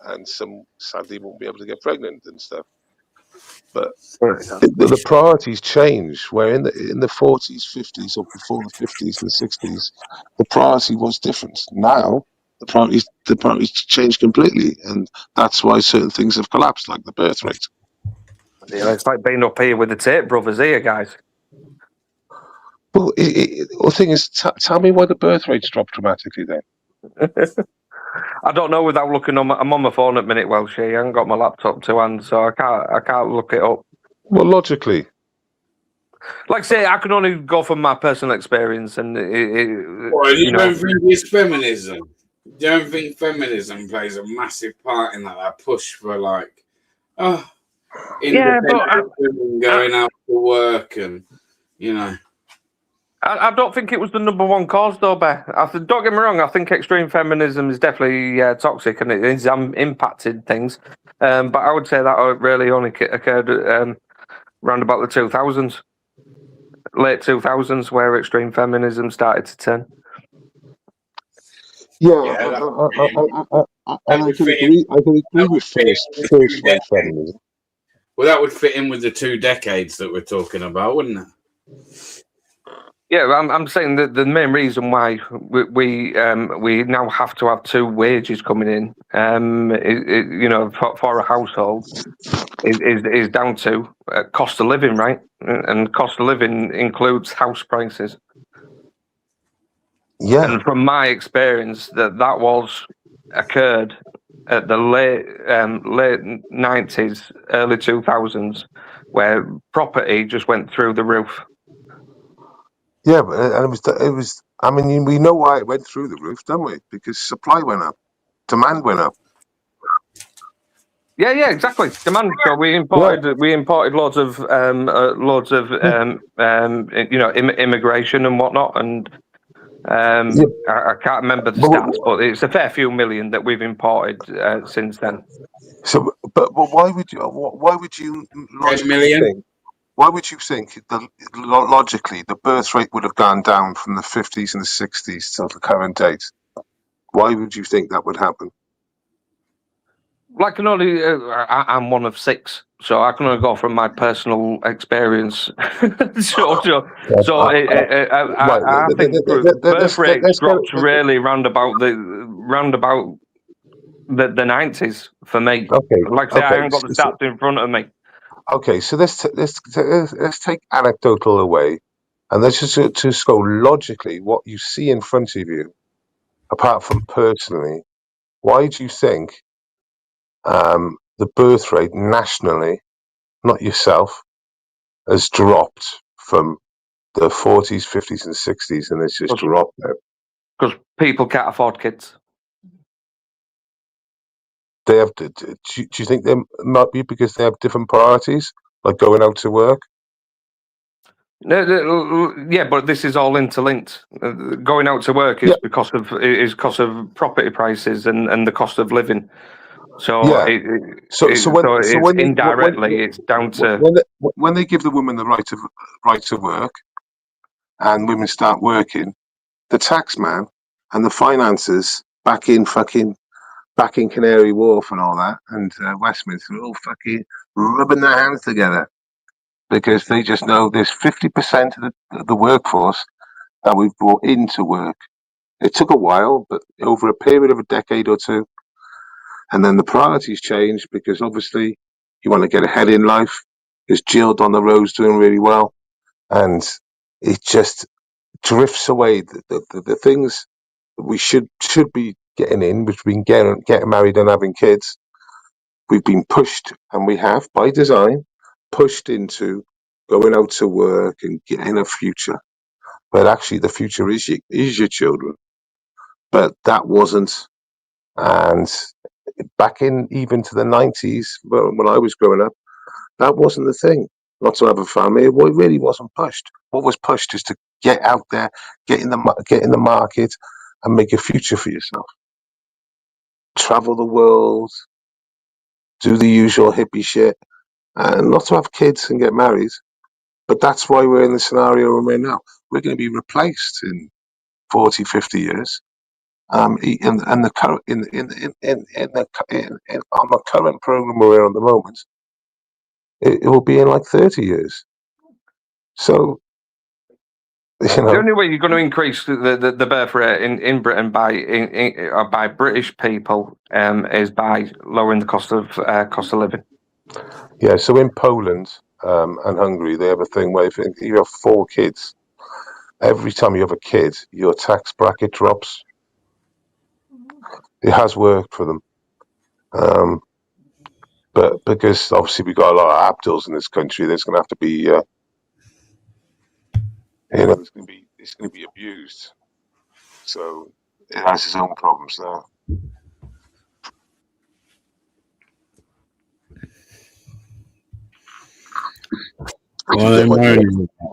and some sadly won't be able to get pregnant and stuff. But the priorities change. Where in the 40s, 50s, or before the 50s and 60s, the priority was different. Now the priorities change completely, and that's why certain things have collapsed, like the birth rate. Yeah, it's like being up here with the Tate brothers here, guys. Well, the thing is, tell me why the birth rate's dropped dramatically then. I don't know without looking on. I'm on my phone at the minute, Welsh. I haven't got my laptop to hand, so I can't look it up. Well, logically, like I say, I can only go from my personal experience, and you don't think it's feminism? You don't think feminism plays a massive part in that push for independent women going out to work and I don't think it was the number one cause, though, Bear. Don't get me wrong. I think extreme feminism is definitely toxic and it is impacted things. But I would say that really only occurred around about the 2000s, late 2000s, where extreme feminism started to turn. I can agree with first wave feminism. Well, that would fit in with the 2 decades that we're talking about, wouldn't it? Yeah, I'm saying that the main reason why we now have to have 2 wages coming in, for a household, is down to cost of living, right? And cost of living includes house prices. Yeah. And from my experience, that was occurred at the late 90s, early 2000s, where property just went through the roof. Yeah, but it was. I mean, we know why it went through the roof, don't we? Because supply went up, demand went up. Yeah, exactly. Demand. So we imported loads of immigration and whatnot, and I can't remember the stats, but it's a fair few million that we've imported since then. So, but why would you 10 million? think? Why would you think that logically the birth rate would have gone down from the 50s and the 60s till the current date? Why would you think that would happen? Like, I'm one of 6, so I can only go from my personal experience. I think birth rates dropped really round about the 90s for me. Okay. Like I say, I haven't got the stats in front of me. Okay, so let's take anecdotal away, and let's just go logically. What you see in front of you, apart from personally, why do you think the birth rate nationally, not yourself, has dropped from the 40s, 50s, and 60s, and it's just dropped now? Because people can't afford kids. They have. Do you think they might be because they have different priorities, like going out to work? Yeah, but this is all interlinked. Going out to work is Yeah. because of property prices and the cost of living. So Yeah. So when indirectly it's down to when they give the woman the right to work, and women start working, the tax man and the finances back in Canary Wharf and all that, and Westminster are all fucking rubbing their hands together because they just know there's 50% of the workforce that we've brought into work. It took a while, but over a period of a decade or two, and then the priorities changed because obviously you want to get ahead in life. There's Jill on the road's doing really well, and it just drifts away. The things that we should be getting in, which we've been getting married and having kids, we've been pushed, and we have by design pushed into going out to work and getting a future. But actually, the future is your children. But that wasn't, and back in even to the 90s, when I was growing up, that wasn't the thing. Not to have a family, it really wasn't pushed. What was pushed is to get out there, get in the market, and make a future for yourself. Travel the world, do the usual hippie shit, and not to have kids and get married. But that's why we're in the scenario we're in now. We're going to be replaced in 40, 50 years. On the current program we're in at the moment, it will be in like 30 years. So, the only way you're going to increase the birth rate in Britain by British people is by lowering the cost of living. Yeah, so in Poland and Hungary, they have a thing where if you have 4 kids, every time you have a kid, your tax bracket drops. It has worked for them. But because obviously we've got a lot of Abduls in this country, there's going to have to be, it's going to be abused. So it has its own problems there. What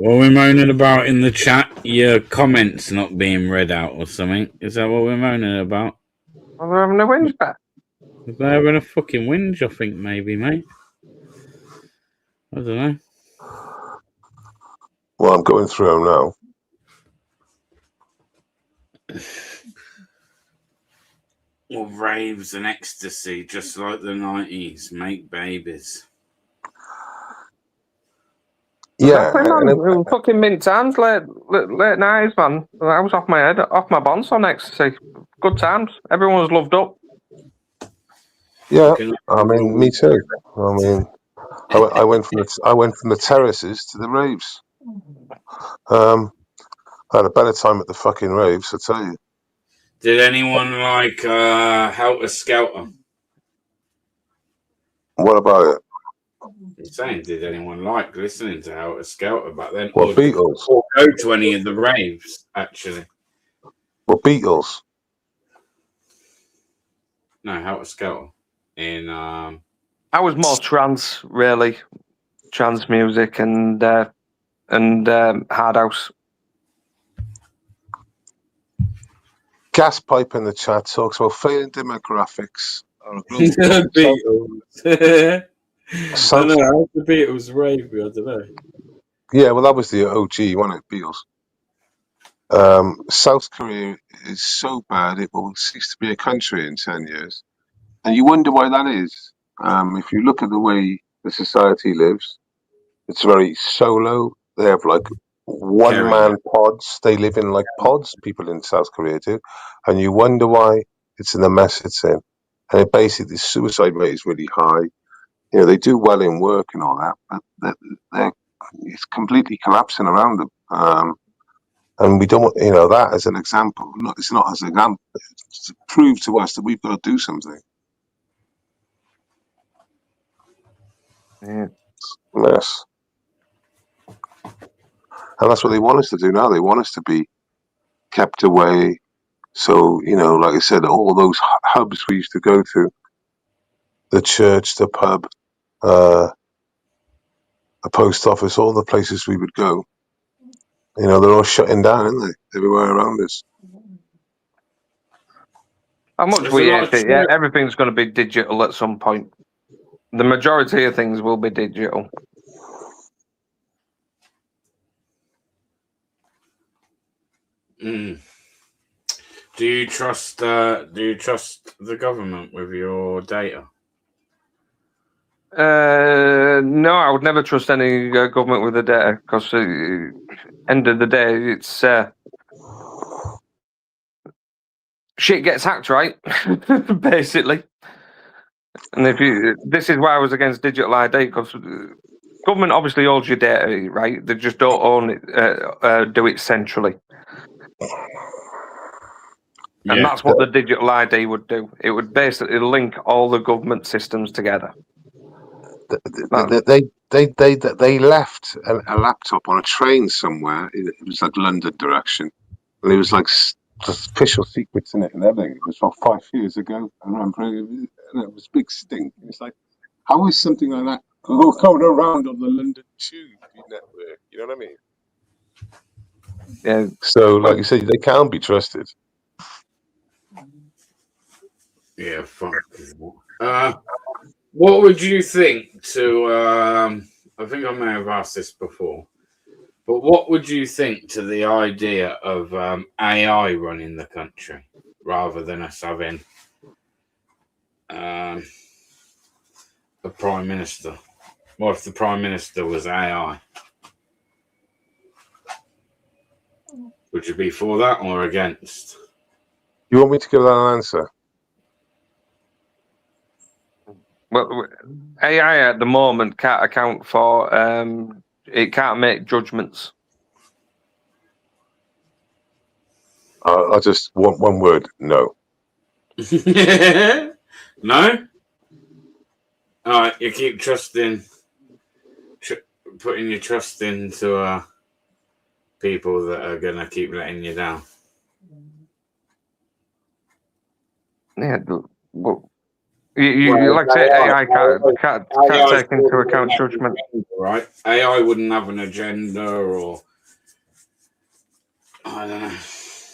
we're moaning about in the chat, your comments not being read out or something. Is that what we're moaning about? Well, they're having a whinge back. They're having a fucking whinge, I think, maybe, mate. I don't know. Well, I'm going through them now. Well, raves and ecstasy, just like the 90s, make babies. Yeah, fucking mint times, late 90s, man. I was off my head, off my bonds on ecstasy. Good times. Everyone was loved up. Yeah, I mean, me too. I mean, I went from the terraces to the raves. I had a better time at the fucking raves, I tell you. Did anyone like Helter Skelter? What about it? I'm saying, did anyone like listening to Helter Skelter back then? Well, Beatles. Or go to any of the raves, actually? Well, Beatles. No, Helter Skelter. I was more trance, really. Trance music and hard house. Gas Pipe in the chat talks about failing demographics. Beatles. I don't know how the Beatles rave. I don't know. Yeah, well, that was the OG, wasn't it, Beatles? South Korea is so bad it will cease to be a country in 10 years. And you wonder why that is. If you look at the way the society lives, it's very solo. They have like one-man pods. They live in like pods, people in South Korea do. And you wonder why it's in the mess it's in. And it basically, the suicide rate is really high. You know, they do well in work and all that, but it's completely collapsing around them. And we don't want, that as an example. It's not as an example. It's to prove to us that we've got to do something. Yeah. Yes. And that's what they want us to do now. They want us to be kept away, So, like I said, all those hubs we used to go to, the church, the pub, the post office, all the places we would go, they're all shutting down, aren't they? Everywhere around us. How much There's a we lot hate of it, yeah, everything's going to be digital at some point. The majority of things will be digital. Mm. Do you trust the government with your data? No, I would never trust any government with the data because, end of the day, it's shit gets hacked, right? Basically. And this is why I was against digital ID, because government obviously owns your data, right? They just don't own it, do it centrally. And that's what the digital ID would do. It would basically link all the government systems together. They left a laptop on a train somewhere. It was like London direction, and it was like official secrets in it and everything. It was about 5 years ago. I remember and it was a big stink. It's like, how is something like that going around on the London Tube network? You know what I mean? Yeah. So, like you say, they can't be trusted. Yeah, fuck. What would you think to? I think I may have asked this before, but what would you think to the idea of AI running the country rather than us having a prime minister? What if the prime minister was AI? Would you be for that or against? You want me to give that an answer? Well, AI at the moment can't account for. It can't make judgments. I just want one word: no. No. All right, you keep trusting, putting your trust into people that are gonna keep letting you down. Yeah, well, you like to say AI can't take into account judgment, right? AI wouldn't have an agenda, or I don't know.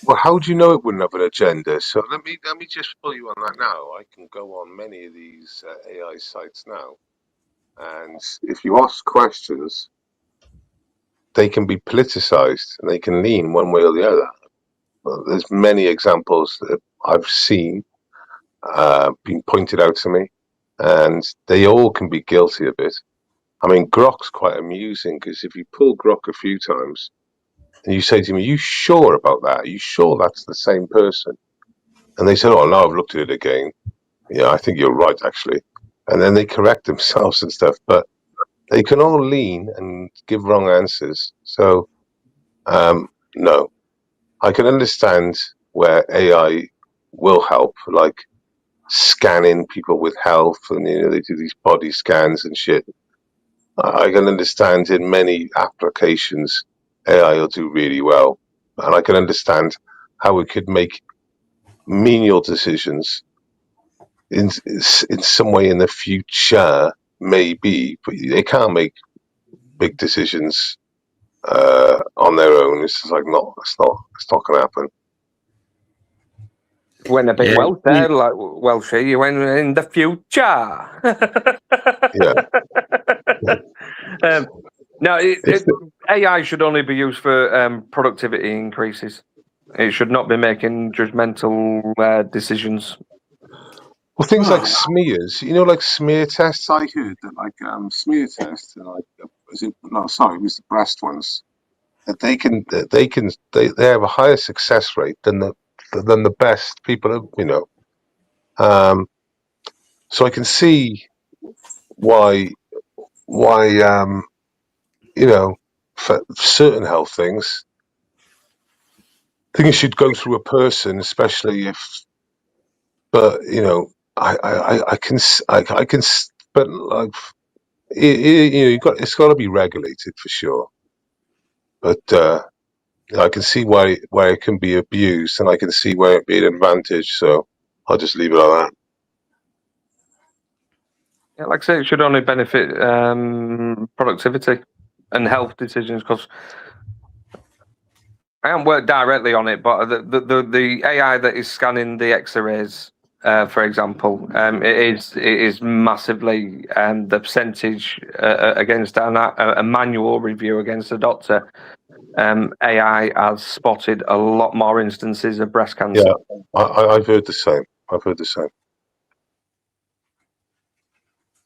Well, how do you know it wouldn't have an agenda? So let me just pull you on that now. I can go on many of these AI sites now, and if you ask questions, they can be politicized and they can lean one way or the other. Well, there's many examples that I've seen being pointed out to me, and they all can be guilty of it. I mean, Grok's quite amusing because if you pull Grok a few times and you say to me, "Are you sure about that? Are you sure that's the same person?" And they said, "Oh, no, I've looked at it again. Yeah, I think you're right, actually." And then they correct themselves and stuff, but they can all lean and give wrong answers. So, no, I can understand where AI will help, like scanning people with health, and they do these body scans and shit. I can understand in many applications AI will do really well, and I can understand how it could make menial decisions in some way in the future, maybe, but they can't make big decisions on their own. It's just like it's not going to happen. when a bit well there, like Welshie, you went in the future. Yeah. No, AI should only be used for productivity increases. It should not be making judgmental decisions. Well, things like smears, like smear tests. I heard that, like smear tests, like it was the breast ones. That they have a higher success rate than the best people. So I can see why for certain health things, things should go through a person, especially if. But I can, but like it's got to be regulated for sure. But I can see where it can be abused, and I can see where it be an advantage. So I'll just leave it like that. Yeah, like I say, it should only benefit productivity and health decisions, because I haven't worked directly on it, but the AI that is scanning the X-rays, for example, it is massively the percentage against a manual review against a doctor. AI has spotted a lot more instances of breast cancer. Yeah, I've heard the same.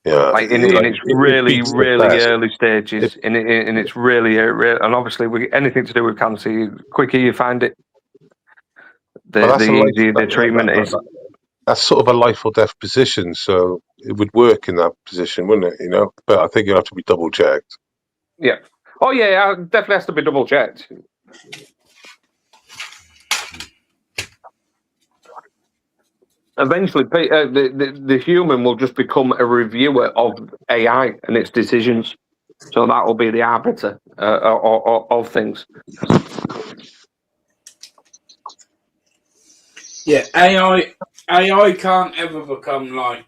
Yeah, Like in its really early stages, in its really and obviously anything to do with cancer, the quicker you find it, the easier the treatment is. That's sort of a life or death position, so it would work in that position, wouldn't it? But I think you have to be double checked. Yeah. Oh yeah, it definitely has to be double checked. Eventually, the human will just become a reviewer of AI and its decisions. So that will be the arbiter of things. Yeah, AI can't ever become like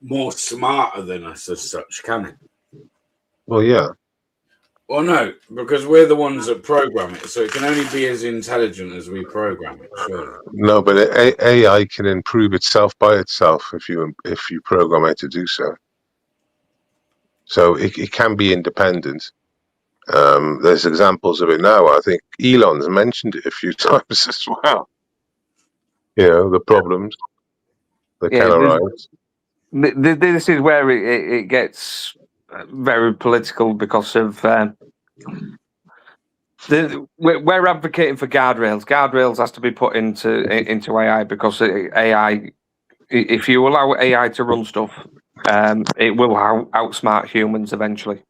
more smarter than us as such, can it? Well, yeah. Well, no, because we're the ones that program it, so it can only be as intelligent as we program it. Surely. No, but AI can improve itself by itself if you program it to do so. So it can be independent. There's examples of it now. I think Elon's mentioned it a few times as well. The problems that can arise. This is where it gets very political, because of we're advocating for guardrails. Guardrails has to be put into AI, because AI, if you allow AI to run stuff, it will outsmart humans eventually.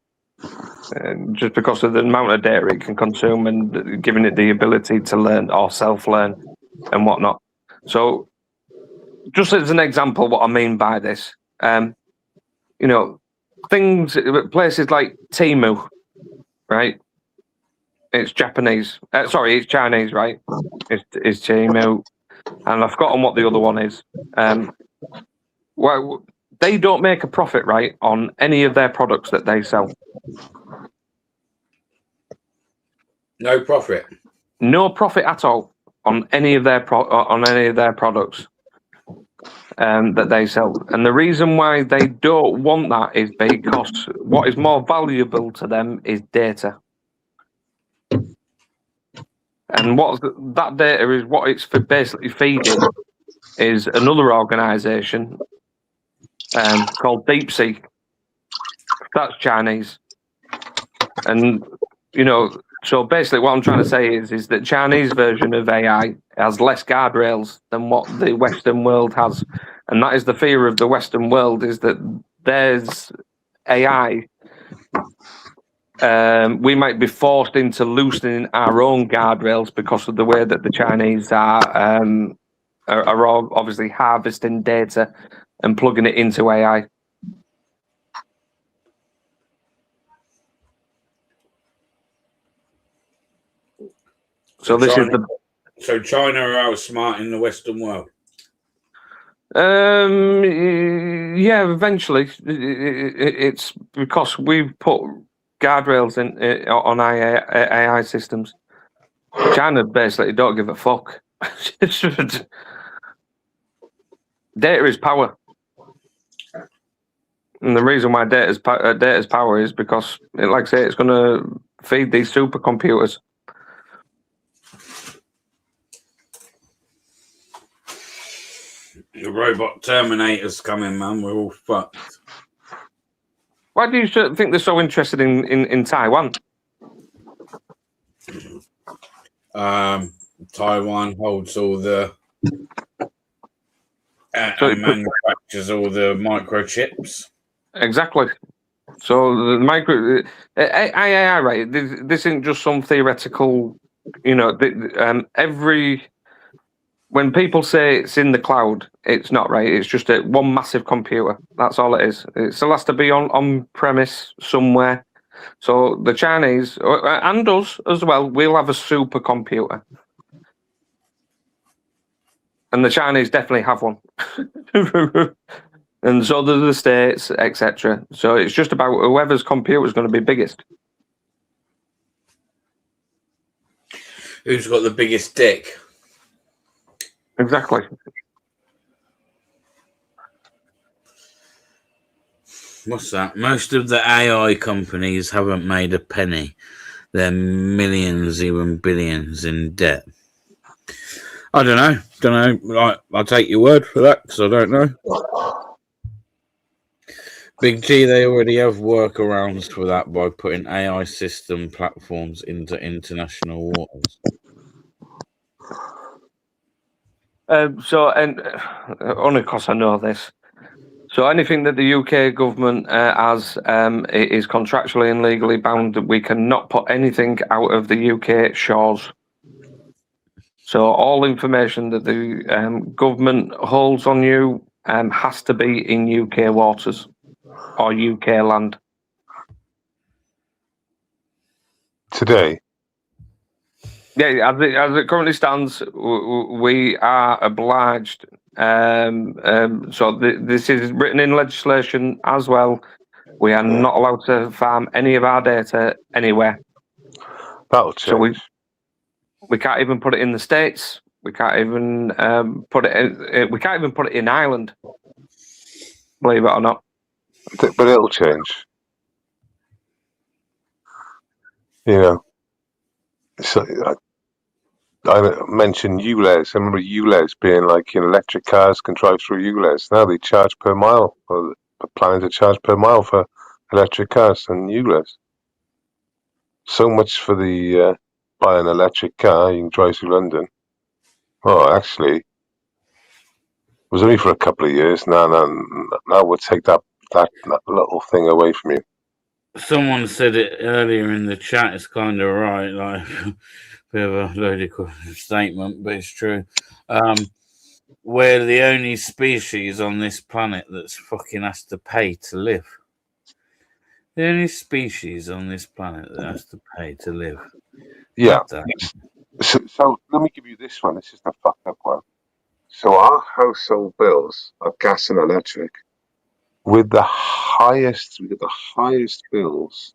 Just because of the amount of data it can consume and giving it the ability to learn or self-learn and whatnot. So, just as an example, what I mean by this, places like Temu, right? It's Japanese. It's Chinese, right? It's Temu, and I've forgotten what the other one is. Well, they don't make a profit, right, on any of their products that they sell. No profit. No profit at all on any of their products that they sell. And the reason why they don't want that is because what is more valuable to them is data. And what that data is, what it's basically feeding is another organisation called Deep Sea. That's Chinese. And, so basically what I'm trying to say is that Chinese version of AI has less guardrails than what the Western world has. And that is the fear of the Western world, is that there's AI. We might be forced into loosening our own guardrails because of the way that the Chinese are obviously harvesting data and plugging it into AI. So China are outsmarting the Western world. Yeah, eventually it's because we've put guardrails on AI systems. China basically don't give a fuck. Data is power, and the reason why data is power is because, like I say, it's going to feed these supercomputers. The robot Terminator's coming, man. We're all fucked. Why do you think they're so interested in Taiwan? Taiwan holds all the manufactures all the microchips. Exactly. So the AI, right? This isn't just some theoretical. When people say it's in the cloud, it's not, right. It's just one massive computer. That's all it is. It still has to be on premise somewhere. So the Chinese, and us as well, we'll have a supercomputer. And the Chinese definitely have one. And so do the States, etc. So it's just about whoever's computer is going to be biggest. Who's got the biggest dick? Exactly. What's that? Most of the AI companies haven't made a penny. They're millions, even billions in debt. I don't know. I'll take your word for that because I don't know. Big G, they already have workarounds for that by putting AI system platforms into international waters. Only because I know this. So anything that the UK government has is contractually and legally bound. We cannot put anything out of the UK shores. So all information that the government holds on you has to be in UK waters or UK land. Today, Yeah, as it currently stands, we are obliged. This is written in legislation as well. We are not allowed to farm any of our data anywhere. that'll So change. we can't even put it in the States. We can't even put it. We can't even put it in Ireland. Believe it or not. But it'll change. You know, so I mentioned ULEZ. I remember ULEZ being like, electric cars can drive through ULEZ. Now they charge per mile, or planning to charge per mile for electric cars and ULEZ. So much for the buy an electric car, you can drive through London. Oh, actually, it was only for a couple of years. Now we'll take that little thing away from you. Someone said it earlier in the chat. It's kind of right, like bit of a loaded statement, but it's true. We're the only species on this planet that's fucking has to pay to live. The only species on this planet that has to pay to live. Yeah. That. So let me give you this one. This is the fucked up one. So our household bills are gas and electric. We get the highest bills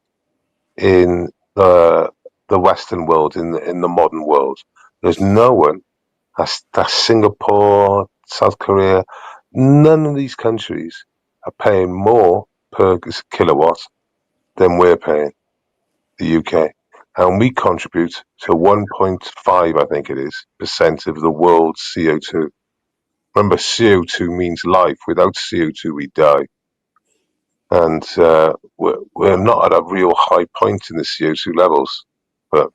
in the Western world, in the modern world. There's no one. That's Singapore, South Korea. None of these countries are paying more per kilowatt than we're paying, the UK. And we contribute to 1.5, I think it is, % of the world's CO2. Remember, CO2 means life. Without CO2, we die. And we're not at a real high point in the CO2 levels. But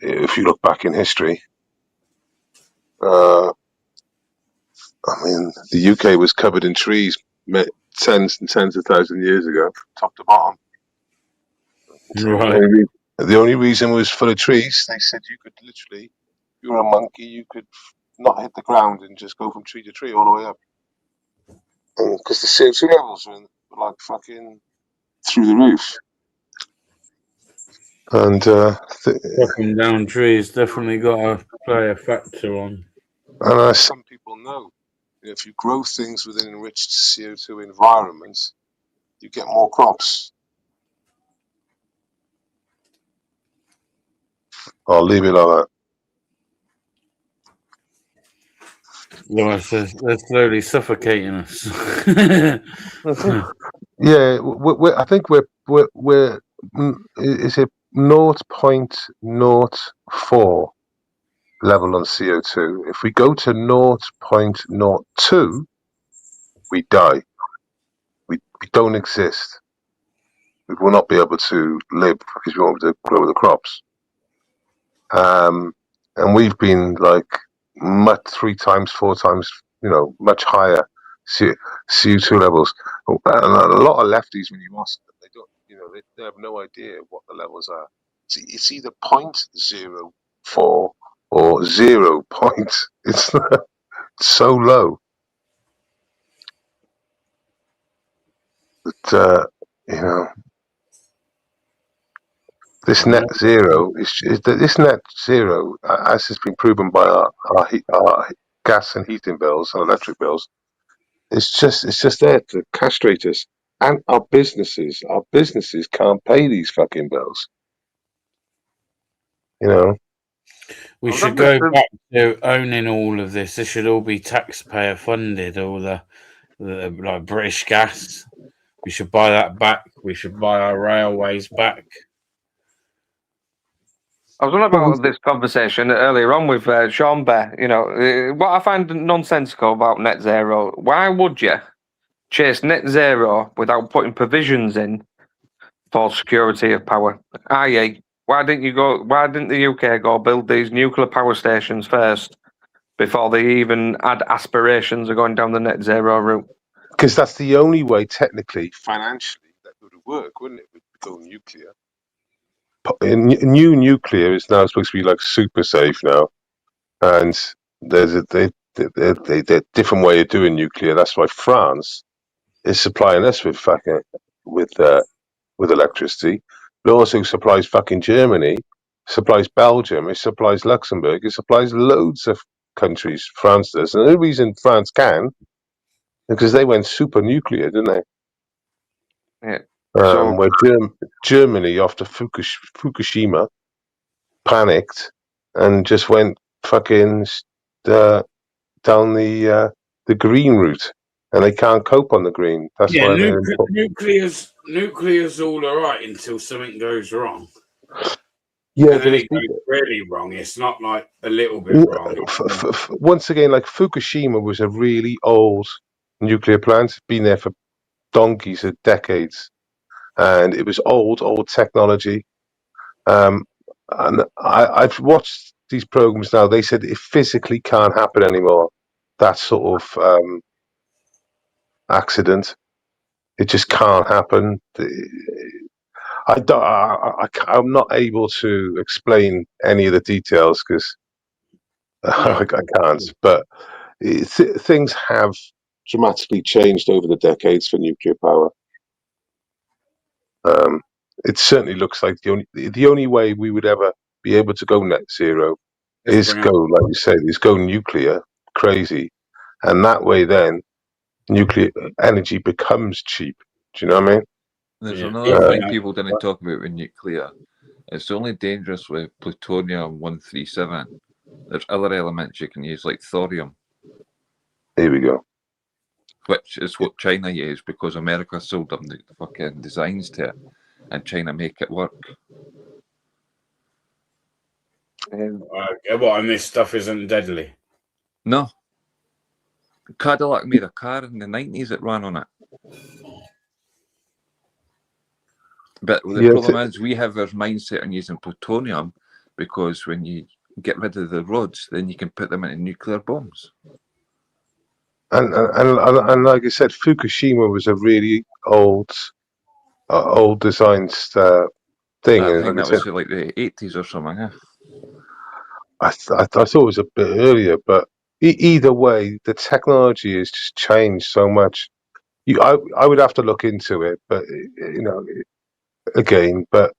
if you look back in history, I mean, the UK was covered in trees tens and tens of thousands of years ago, top to bottom. Right. The only reason it was full of trees, they said you could literally, if you were a monkey, you could not hit the ground and just go from tree to tree all the way up. Because the CO2 levels were like fucking through the roof. And Chopping down trees definitely got to play a factor on. And as some people know, if you grow things within enriched CO2 environments, you get more crops. I'll leave it like that. Well, they're slowly suffocating us. Yeah, I think we're is it 0.04 level on CO2? If we go to 0.02, we die. We don't exist. We will not be able to live because we won't be able to grow the crops. And we've been like 3 times, 4 times, much higher CO2 levels. And a lot of lefties, when you ask them, they don't, they have no idea what the levels are. It's either 0.04 or 0. It's so low. But You know, this net zero this net zero, as has been proven by our gas and heating bills and electric bills. It's just there to castrate us and our businesses. Our businesses can't pay these fucking bills. You know. We should go back to owning all of this. This should all be taxpayer funded. All the like British Gas. We should buy that back. We should buy our railways back. I was on about this conversation earlier on with Sean Bear. You know, what I find nonsensical about net zero. Why would you chase net zero without putting provisions in for security of power? I.e., why didn't the UK go build these nuclear power stations first before they even had aspirations of going down the net zero route? Because that's the only way, technically, financially, that would work, wouldn't it? Would go nuclear. New nuclear is now supposed to be like super safe now, and there's a different way of doing nuclear. That's why France is supplying us with electricity. It also supplies fucking Germany, supplies Belgium, it supplies Luxembourg, it supplies loads of countries. France does, and the only reason France can, because they went super nuclear, didn't they? Yeah. Where Germany, after Fukushima, panicked and just went fucking down the green route, and they can't cope on the green. That's why nuclear's all alright until something goes wrong. Yeah, and then it goes really wrong. It's not like a little bit wrong. Once again, like Fukushima was a really old nuclear plant, been there for donkeys of decades, and it was old technology. And I've watched these programs now. They said it physically can't happen anymore. That sort of accident, it just can't happen. I'm not able to explain any of the details because I can't. But things have dramatically changed over the decades for nuclear power. It certainly looks like the only way we would ever be able to go net zero is go, like you say, is go nuclear, crazy, and that way then nuclear energy becomes cheap. Do you know what I mean? There's another thing people didn't talk about with nuclear. It's only dangerous with plutonium-137. There's other elements you can use, like thorium. Here we go. Which is what China used because America sold them the fucking designs to it, and China make it work. And this stuff isn't deadly? No. Cadillac made a car in the 90s that ran on it. But the problem is we have our mindset on using plutonium because when you get rid of the rods, then you can put them into nuclear bombs. And like I said, Fukushima was a really old designed thing. I think that was like the 80s or something. Huh? I thought it was a bit earlier, but either way, the technology has just changed so much. I would have to look into it, but again, but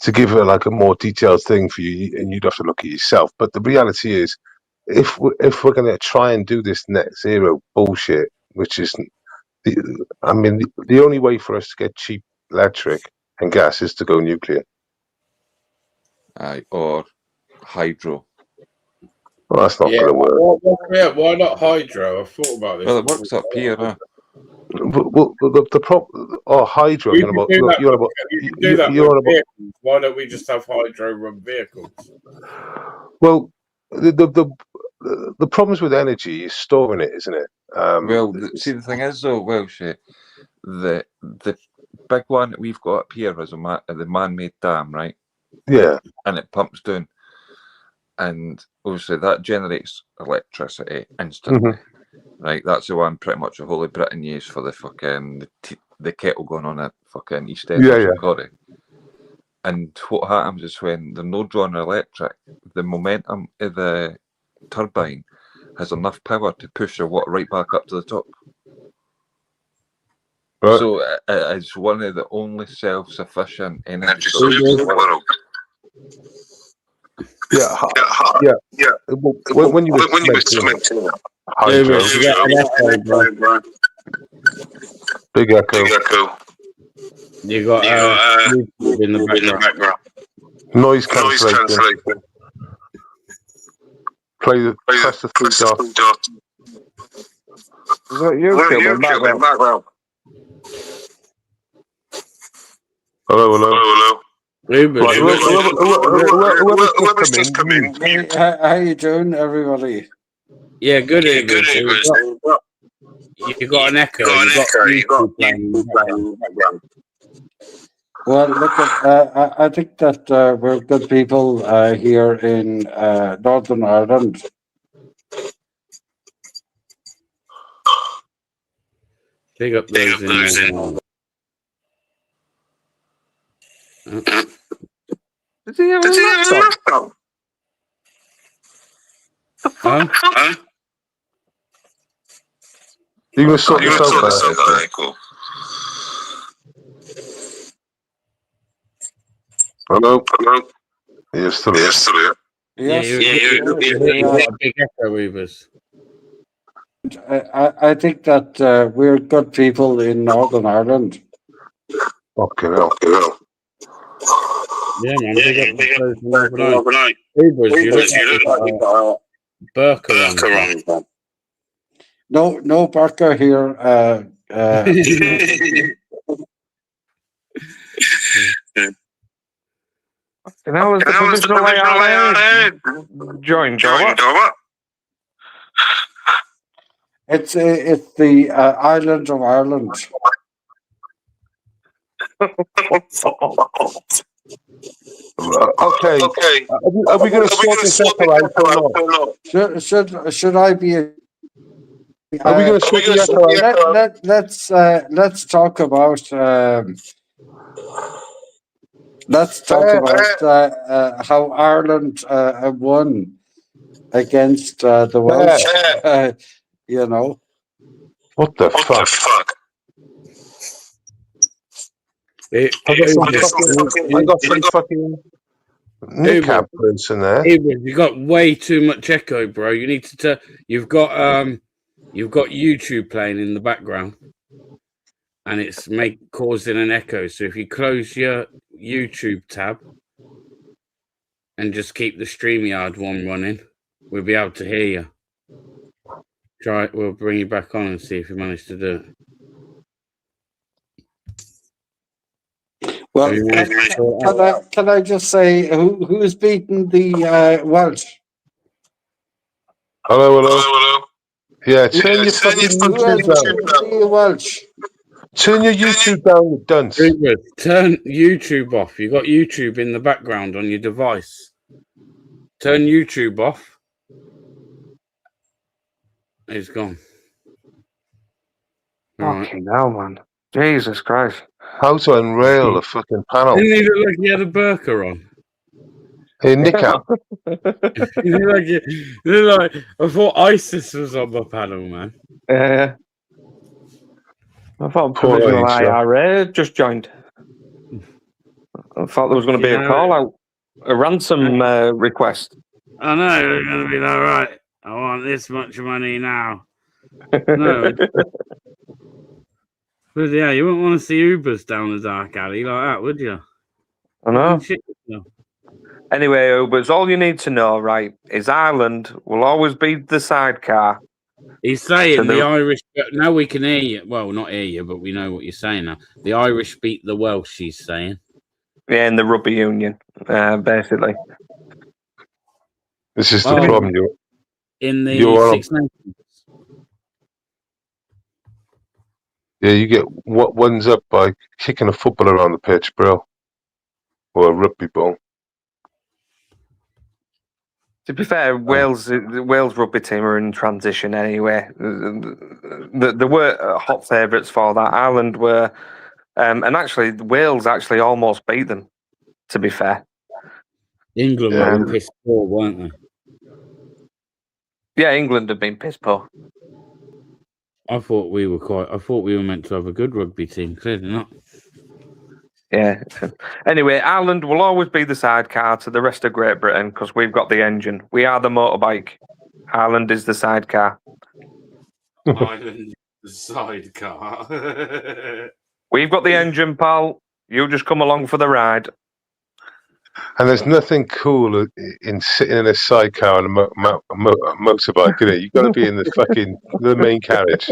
to give it like a more detailed thing for you, and you'd have to look at yourself. But the reality is, if we're going to try and do this net zero bullshit, which is, the only way for us to get cheap electric and gas is to go nuclear. Or hydro. Well, that's not going to work. Why not hydro? I've thought about this. Well, it works up here, huh? Well, the problem, hydro. Why don't we just have hydro-run vehicles? Well, the problems with energy is storing it, isn't it? See, the thing is, though, the big one that we've got up here is the man-made dam, right? Yeah. And it pumps down, and obviously that generates electricity instantly. Mm-hmm. Right, that's the one pretty much the whole of Britain use for the fucking the kettle going on at fucking East End of Corrie. And what happens is when they're not drawing electric, the momentum of the turbine has enough power to push the water right back up to the top. Right. So it's one of the only self-sufficient energy sources in the world. Yeah. When you were mentioning hydro, big echo, You got YouTube in the background. noise cancellation. Press the three dots. Is that YouTube in background? Hello. Uber. Right, whoever's just come in, Hey, how you doing, everybody? Yeah, good Uber. You got an echo. You got YouTube playing in the background. Well, look, I think that we're good people here in Northern Ireland. Big up those in Northern Ireland. Does he have a laptop? Huh? you can sort yourself out. Cool. Hello. Yes, still here. Yes, You got a big echo, Ubers. I think that we're good people in Northern Ireland. Okay, well. Yeah, man. Big up those in Northern Ireland. Ubers, you look like you got a burqa on. No burqa here. And how is the provisional IRA joined, or what? It's the island of Ireland. Okay. Are we going to sort this out or not? Should I be? Are we going to sort this out? Let's talk about. Let's talk about how Ireland won against the Welsh. You know. What the fuck? I got some fucking kneecap person there. You got way too much echo, bro. You need to. You've got YouTube playing in the background, and it's causing an echo. So if you close your YouTube tab and just keep the StreamYard one running, we'll be able to hear you. Try it. We'll bring you back on and see if you manage to do it. Well, can I just say who's beaten the Welsh? Hello. Yeah, turn your fucking YouTube down. The Welsh. Turn your YouTube down, you dunce. Turn YouTube off. You got YouTube in the background on your device. Turn YouTube off. It's gone. Fucking hell, man. Jesus Christ. How to unrail a fucking panel. Didn't he look like he had a burqa on? Hey, kneecap. I thought ISIS was on the panel, man. Yeah. I thought provisional IRA just joined. I thought there was going to be a call out, a ransom request. I know, they're going to be like, right, I want this much money now. No. But yeah, you wouldn't want to see Ubers down the dark alley like that, would you? I know. Anyway, Ubers, all you need to know, right, is Ireland will always be the sidecar. He's saying the Irish. Now we can hear you. Well, not hear you, but we know what you're saying now. The Irish beat the Welsh. He's saying. Yeah, in the rugby union, basically. This is the problem. In the Six Nations. Yeah, you get ones up by kicking a football around the pitch, bro, or a rugby ball. To be fair, the Wales rugby team are in transition anyway. There were hot favourites for that. Ireland were, and actually Wales actually almost beat them. To be fair, England were pissed poor, weren't they? Yeah, England have been piss poor. I thought we were meant to have a good rugby team. Clearly not. Yeah. Anyway, Ireland will always be the sidecar to the rest of Great Britain because we've got the engine. We are the motorbike. Ireland is the sidecar. Ireland sidecar. We've got the engine, pal. You just come along for the ride. And there's nothing cool in sitting in a sidecar on a motorbike, is it? You've got to be in the main carriage.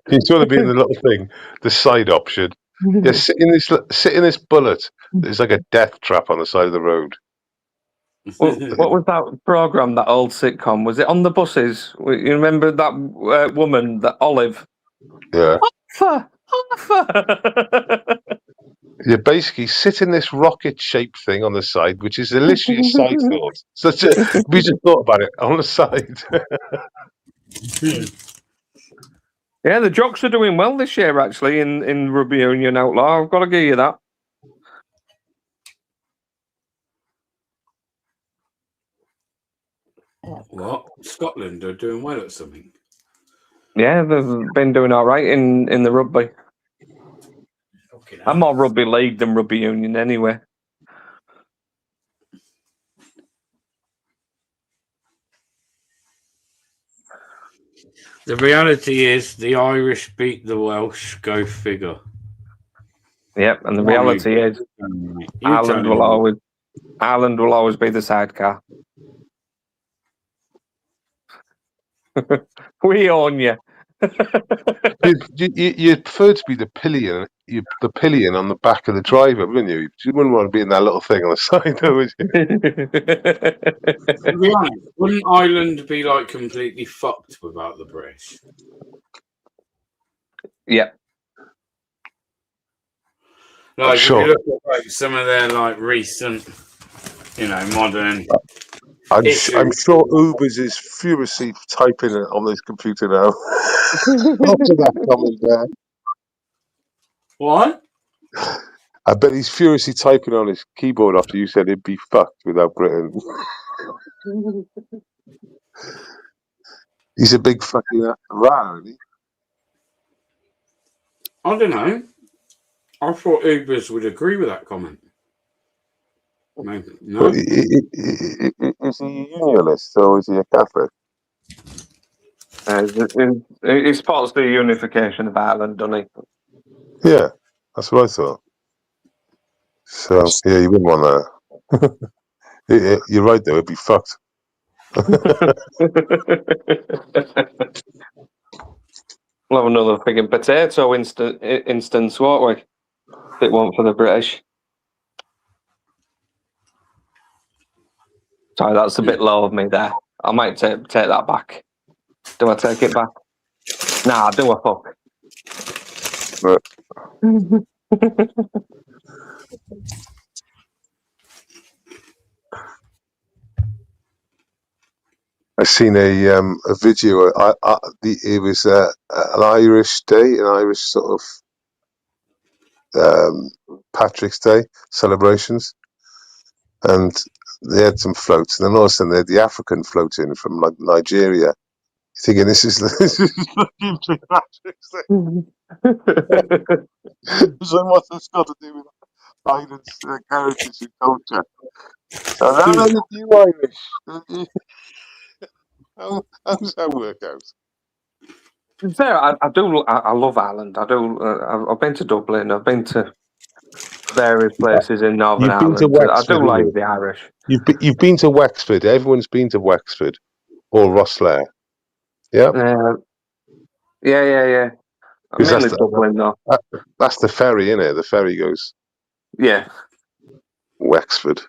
You've got to be in the little thing, the side option. Yeah, sit in this bullet. There's like a death trap on the side of the road. What was that program? That old sitcom? Was it On the Buses? You remember that woman, that Olive? Yeah. Arthur! You basically sit in this rocket-shaped thing on the side, which is literally a side thought. We just thought about it on the side. Yeah, the Jocks are doing well this year, actually, in Rugby Union Outlaw. I've got to give you that. What? Scotland are doing well at something. Yeah, they've been doing all right in the rugby. I'm more rugby league than rugby union anyway. The reality is the Irish beat the Welsh. Go figure. Yep, and the reality is Ireland will always be the sidecar. We own you. You'd prefer to be the pillion on the back of the driver, wouldn't you? You wouldn't want to be in that little thing on the side, though, would you? To be honest, wouldn't Ireland be like completely fucked without the British? Yeah. Like Sure. if you look at like some of their like recent, modern. I'm sure Ubers is furiously typing it on his computer now. After that comment there. What? I bet he's furiously typing on his keyboard after you said it'd be fucked without Britain. He's a big fucking rat, isn't he? I don't know. I thought Ubers would agree with that comment. Maybe no. Is he a unionist or is he a Catholic? He supports the unification of Ireland, doesn't he? Yeah, that's what I thought. So yeah, you wouldn't want that. You're right, though. It'd be fucked. We'll have another pig and potato instance, won't we? Bit one for the British. Sorry, that's a bit low of me there. I might take that back. Do I take it back? Nah, do a fuck. But I've seen a video. It was an Irish day, an Irish sort of Patrick's Day celebrations, and they had some floats, and then all of a sudden they had the African float in from like Nigeria. You're thinking this is fucking St. Patrick's Day. So what's this got to do with Ireland's heritage and culture? And how did you Irish? How does that work out? Fair, I love Ireland. I do. I've been to Dublin. I've been to various places in Northern You've been Ireland. to Wexford, I do like haven't the Irish. You've been to Wexford. Everyone's been to Wexford or Rosslare. Yeah. Yeah. I'm mainly Dublin though. That's the ferry, isn't it? The ferry goes. Yeah. Wexford.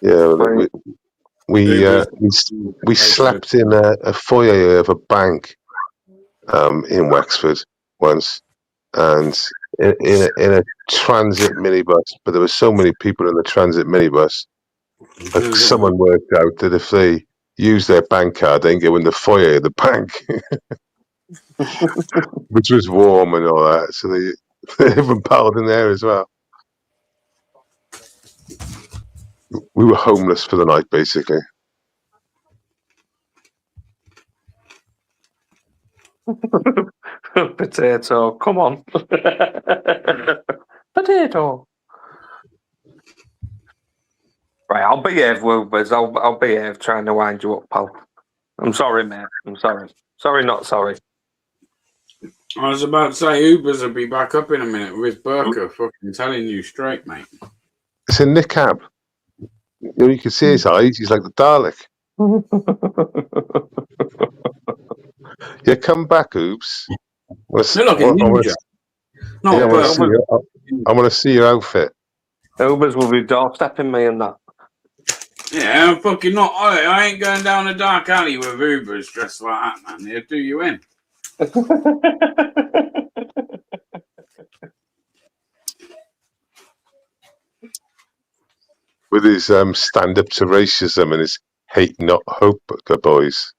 Yeah. We slept in a foyer of a bank in Wexford once, and in a transit minibus. But there were so many people in the transit minibus that someone worked out that if they use their bank card, they can go in the foyer of the bank, which was warm and all that. So they even piled in there as well. We were homeless for the night, basically. Potato, come on. Potato. Right, I'll behave, Wilbers. I'll behave, trying to wind you up, pal. I'm sorry, mate. I'm sorry. Sorry, not sorry. I was about to say Ubers will be back up in a minute with Burker. Fucking telling you straight, mate. It's a Nick Cab. You can see his eyes. He's like the Dalek. Yeah, come back, Oops. They're like a ninja. I want to see your outfit. Ubers will be doorstepping me and that. Yeah, I'm fucking not. I ain't going down a dark alley with Ubers dressed like that, man. They'll do you in. With his stand up to racism and his hate not hope boys.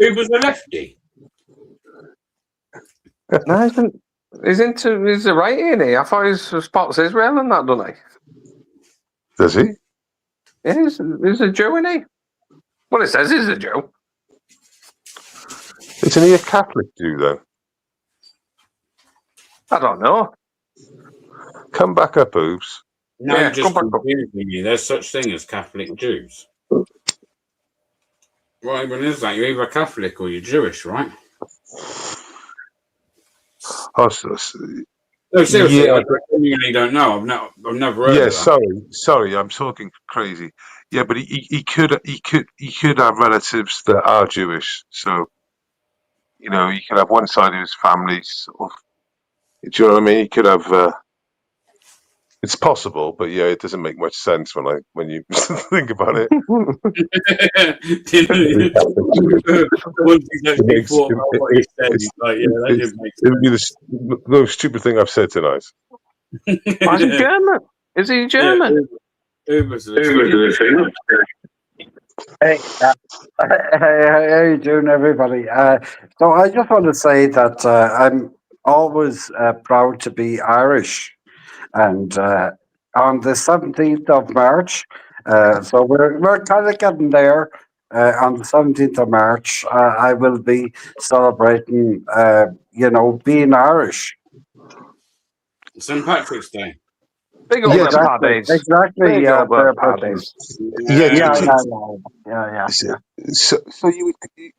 Uber's a lefty. No, he's a right, isn't he? I thought he spots Israel and that, doesn't he? Does he? Yeah, he's a Jew, isn't he? Well, it says he's a Jew. Isn't he a Catholic Jew, though? I don't know. Come back up, Oops. No, Yeah, just confusing you. There's such thing as Catholic Jews. What even is that? You're either Catholic or you're Jewish, right? Oh, No, seriously, yeah. I genuinely don't know. I've never heard of that. Sorry, I'm talking crazy. Yeah, but he could have relatives that are Jewish. So, you know, he could have one side of his family sort of. Do you know what I mean? He could have. It's possible, but yeah, it doesn't make much sense when you think about it. Once he's actually thought about what he said, he's like, yeah, that didn't make sense. It would be the most stupid thing I've said tonight. Is he German? Is he German? Hey, how you doing, everybody? So I just want to say that I'm always proud to be Irish, and on the 17th of March, so we're kind of getting there. On the 17th of March, I will be celebrating, being Irish. St. Patrick's Day. Big old paddies. Exactly. Big Yeah, old paddies. Yeah. So you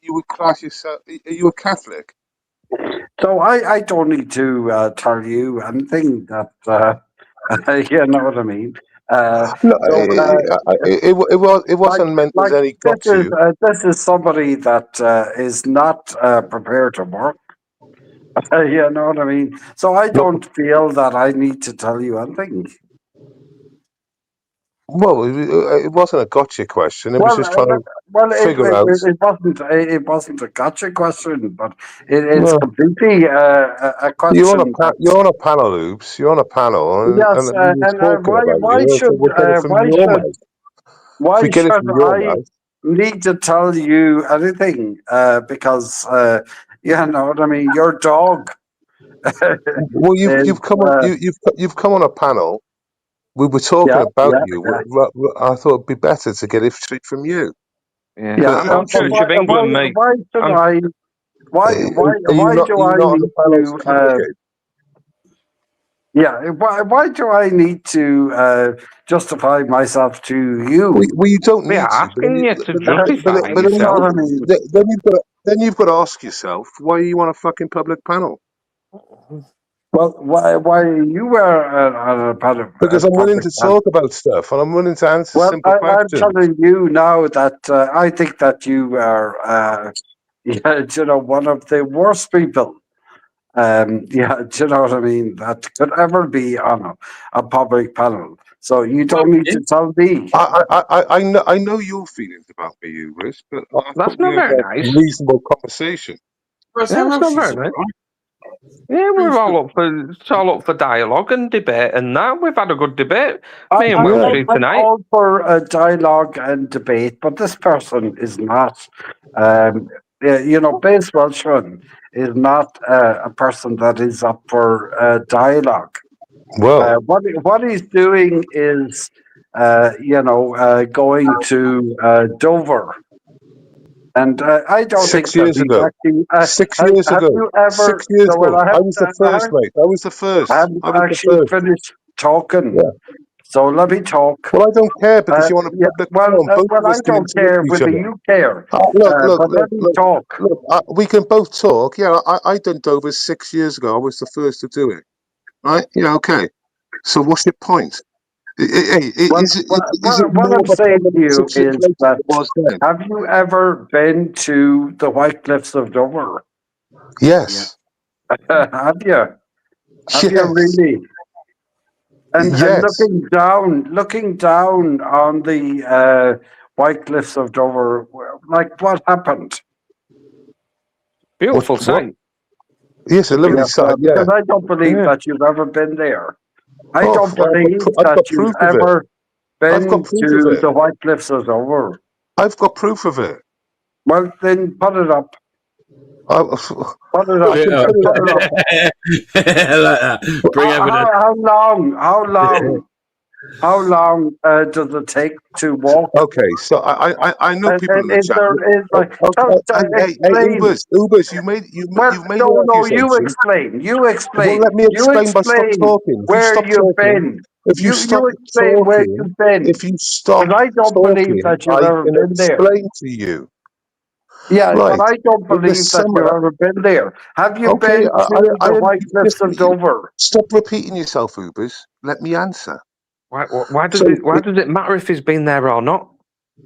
would class yourself? Are you a Catholic? So I don't need to tell you anything that you know what I mean. It wasn't meant as any got to you. This is somebody that is not prepared to work. You know what I mean. So I don't feel that I need to tell you anything. Well, it wasn't a gotcha question. It was just trying to figure out. It wasn't a gotcha question, but it's completely a question. You're on a panel, Oops. You're on a panel. And, yes, why should I need to tell you anything? Because you know what I mean. Your dog. Well, you've come on a panel. We were talking about you. I thought it'd be better to get it straight from you. Yeah, I'm on Church of England, mate. Why do I need to? Why do I need to justify myself to you? Well, you don't need to. Asking you to justify yourself. Then you've got to ask yourself, why are you on a fucking public panel? Well, why you were on a panel? Because I'm willing to talk about stuff, and I'm willing to answer simple questions. I'm telling you now that I think that you are, one of the worst people. Do you know what I mean? That could ever be on a public panel. So you don't need to tell me. I know your feelings about me, Ubers, but that's not very nice. Reasonable conversation. That's not very nice. Yeah, we're all up for dialogue and debate, and that we've had a good debate. Me and Wilshire tonight. I'm all for dialogue and debate, but this person is not. Base Welshman is not a person that is up for dialogue. Well, what he's doing is going to Dover. And I don't 6 think that years he's ago. actually. 6 Have, years have ago. you ever? 6 years No, well, ago. I was the first, mate. I was the first. I haven't I was the actually first. finished talking. Yeah. So let me talk. Well, I don't care because you're on a Yeah, public forum. Both of I us can don't interrupt care each whether other. you care. Look, But let me talk. we can both talk. Yeah, I done Dover 6 years ago. I was the first to do it. Right? Yeah, okay. So what's your point? Is it What more I'm of a saying to you politics is situation that than it was then? have you ever been to the White Cliffs of Dover? Yes. Have you? Have you Yes. really? And Yes. looking down on the White Cliffs of Dover, like what happened? Beautiful What? sight. Yes, a lovely sight. Yeah. Because I don't believe Yeah. that you've ever been there. I Oh, don't believe I've that got you've proof of it. ever I've got been proof of to it. the White Cliffs of Dover. I've got proof of it. Well, then put it up. I, Put it up. I can put Put it up. Like that. Bring evidence. How long does it take to walk? Okay, so I know people in the Is chat. there is like Hey, explain? Ubers, you've made Well, your no, you accusation. explain. You Well, explain. let me You explain by stop explain talking. If you where stop you've talking, been. if you stop You explain where talking, you've been. if you stop Because I don't believe talking, that you've I ever can been there. explain to you. Yeah, Right. but I don't In the believe that you've summer, ever been there. Have you okay, been to the White Cliffs of just Dover? stop repeating yourself, Ubers. Let me answer. Why does So, it matter if he's been there or not?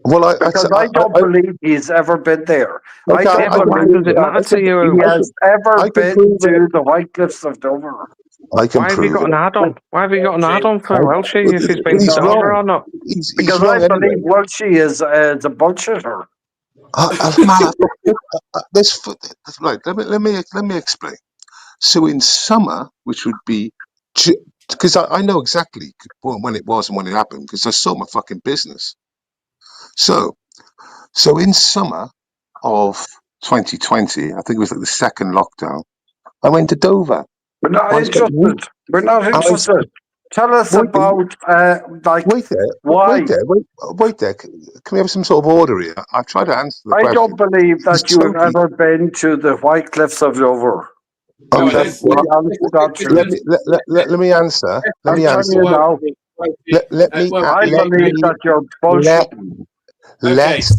well, Because I don't believe he's ever been there. okay, I don't but why believe does it matter that to you? he has ever I can been prove to it. the White Cliffs of Dover. I can Why have you prove got an it. add-on? Why have you got an add-on for Welshie if he's been He's to Dover wrong. or not? He's Because wrong I believe anyway. Welshie is a bullshitter. Man, right. Let me explain. So in summer, which would be, because I know exactly when it was and when it happened because I saw my fucking business. So in summer of 2020, I think it was like the second lockdown. I went to Dover. We're not I spent interested. We're not interested. Tell us about wait there. why. Wait there. Can we have some sort of order here? I've tried to answer the I question. don't believe that It's you have totally- ever been to the White Cliffs of Dover. No, Okay. let's- The honest to God truth. Let me answer. Let me I'm answer. telling you now. Let me. I let believe me that you're let bullshitting. Okay, so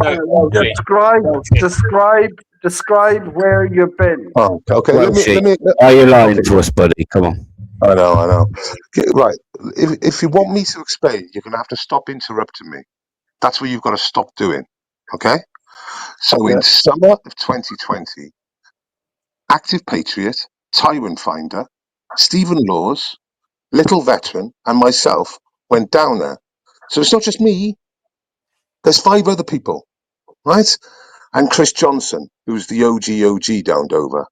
Describe where you've been. Oh, okay. Well, Let me. are you lying Okay. to us, buddy? Come on. I know. Okay, right. If you want me to explain, you're gonna have to stop interrupting me. That's what you've got to stop doing. Okay. So in summer of 2020, Active Patriot, Tyrant Finder, Stephen Laws, Little Veteran, and myself went down there. So it's not just me. There's 5 other people, right? And Chris Johnson, who's the OG down Dover,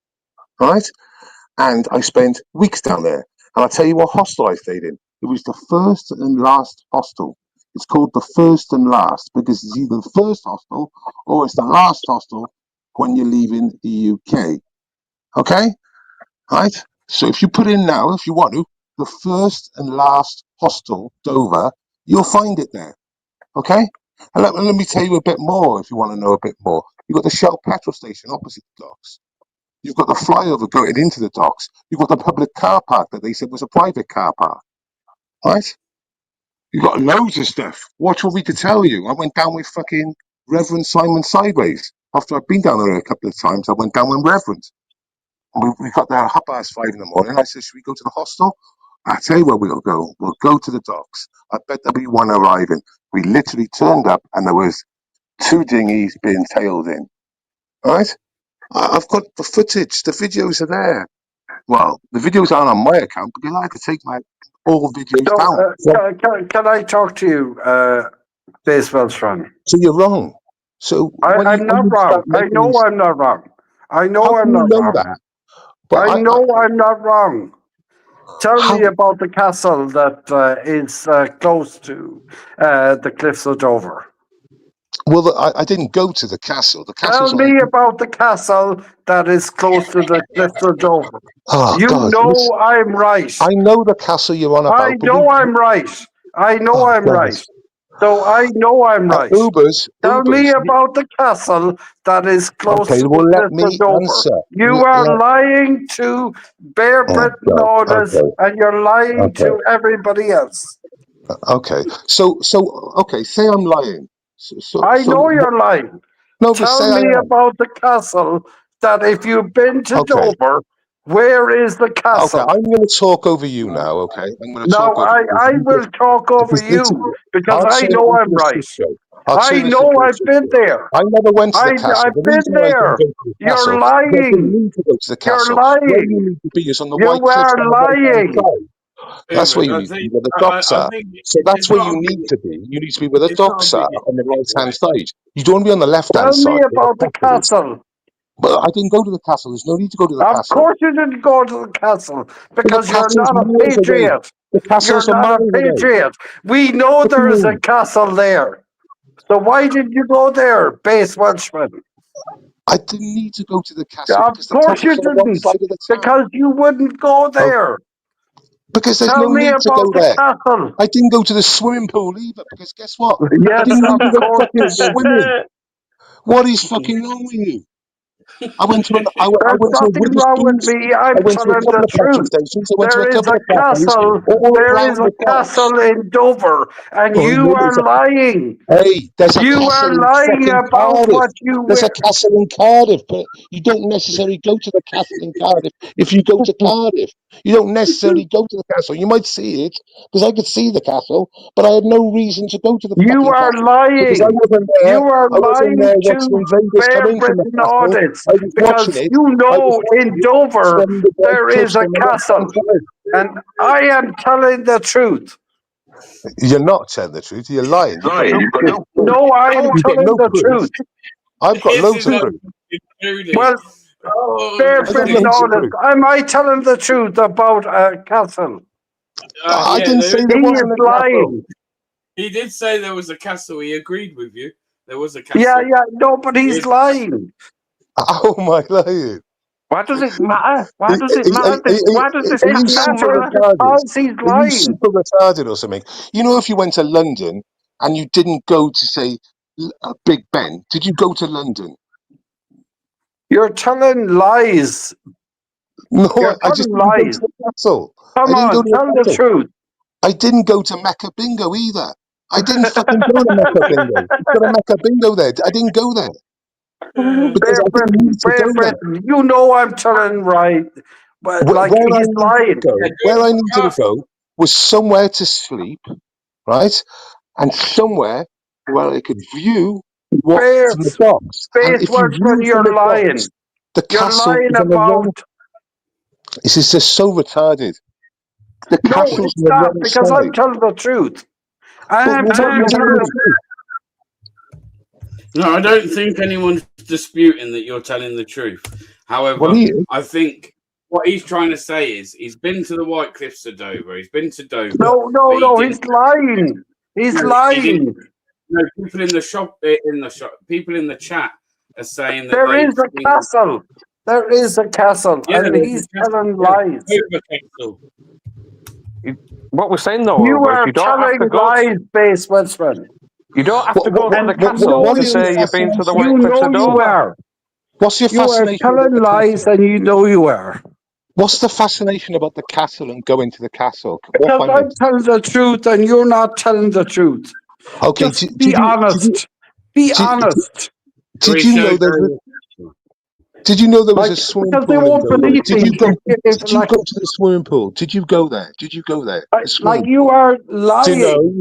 right? And I spent weeks down there. And I'll tell you what hostel I stayed in. It was the first and last hostel. It's called the first and last because it's either the first hostel or it's the last hostel when you're leaving the UK. Okay? Right? So if you put in now, if you want to, the first and last hostel, Dover, you'll find it there. Okay? And let me tell you a bit more if you want to know a bit more. You've got the Shell petrol station opposite the docks. You've got the flyover going into the docks. You've got the public car park that they said was a private car park. Right? You've got loads of stuff. What do you want me to tell you? I went down with fucking Reverend Simon Sideways. After I've been down there a couple of times, I went down with Reverend. And we got there at 5:30 in the morning. I said, should we go to the hostel? I tell you where we'll go. We'll go to the docks. I bet there'll be one arriving. We literally turned up and there was 2 dinghies being tailed in. Right? I've got the footage. The videos are there. Well, the videos aren't on my account because I had to take my all videos down. Can I talk to you, Baseball Strong? So you're wrong. So I'm not wrong. I know I'm not wrong. I know I'm not wrong. That? But I know I'm not wrong. Tell me about the castle that is close to the Cliffs of Dover. Well, I didn't go to the castle. The Tell me about the castle that is close to the Cliffs of Dover. Oh, you God, know I'm right. I know the castle you're on about. I know I'm right. I know I'm right. So I know I'm right. Ubers. Tell me Ubers. about the castle that is close Okay, to well, let Mr. me Dover. answer. You are lying to Bear Oh, Britain God. owners, Okay. and you're lying Okay. to everybody else. Okay. So, okay, say I'm lying. I know you're lying. No, but Tell say I me am. about the castle that if you've been to Okay. Dover, where is the Okay, castle? I'm going to talk over you now, okay? I'm going to Now, talk over you. I will talk over Because this is, you because I'll I turn it know into I'm a right. shit show. I'll I turn this know into a I've shit been show. there. I never went to the castle. I've The been reason why I there. didn't go to the You're castle, you don't lying. need to go to the You're castle. Where you lying. need to be is on the You white cliffs are on the right-hand lying. side. That's where you I need to be, think where the docks I are. think So that's it's where not you a need big to be. You need to be where the it's not a docks are big on the issue, right-hand side. You don't want to be on the left-hand Tell me side where about the the castle is. castle. Well, I didn't go to the castle. There's no need to go to the Of castle. course you didn't go to the castle But the because you're castle's not a miles away. patriot. The castle's You're a not a miles away. patriot. We know What do you there is a mean? castle there. So why did you go there, base Welshman? I didn't need to go to the castle Of because the course you castle's on the wrong didn't, side of the town. because you wouldn't go Oh, there. because there's Tell no me need to about go the there. castle. I didn't go to the swimming pool either because guess what? I Yes, didn't of need to go course fucking you did. swimming. What is fucking wrong with you? I went to I There's went to a nothing British wrong with police. me. I I'm went to a telling couple the of petrol truth. stations. I went to a There is couple a of cafes castle. all There is around a the docks. castle in Dover, and Oh, you no, are lying. hey, there's a You castle are in lying fucking about Cardiff. what you There's were. a castle in Cardiff, but you don't necessarily go to the castle in Cardiff if you go to Cardiff. You don't necessarily go to the castle. You might see it, because I could see the castle, but I had no reason to go to the You fucking are castle. Because I lying. wasn't there. You are I wasn't lying there watching to invaders come Bear in from the Britain castle. audits I was watching because it. you I was know watching in it Dover from the white there is cliffs a on the castle, left-hand side. and I am telling the truth. You're not telling the truth. You're lying. You've got no proof. No, I am You've got telling no the proof. truth. I've got this loads is of not proof. including. Well, Oh, Bear I got Britain loads of audits. proof. Am I telling the truth about a castle? I yeah, didn't say He there is wasn't a castle. lying. he did say there was a castle. He agreed with you. There was a Yeah, castle. no, but he's lying. Oh my lying. Why does it matter? Why Are does it matter? Why does this you It castle super matters matter? retarded? because he's Are you lying. super retarded or something? You know, if you went to London and you didn't go to, say, Big Ben, did you go to London? You're telling lies. No, You're I just telling didn't go lies. to the castle. I Come didn't go on, to tell the the castle. truth. I didn't go to Mecca Bingo either. I didn't fucking go to Mecca Bingo. You've got a Mecca Bingo there. I didn't go there because Bear I didn't Britain, need to Bear go there. Britain. You know I'm telling right, but like Where I he's needed to lying. go, was somewhere to sleep, right? And somewhere where I could view what Bear, from the docks. And Space if you Welshman, view from you're the docks, lying. the You're castle lying is on the wrong. about. This is just so retarded. The No, castle's it's on the not wrong because I'm side. telling the truth. I But am why are you telling telling the the truth? No, I don't think anyone's disputing that you're telling the truth. However, Well, he is. I think what he's trying to say is he's been to the White Cliffs of Dover. He's been to Dover. No, but he he's didn't. lying. He's He didn't. lying. No, people in the people in the chat are saying that There they've is a seen. castle. There is a castle, Yeah, and there was he's a castle. telling lies. Dover Castle. What we're saying though, You Uber, is are you don't have to telling go. lies, Base Welshman. You don't have to go to the And you castle know what to is your say you've been to the fascination? White you Cliffs know of you Dover. are. What's your You are fascination about telling the lies, castle? and you know you are. What's the fascination about the castle and going to the castle? What Because have I I'm missed? telling the truth, and you're not telling the truth. Okay, Just be honest. Be honest. did you know there was did you know there was Like, a swimming because they pool in won't Dover? believe Did me. you go? If Did you go to the swimming pool? Did you go there? Did you go there? The like swimming you pool. are lying.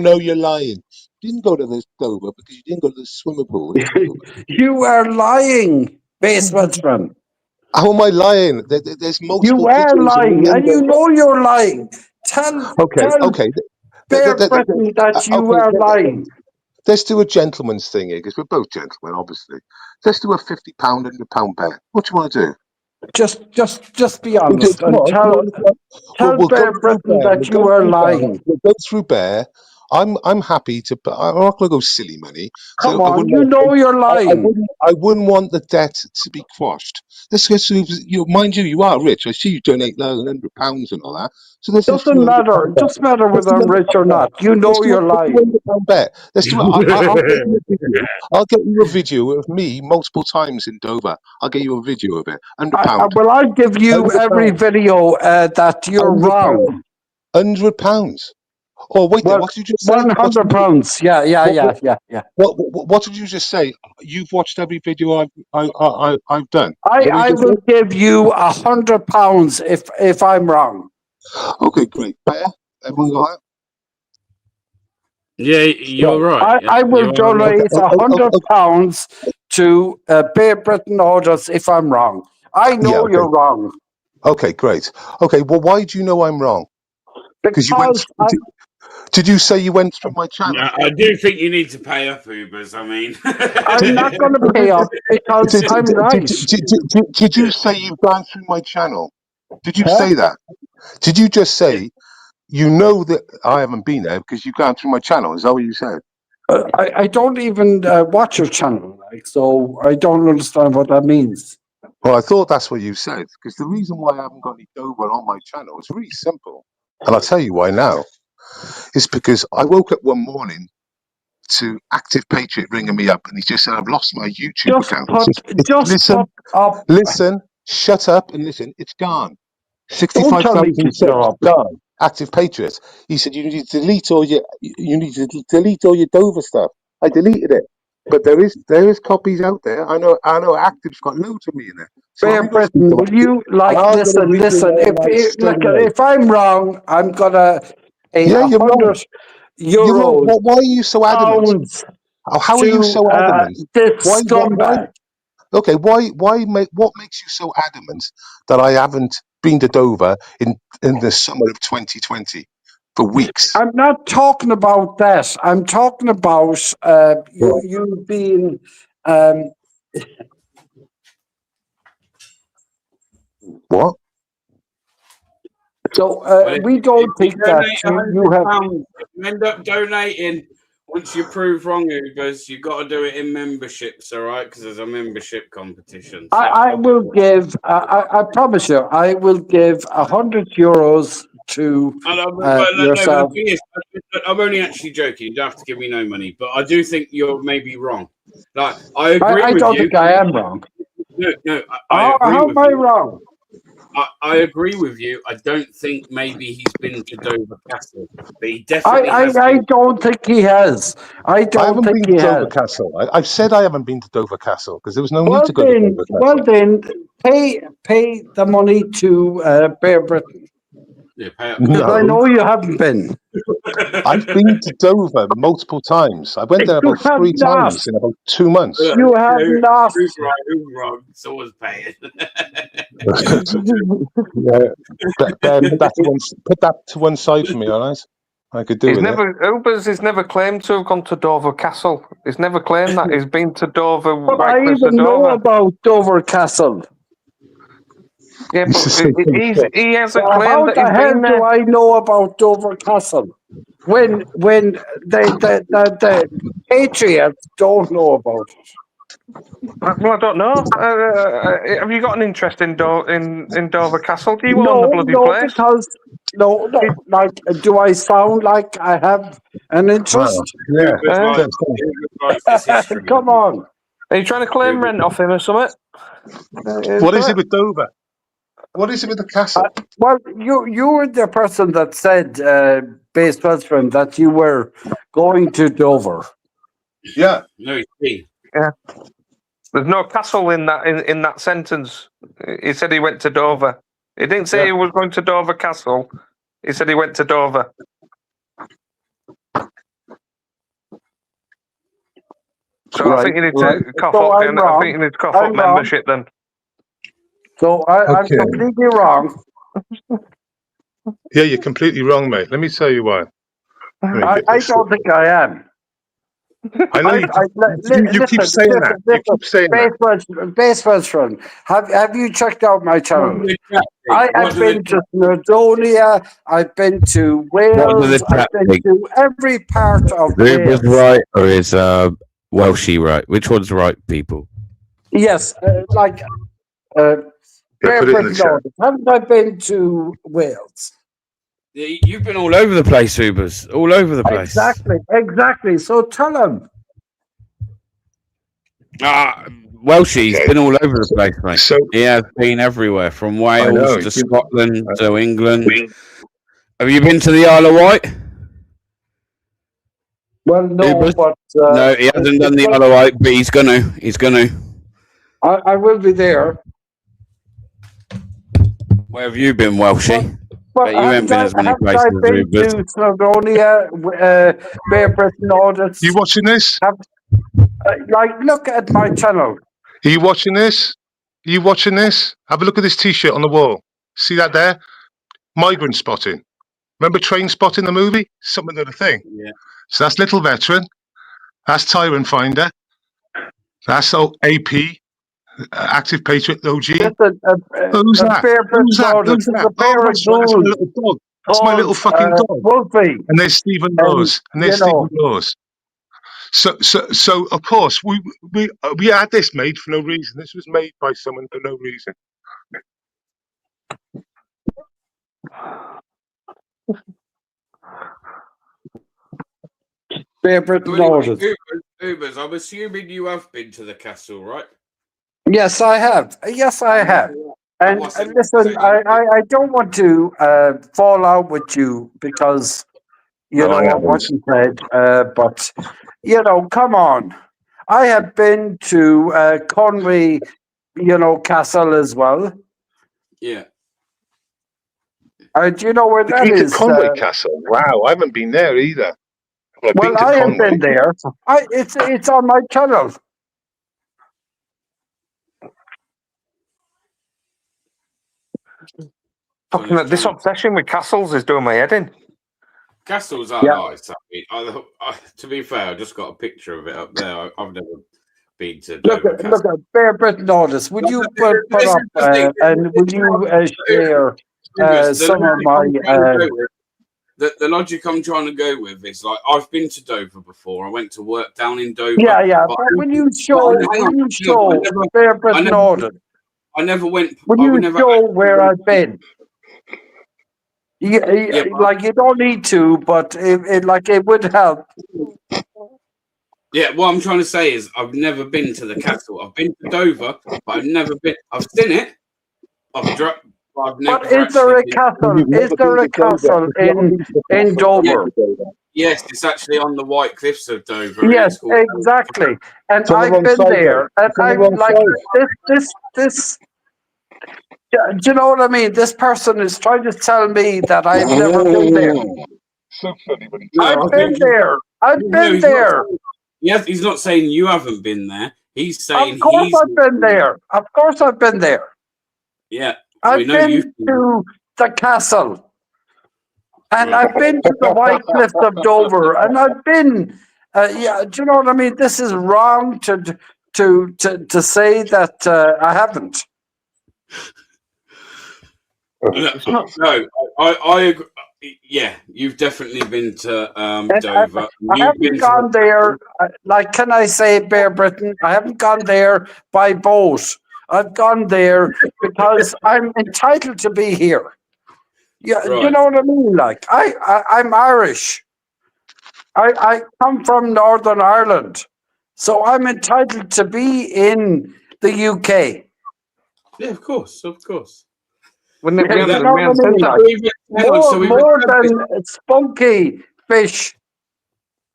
No, you're lying. You didn't go to the Dover because you didn't go to the swimming pool in Dover. You are lying, Base Welshman. How am I lying? There's multiple You are pictures and lying, and you windows. know you're lying. Tell Okay. Bear Britain that you are lying. Let's do a gentleman's thing here because we're both gentlemen, obviously. Let's do a £50, £100 bet. What do you want to do? Just be We'll honest come and on. tell We'll go Bear through Britain Bear. We'll that go you are through Bear. lying. We'll go through Bear I'm happy to. I'm not going to go silly money. Come So I on, wouldn't. you know you're lying. I wouldn't want the debt to be quashed. This goes to mind you, you are rich. I see you donate £100 and all that. So there's this Doesn't matter. £200 It doesn't matter Let's whether do I'm rich or not. You Let's know do you're a lying. £200 bet. Let's do it. I'll get you a video. I'll get you a video of me multiple times in Dover. I'll get you a video of it. £100. Well, I'll give you every £100. video that you're wrong. £100. Oh wait, there. Well, What did you just say? £100. Yeah. What did you just say? You've watched every video I've done. Is that what you I just will said? give you £100 if I'm wrong. Okay, great. Better. Everyone got that? Yeah, you're right. I will You are right. donate £100 to Bear Britain orders if I'm wrong. I know Yeah. Okay. you're wrong. Okay, great. Okay, well, why do you know I'm wrong? Because you went. Because Did you say you went through my channel? I do think you need to pay up, Ubers. I mean, I'm not going to pay up because I'm right. Did you say you've gone through my channel? Did you say that? Did you just say you know that I haven't been there because you've gone through my channel? Is that what you said? I don't even watch your channel, so I don't understand what that means. Well, I thought that's what you said because the reason why I haven't got any Dover on my channel is really simple, and I'll tell you why now. It's because I woke up one morning to Active Patriot ringing me up, and he just said, "I've lost my YouTube account." Listen, shut up and listen. It's gone. 65,000 subs gone. Active Patriot. He said you need to delete all your Dover stuff. I deleted it, but there is copies out there. I know. Active's got loads of me in there. So Bear Britain, will you listen? If I'm wrong, I'm gonna pay €100. You're wrong. Why are you so adamant? How are you so adamant? This scumbag. Okay, what makes you so adamant that I haven't been to Dover in the summer of 2020 for weeks? I'm not talking about that. I'm talking about you being. What? So we don't think that you have. If you end up donating, once you prove wrong, Ubers, you've got to do it in memberships, all right? Because there's a membership competition. So. I will give. I promise you, I will give €100 to yourself. I'm only actually joking. You don't have to give me no money, but I do think you're maybe wrong. Like I agree with you. I don't think I am wrong. No. I agree how with am I you. wrong? I agree with you. I don't think maybe he's been to Dover Castle, but he definitely has. I don't think he has. I haven't think been he to Dover has. Castle. I've said I haven't been to Dover Castle because there was no need to go to Dover Castle. Well then, pay the money to Bear Britain. Yeah, pay up. Because I know you haven't been. I've been to Dover multiple times. I went there about 3 times in about 2 months. You have not. Who's wrong? Someone's paying. Put that to one side for me, all right? I could do it. Ubers has never claimed to have gone to Dover Castle. He's never claimed that. He's been to Dover. But I even know about Dover Castle. Yeah, but he hasn't claimed that he's been there. How the hell do I know about Dover Castle when the Patriots don't know about it? Well, I don't know. Have you got an interest in Dover Castle? Do you own the bloody place? No. Like, do I sound like I have an interest? Wow. Yeah. Come on. Are you trying to claim rent off him or something? What is it with Dover? What is it with the castle? Well, you were the person that said, Base Western, that you were going to Dover. Yeah. No, he's yeah. There's no castle in that sentence. He said he went to Dover. He didn't say he was going to Dover Castle. He said he went to Dover. So right. I think you need to cough up. I think you need to cough up membership then. So I'm completely wrong. Yeah, you're completely wrong, mate. Let me tell you why. I don't think I am. I know you keep saying that. You keep saying that. Base Run. Have you checked out my channel? I What have do they been to Snowdonia, I've been to What do the Wales, I've chat been think? to every part of Uber's Wales. right or is Welshie right? Which one's right, people? Yes, Yeah, Bear put it in the Britain chat. Audit. Haven't I been to Wales? You've been all over the place, Ubers. All over the place. Exactly. So tell them. Welshie's Okay. been all over the place, mate. So He has been everywhere, from I know. Wales to Scotland to England. Have you been to the Isle of Wight? Well, no, Ubers? but No, he hasn't done the Isle of Wight, but he's gonna. He's gonna. I will be there. Where have you been, Welshie? But Bet you haven't been as many haven't places I as been Ubers. to Snowdonia, Bear Britain Audits? You watching this? Look at my channel. Are you watching this? Are you watching this? Have a look at this T-shirt on the wall. See that there? Migrant spotting. Remember Train Spotting, the movie? Something of the thing. Yeah. So that's Little Veteran. That's Tyrant Finder. That's AP, Active Patriot OG. Who's that? Bear Britain Who's that? Audits. Who's that? The Oh, that's right. That's my little dog. That's my little fucking dog. Wolfie. And there's Stephen Laws. And there's Stephen Laws. So of course we had this made for no reason. This was made by someone for no reason. Bear Britain Anyway, Audits. Ubers, I'm assuming you have been to the castle, right? Yes, I have. And listen, I don't want to fall out with you because you know what you said, but come on. I have been to Conway, Castle as well. Yeah. Do you know where that Been to is? Conway Castle. Wow, I haven't been there either. Well, I have been there. It's on my channel. Fucking this obsession with castles is doing my head in. Castles are nice. To be fair, I just got a picture of it up there. I've never been to Dover Castle. Look at Bear Britain Audits. Would you put up and would you share some of my? The logic I'm trying to go with is like I've been to Dover before. I went to work down in Dover. Yeah. But when you show Bear Britain Audits, I never went. Would you show where I've been? You don't need to, but it would help. Yeah, what I'm trying to say is I've never been to the castle. I've been to Dover, but I've never been. I've seen it. I've never. But is there a castle? Is there a castle in Dover? Yes, it's actually on the White Cliffs of Dover. Yes, exactly. And I've been there, and I'm like this. Do you know what I mean? This person is trying to tell me that I've never been there. So funny when I've been there. I've been there. Yes, he's not saying you haven't been there. He's saying Of course I've been there. Of course I've been there. Yeah. I've been to the castle. And I've been to the White Cliffs of Dover. And I've been do you know what I mean? This is wrong to say that I haven't. No, I agree. Yeah, you've definitely been to Dover. I haven't gone there. Can I say Bear Britain? I haven't gone there by boat. I've gone there because I'm entitled to be here. Yeah, right. You know what I mean? I'm Irish. I come from Northern Ireland, so I'm entitled to be in the UK. Yeah, of course. More than spunky fish.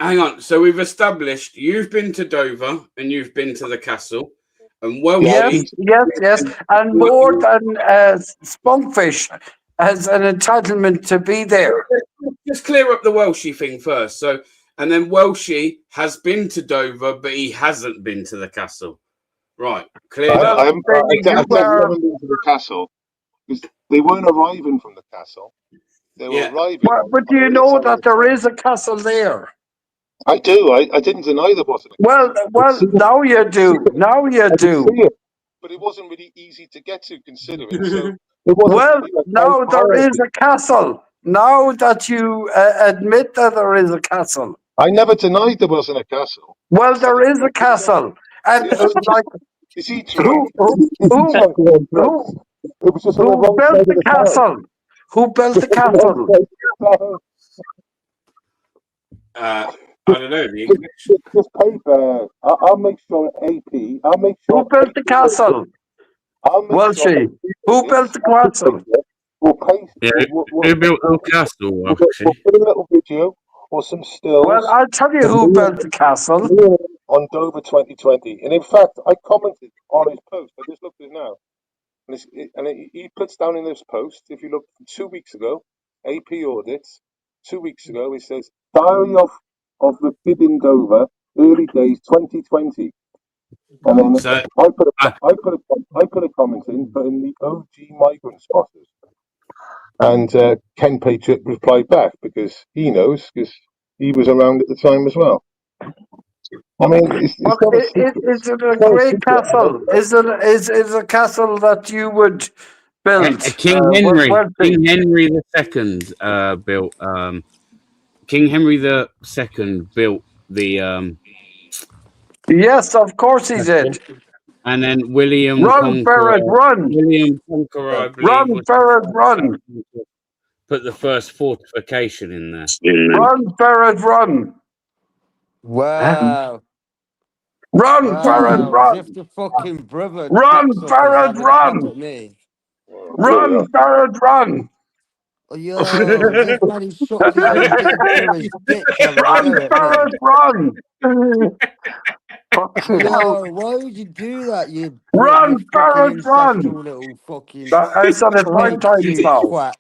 Hang on. So we've established you've been to Dover and you've been to the castle. And Welshie, yes, and more than spunkfish has an entitlement to be there. Just clear up the Welshie thing first. So, and then Welshie has been to Dover, but he hasn't been to the castle. Right, clear up. I've never been to the castle. They weren't arriving from the castle. They were arriving. But do you know that there is a castle there? I do. I didn't deny there wasn't a Well, now you do. Now you do. see it, but it wasn't really easy to get to, considering. So it wasn't Well, really like now high there is priority. a castle. Now that you admit that there is a castle. I never denied there wasn't a castle. Well, there is a castle. And like, Is he drunk? who, Is he who, drunk or on drugs? who, It was just on the who wrong built side of the the town. castle? Who built the castle? I don't know. The English. Just paper. I'll make sure AP. I'll make sure. Who built the castle? I'll make Welshie. sure. Who built the castle? We'll paste. Yeah, We'll who built the castle, put Welshie? a little video or some stills. Well, I'll tell you who built the castle. On Dover 2020, and in fact, I commented on his post. I just looked at it now, and he puts down in this post. If you look 2 weeks ago, AP audits. 2 weeks ago, he says diary of the bid in Dover, early days 2020, and then So I put a comment in, put in the OG migrant spotters, and Ken Patriot replied back because he knows because he was around at the time as well. I mean, it's Well, not a secret. is it a great castle? Is it a castle that you would build? King Henry II built. King Henry II built the. Yes, of course he did. And then William Run, Conqueror. Ferret, run! William Conqueror, I believe, Run, was Ferret, run! put the first fortification in there. Run, Ferret, run! Wow. Run, Ferret, Wow. run! As if the fucking brother Run, dick suckers Ferret, having a run! pop at me. Run, Ferret, run! Oh, yo, this man is sucking his big brother's dick having a Run, go at Ferret, me. run! Yo, why would you do that, you Run, fucking Ferret, run! ancestral little fucking I said it 5 fake times Jew now. twat?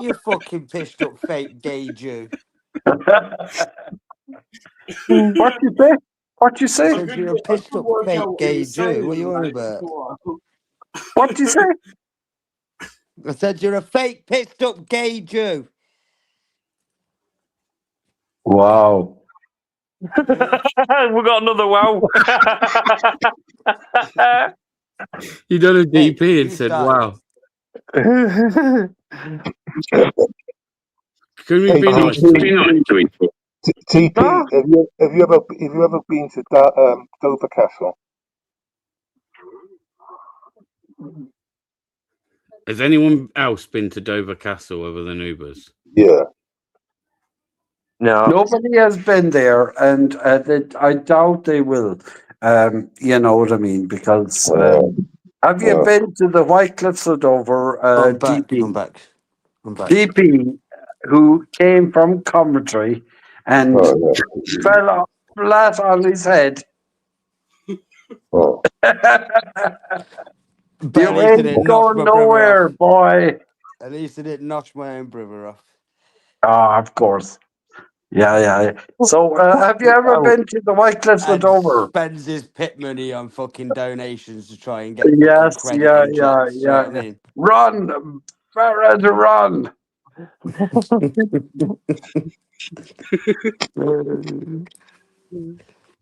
You fucking pissed up fake gay Jew. What you say? What you say? Said you're a pissed up fake gay Jew. What are you on about? What you say? I said you're a fake pissed up gay Jew. Wow. We got another wow. You done a DP and you said, started. "Wow." Can we be nice to each other? TP, have you ever been to Dover Castle? Has anyone else been to Dover Castle other than Ubers? Yeah. No. Nobody has been there, and I doubt they will. You know what I mean? Because have you been to the White Cliffs of Dover? I'm back. DP, I'm back. I'm back. DP, who came from Coventry and fell off flat on his head. Oh. But You ain't going nowhere, boy. At least I didn't knock my own brother off. Ah, of course. Yeah. So, have you ever been to the White Cliffs of Dover? Spends his pit money on fucking donations to try and get Yes, fucking credit yeah. you know what I mean? Run, Farad, run.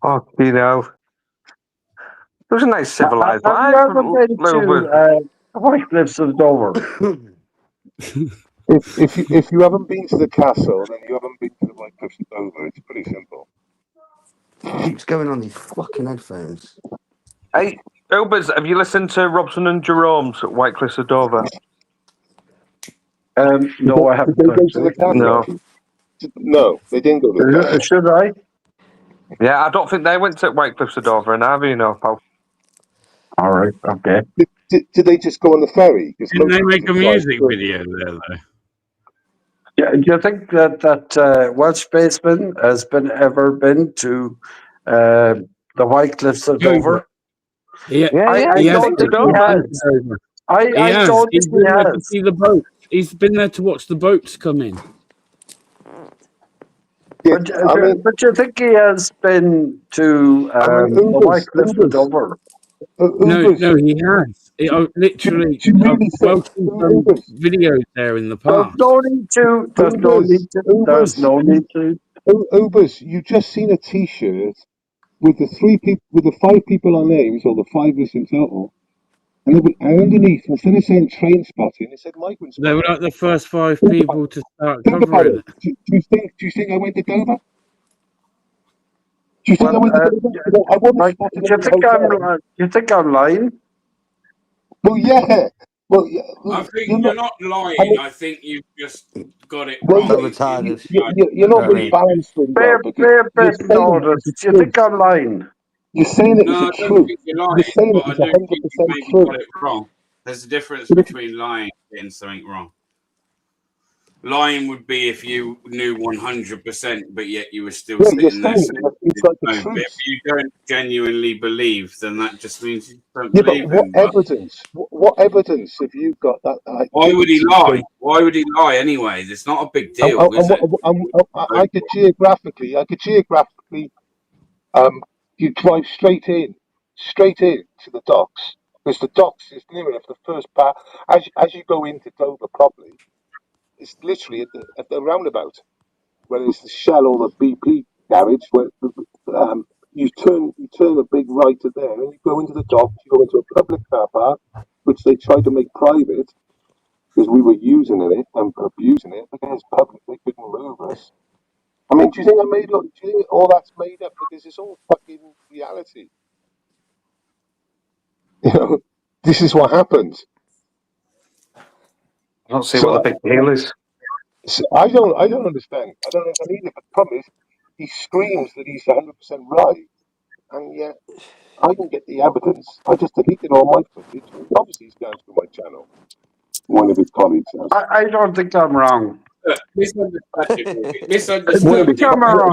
Oh, you know. It was a nice civilized Have life. you ever been to the White Cliffs of Dover? If you haven't been to the castle, then you haven't been to the White Cliffs of Dover. It's pretty simple. Keeps going on these fucking headphones. Hey, Ubers, have you listened to Robson and Jerome's at White Cliffs of Dover? No, I haven't. Did they go to the castle? No. No, they didn't go to the castle. Should I? Yeah, I don't think they went to White Cliffs of Dover, and have you know, pal? All right, okay. Did they just go on the ferry? Didn't they make a music video there, though? Yeah, do you think that Welsh spaceman has ever been to the White Cliffs of Dover? Yeah, I don't think he has. I don't think he has. To see the boat. He's been there to watch the boats come in. Yeah, But you think he has been to the White Cliffs of Dover? No, he has. Literally, Do you really think, Welsh's done Ubers, videos there in the There's past. no need to. There's no Ubers, need to. There's Ubers, no need to. Ubers, you just seen a T-shirt with the 5 people on names, or the 5 of us in total, and underneath, instead of saying train spotting, it said migrant They were spotting. like the first 5 Think about people to start Think about covering it. it. Do you think I went to Dover? Do you think I Well, went to Dover? I wasn't like, spotting do them you in the think hotel. you think I'm lying? Well, yeah. Well, yeah. I think You're you're not. not I lying. mean, I think you've just got it well, So wrong. retarded. you're You not know what I very mean? balanced very well, Bear, because bear, you're bear saying it notice. as a Do you truth. think I'm lying? You're saying it as No, a I don't truth. think you're lying, You're saying but it I as don't think you've 100% maybe true. got it wrong. There's a difference But if, between lying and getting something wrong. Lying would be if you knew 100%, but yet you were still yeah, you're sitting there saying saying it's like a no. But if truth. you don't genuinely believe, then that just means you don't Yeah, but believe what him. But evidence? What evidence have you got that why would he to lie? say? Why would he lie anyway? It's not a big And, deal, is it? I could geographically, you drive straight in to the docks, because the docks is near enough. The first part, as you go into Dover properly, it's literally at the roundabout, where it's the Shell or the BP garage, where you turn a big right at there, and you go into the docks. You go into a public car park, which they tried to make private, because we were using it and abusing it. Because it's public, they couldn't move us. I mean, do you think do you think all that's made up? Because it's all fucking reality. You know, this is what happens. I don't see what So, the big deal is. I don't understand. I don't understand either. But the problem is, he screams that he's 100% right, and yet I didn't get the evidence. I just deleted all my footage. Obviously, he's going through my channel. One of his colleagues has. I don't think I'm wrong. Look, misunderstanding. One of Think his Misunderstanding. I'm wrong.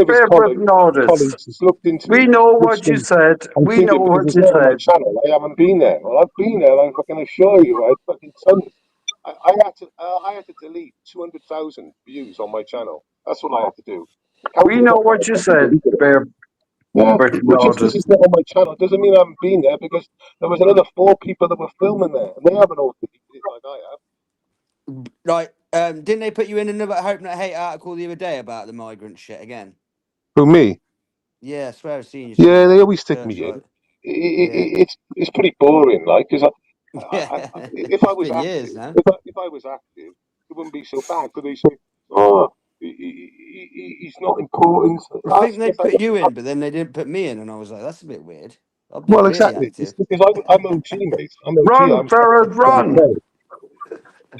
Bear notice. colleagues has looked into We it, know which what you they, said. I'm We know thinking, because what it's you not on my said. channel. I haven't been there. Well, I've been there. I can assure you, I had fucking tons. I had to delete 200,000 views on my channel. That's what I had to do. We Counting know up on what you I said. deleted it. Bear Yeah, but just because notice. it's not on my channel doesn't mean I haven't been there, because there was another 4 people that were filming there, and they haven't all deleted it like I have. Right. Didn't they put you in another Hope Not Hate article the other day about the migrant shit again? Who, me? Yeah, I swear I've seen you Yeah, somewhere. they always stick Search me in. right. Yeah. It's pretty boring, like, because Yeah. if I It's was been active, years now. if I was active, it wouldn't be so bad. Because they say, oh, he's not important. I think they Yes, put you in, but then they didn't put me in, and I was like, that's a bit weird. I've been well, really exactly. It's active. because I'm OG, mate. I'm OG. Run, Ferret, run! I'm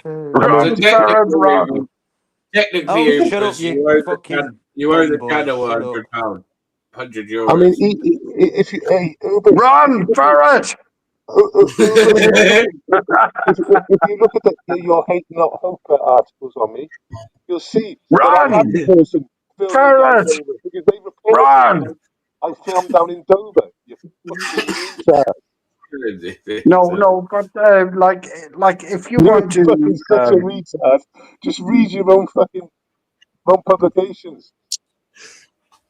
So Run, OG. Ferret, run! technically, Oh, shut up, Ubers, you fucking you owe bum the boy. shadow Shut up. £100, I mean, €100. if you, hey, Ubers, Run, Ferret! Ubers, if you look at your hate not hope articles on me, you'll see that I am Run, the person filming down Ferret! Dover, because they reported Run! that I filmed down in Dover. You fucking retard. No, but like if you You're want fucking to, such a retard. Just read your own publications.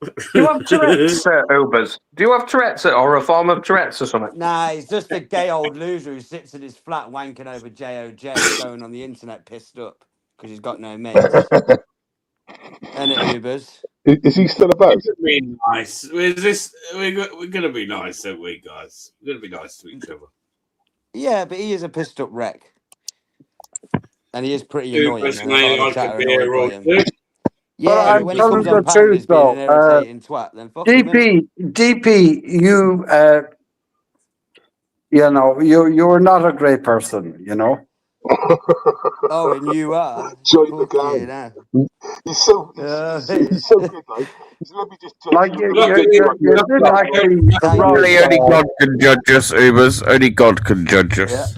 Do you have Tourette's, Ubers? Do you have Tourette's or a form of Tourette's or something? Nah, he's just a gay old loser who sits in his flat wanking over JOJ, going on the internet pissed up because he's got no mates. And it Ubers. Is he still about? Be nice. We're gonna be nice, aren't we, guys? We're gonna be nice to each other. Yeah, but he is a pissed up wreck. And he is pretty annoying, Ubers and a lot may of the like chat a are annoyed beer by or him. two. but Yeah, but I'm when he telling comes on the truth pandas being an though. irritating twat, then fuck him, innit? DP, you're not a great person, you know. Oh, and you are? Join the Fuck you gang. now. He's so good, like. Let me just judge Like you. Look at you you. did actually Thank run. you. Only God can judge us, Ubers. Only God can judge Yeah. us.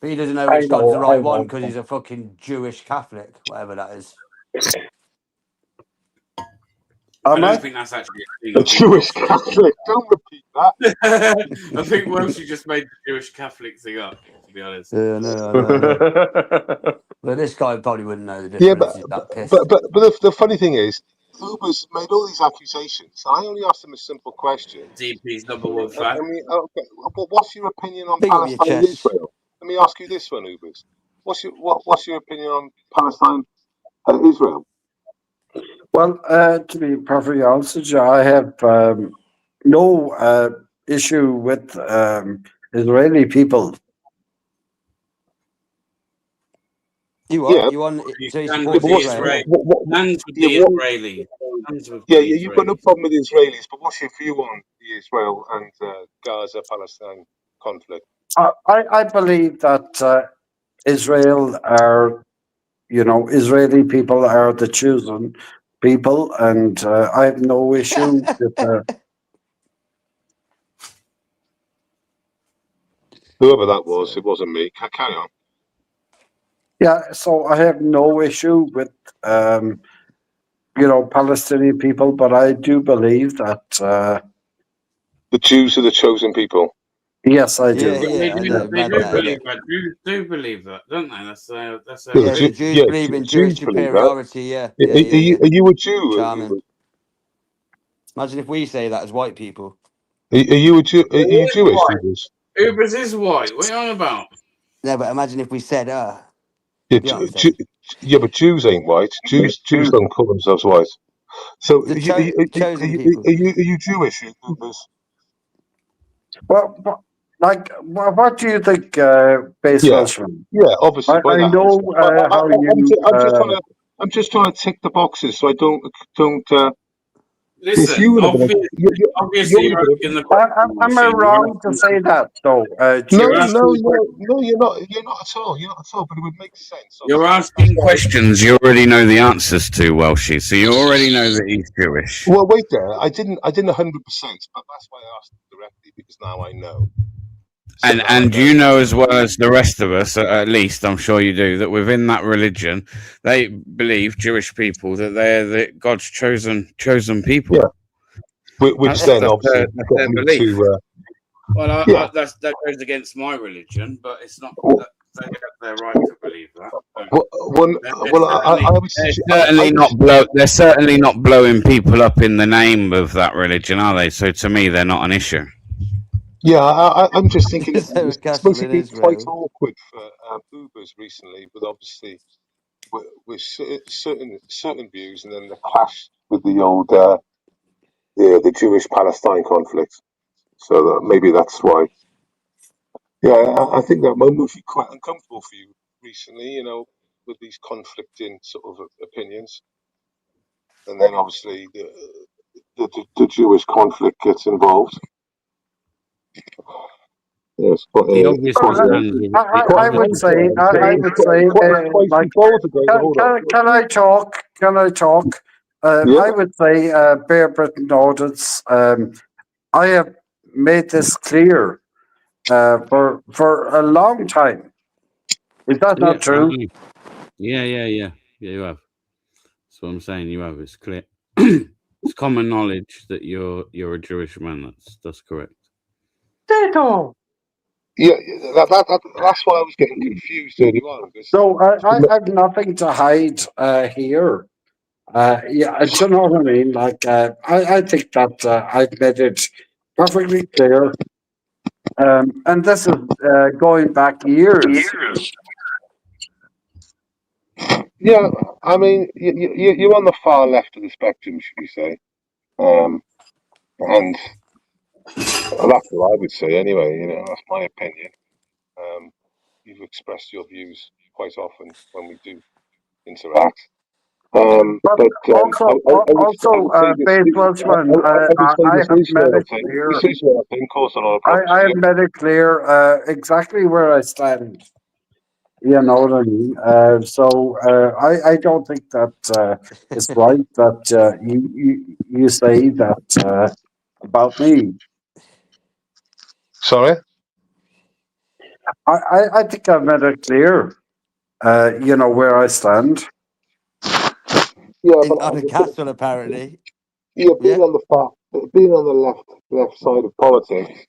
But he doesn't know I which God's the know, I right one know. because he's a fucking Jewish Catholic, whatever that is. I Am don't I? think that's actually a thing. A I think Jewish Welsh Catholic. Don't repeat that. I think Welsh just made the Jewish Catholic thing up, to be honest. Yeah, I know. But this guy probably wouldn't know the Yeah, difference. He's that pissed. but the funny thing is, Uber's made all these accusations. I only asked him a simple question. DP's number one I fan. mean, okay, but what's your opinion on Big up your Palestine and chest. Israel? Let me ask you this one, Ubers. What's your opinion on Palestine and Israel? Well, to be perfectly honest with you, I have no issue with Israeli people. You Yeah, what? You want? You So you stand support with but the Israel? Stands with yeah, the Israelis. Stands with the you've got no Israelis. problem with the Israelis, but what's your view on the Israel and Gaza Palestine conflict? I believe that Israel are, Israeli people are the chosen people, and I have no issue with. Whoever that was, it wasn't me. Carry on. Yeah, so I have no issue with Palestinian people, but I do believe that The Jews are the chosen people. yes, I Yeah, do. yeah, I know. They Read do that, believe innit? that. Jews do believe that, don't they? That's their Yeah, Yeah, the belief. Jews believe in Jewish Jews believe that. superiority. Yeah, Are, yeah, yeah, yeah. are you a Jew? Charming. Imagine if we say that as white people. Are you a Jew? Are It you is Jewish, white. Ubers? Ubers is white. What are you on about? No, but imagine if we said, Yeah, you know what I'm saying? yeah, but Jews ain't white. Jews don't call themselves white. So, The chosen people. are you Jewish, Ubers? Well, what do you think, Base Yeah, Welshman? yeah. Obviously, by I that know answer, how you. I'm just trying to tick the boxes so I don't. If Listen, you were going to, obviously you're asking the question, Am I Washing. wrong to say that, though? No, You're Jewish asking, people. you're not. You're not at all. You're not at all. But it would make sense, you're obviously. That's asking why. questions you already know the answers to, Welshie. So you already know that he's Jewish. Well, wait there. I didn't 100%, but that's why I asked directly because now I know. So now I And know. you know as well as the rest of us, at least I'm sure you do, that within that religion, they believe Jewish people that they're God's chosen people. Yeah. Which then obviously That's got their me belief. to. Well, Yeah. that goes against my religion, but it's not. Well, They have their right to believe that. I would suggest. They're certainly not blowing people up in the name of that religion, are they? So to me, they're not an issue. Yeah, I'm just thinking So a it's castle supposed to in be quite Israel. awkward for Ubers recently, with obviously with certain views, and then the clash with the old the Jewish Palestine conflict. So that maybe that's why. Yeah, I think that moment would be quite uncomfortable for you recently, with these conflicting sort of opinions, and then obviously the Jewish conflict gets involved. Yes, but He obviously stands with. He I would obviously say, stands with. twice like, before today. Hold on. can I talk? Can I talk? Yeah. I would say, Bear Britain audits. I have made this clear for a long time. Is that Yeah, not true? yeah. You have. That's what I'm saying. You have. It's clear. It's common knowledge that you're a Jewish man. That's correct. Ditto. Yeah, that's why I was getting confused earlier on. So I have nothing to hide here. Yeah, do you know what I mean? Like, I think that I've made it perfectly clear. And this is going back years. Yeah, I mean, you're on the far left of the spectrum, should we say? And that's what I would say anyway. That's my opinion. You've expressed your views quite often when we do interact. But I also, would say this. Base Welshman, I would say I this have made Israel it thing. clear. This Israel thing caused a lot of problems I for have you. made it clear exactly where I stand. You know what I mean? I don't think that it's right that you say that about me. Sorry. I think I've made it clear. Where I stand. Yeah, In, but on a castle, apparently. yeah, Yeah. being on the left side of politics,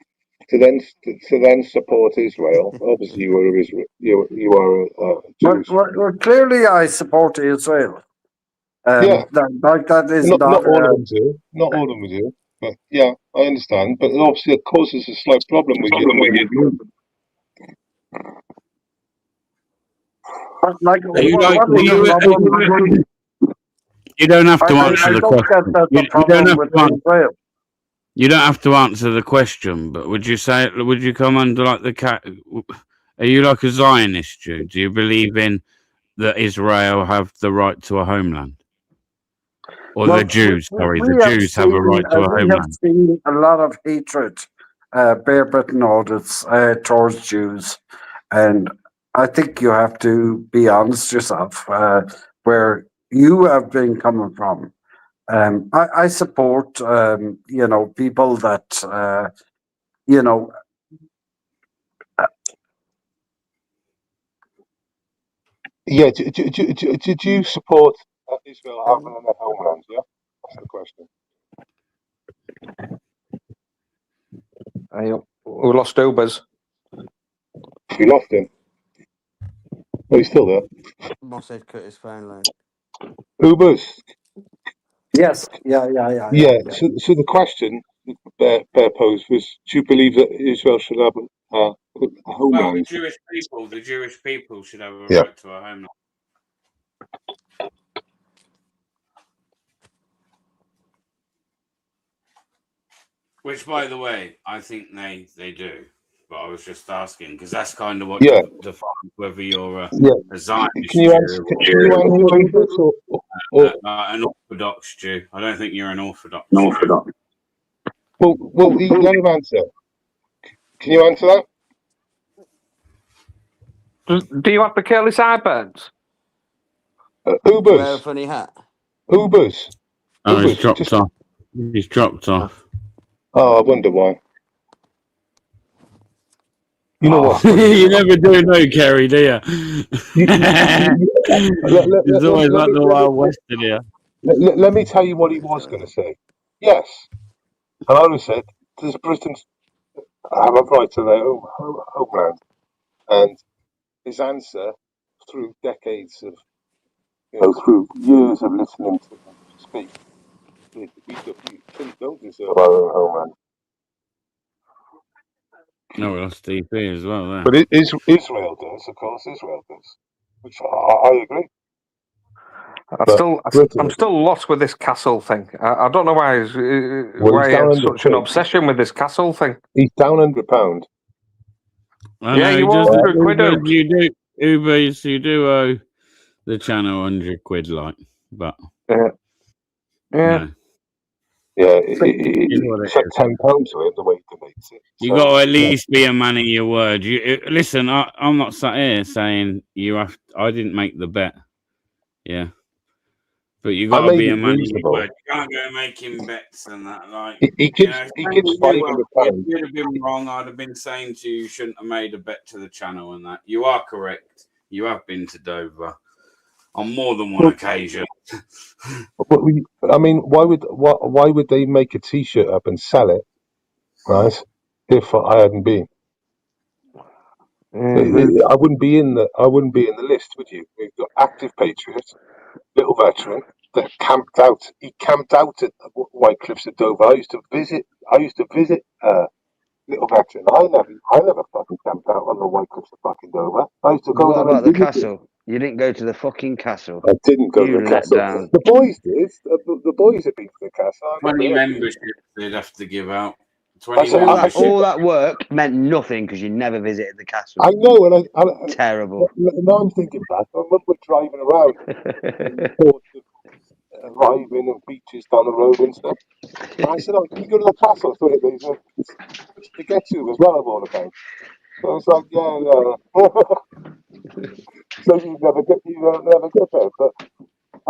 to then support Israel. Obviously, you are Israel. You are Well, Jewish. clearly, I support Israel. Yeah. That is Not not. all of them do. Not all of them do. But yeah, I understand. But obviously, it causes a slight problem with you. Like, Are you like? what is the problem? You don't have to I answer the don't get question. that the You don't problem have with to answer. Israel. You don't have to answer the question, but would you say? Would you come under like the cat? Are you like a Zionist Jew? Do you believe in that Israel have the right to a homeland, or the Well, Jews? Sorry, the we have Jews have a right to a homeland. seen a lot of hatred, bear written audits towards Jews, and I think you have to be honest yourself where you have been coming from. I support, people that, you know, Yeah. Did you support Israel having a homeland? Yeah, that's the question. We lost Ubers. We lost him. Oh, he's still there. Moss had cut his phone line. Ubers. yes, yeah. Yeah. So the question Bear posed was: do you believe that Israel should have a Well, homeland? the Jewish people should have a Yeah. right to a homeland. Which, by the way, I think they do. But I was just asking because that's kind of what Yeah. defines whether you're Yeah. a Zionist Can you answer? Jew Can you answer Ubers or an Orthodox Jew. I don't think you're an Orthodox no? Jew. Well, let him answer. Can you answer that? Do you have the curly sideburns? Do you wear a Ubers. funny hat? Ubers. Oh, he's Ubers. dropped off. He's dropped off. Oh, I wonder why. You know what? You never do know, Kerry, do you? It's always like the Wild West in here. Let me tell you what he was going to say. Yes. And I would have said, does Britain have a right to their own homeland? And his answer, through decades of, through years of listening to him speak, we don't deserve our own homeland. No, we lost DP as well there. But Israel does, of course, Israel does. Which I agree. I'm still lost with this castle thing. I don't know why it's such an obsession with this castle thing. He's down £100. Yeah, you owe £100 quid. Ubers, you do owe the channel £100 like, but yeah. Yeah, it's at £10 to it the way he debates it. You got to at least be a man of your word. Listen. I'm not sat here saying you have. I didn't make the bet. Yeah, but you got to be a man of your word. You can't go making bets and that. Like he gives £500. If you'd have been wrong, I'd have been saying to you shouldn't have made a bet to the channel and that. You are correct. You have been to Dover on more than one occasion. But I mean, why would they make a T-shirt up and sell it, right? If I hadn't been, I wouldn't be in the list, would you? We've got active patriots, little veteran that camped out. He camped out at White Cliffs at Dover. I used to visit. Little veteran. I never fucking camped out on the White Cliffs of fucking Dover. I used to go. What about the castle? You didn't go to the fucking castle. I didn't go to the let castle. Down. The boys did. The boys had been to the castle. 20 memberships they'd have to give out. All that work meant nothing because you never visited the castle. I know, and terrible. Now I'm thinking back. I remember driving around, arriving and beaches down the road and stuff. And I said, "Oh, can you go to the castle?" So there's to get to as well of all about. So it's like, so you never get there. But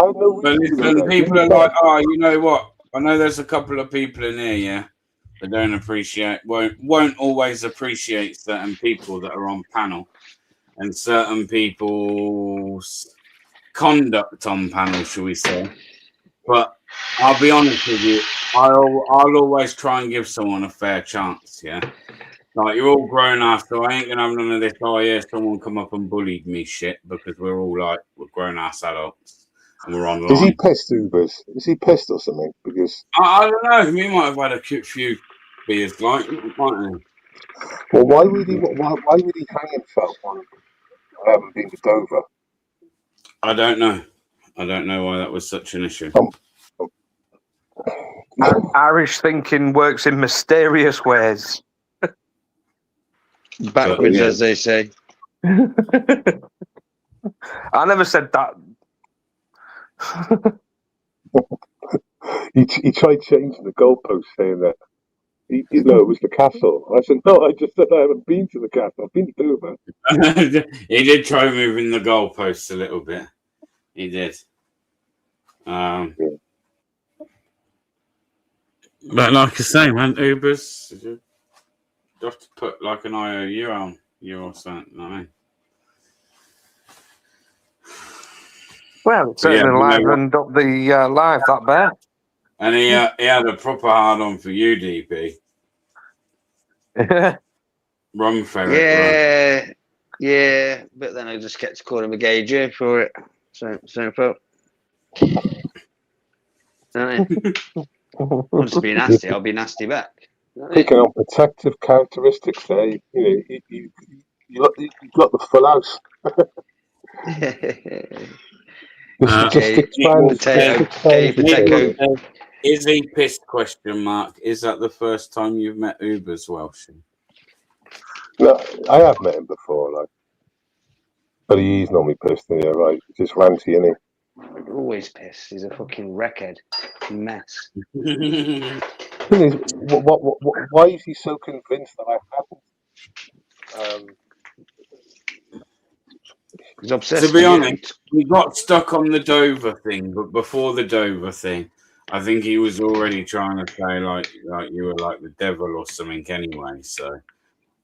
I had no reason to go there. People are like, oh, you know what? I know there's a couple of people in here, yeah, that don't appreciate, won't always appreciate certain people that are on panel and certain people's conduct on panel, shall we say. But I'll be honest with you, I'll always try and give someone a fair chance, yeah? Like, you're all grown up, so I ain't gonna have none of this, oh yeah, someone come up and bullied me shit, because we're all like, we're grown ass adults. We're Is he online. pissed, Ubers? Is he pissed or something? Because I don't know. He might have had a few beers, like, mightn't he? well, why would he hang himself on being to Dover? I don't know. I don't know why that was such an issue. Irish thinking works in mysterious ways. Backwards, yeah. as they say. I never said that. He tried changing the goalpost, saying that it was the castle. I said no. I just said I haven't been to the castle. I've been to Dover. He did try moving the goalposts a little bit. He did. But like I say, man, Ubers, you have to put like an IOU on you or something. You know what I mean? Well, it certainly livened up the live, that bear. And he had a proper hard on for you, DP. Rum ferret. Yeah, but then I just kept calling him a gay Jew for it. So felt. I'll just be nasty. I'll be nasty back. Picking on protective characteristics there. You got the full house. Is he pissed? Question mark. Is that the first time you've met Ubers, Welshie? No, I have met him before, like, but he's normally pissed. Yeah, right. He's just ranty, isn't he? Always pissed. He's a fucking wreckhead mess. Thing is, why is he so convinced that I haven't? He's obsessed. To be honest, we got stuck on the Dover thing, but before the Dover thing, I think he was already trying to say like you were like the devil or something anyway. So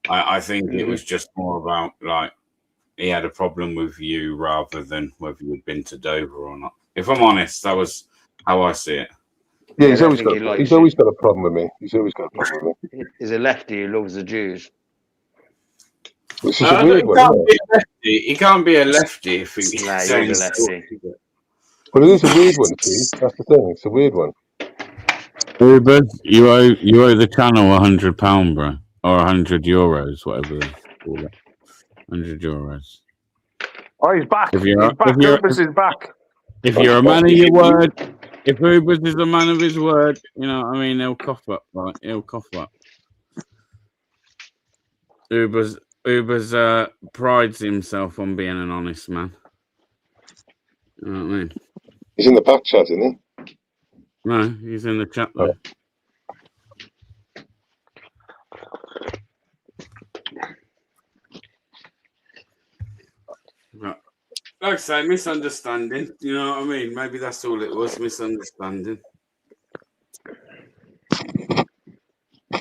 I think it was just more about like he had a problem with you rather than whether you'd been to Dover or not. If I'm honest, that was how I see it. Yeah, he's always got a problem with me. He's always got a problem with me. He's a lefty who loves the Jews. Which is a weird one. He can't be a lefty if he's a lefty. Well, it is a weird one, see? That's the thing. It's a weird one. Uber, you owe the channel £100, bro, or €100, whatever they call it. €100. Oh, he's back. Ubers is back. If you're a man of your word, if Ubers is a man of his word, you know what I mean. He'll cough up, right? He'll cough up. Ubers prides himself on being an honest man. You know what I mean? He's in the back chat, isn't he? No, he's in the chat though. Right. Like I say, misunderstanding. You know what I mean? Maybe that's all it was, misunderstanding.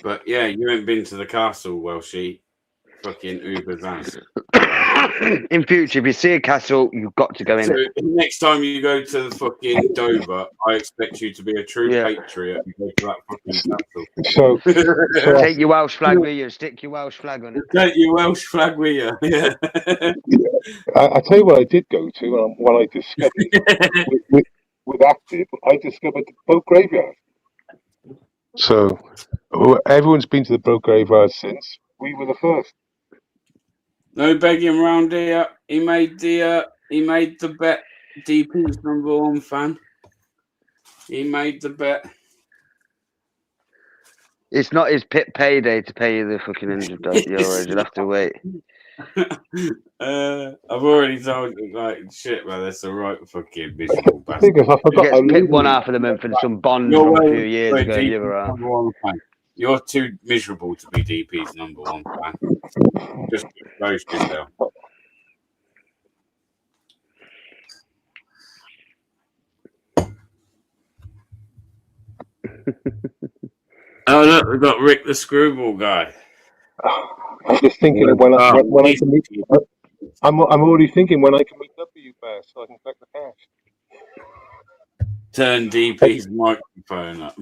But yeah, you ain't been to the castle, Welshie. Fucking Uber's ass. In future, if you see a castle, you've got to go in. So next time you go to the fucking Dover, I expect you to be a true patriot and go to that fucking castle. So take your Welsh flag with you. Stick your Welsh flag on it. Take your Welsh flag with you. Yeah. I tell you what I did go to when I discovered with Active, I discovered the boat graveyard. So everyone's been to the boat graveyard since. We were the first. No begging round here. He made the bet. DP's #1 fan. He made the bet. It's not his payday to pay you the fucking €100. You'll have to wait. I've already told you, like, shit, man, that's a right fucking miserable bastard. He gets picked one half of the month for some bond from a few years ago. You're too miserable to be DP's #1 fan. Just roast yourself. Oh look, we've got Rick the Screwball guy. I'm just thinking of when I can meet. I'm already thinking when I can meet up with you first, so I can collect the cash. Turn DP's microphone up.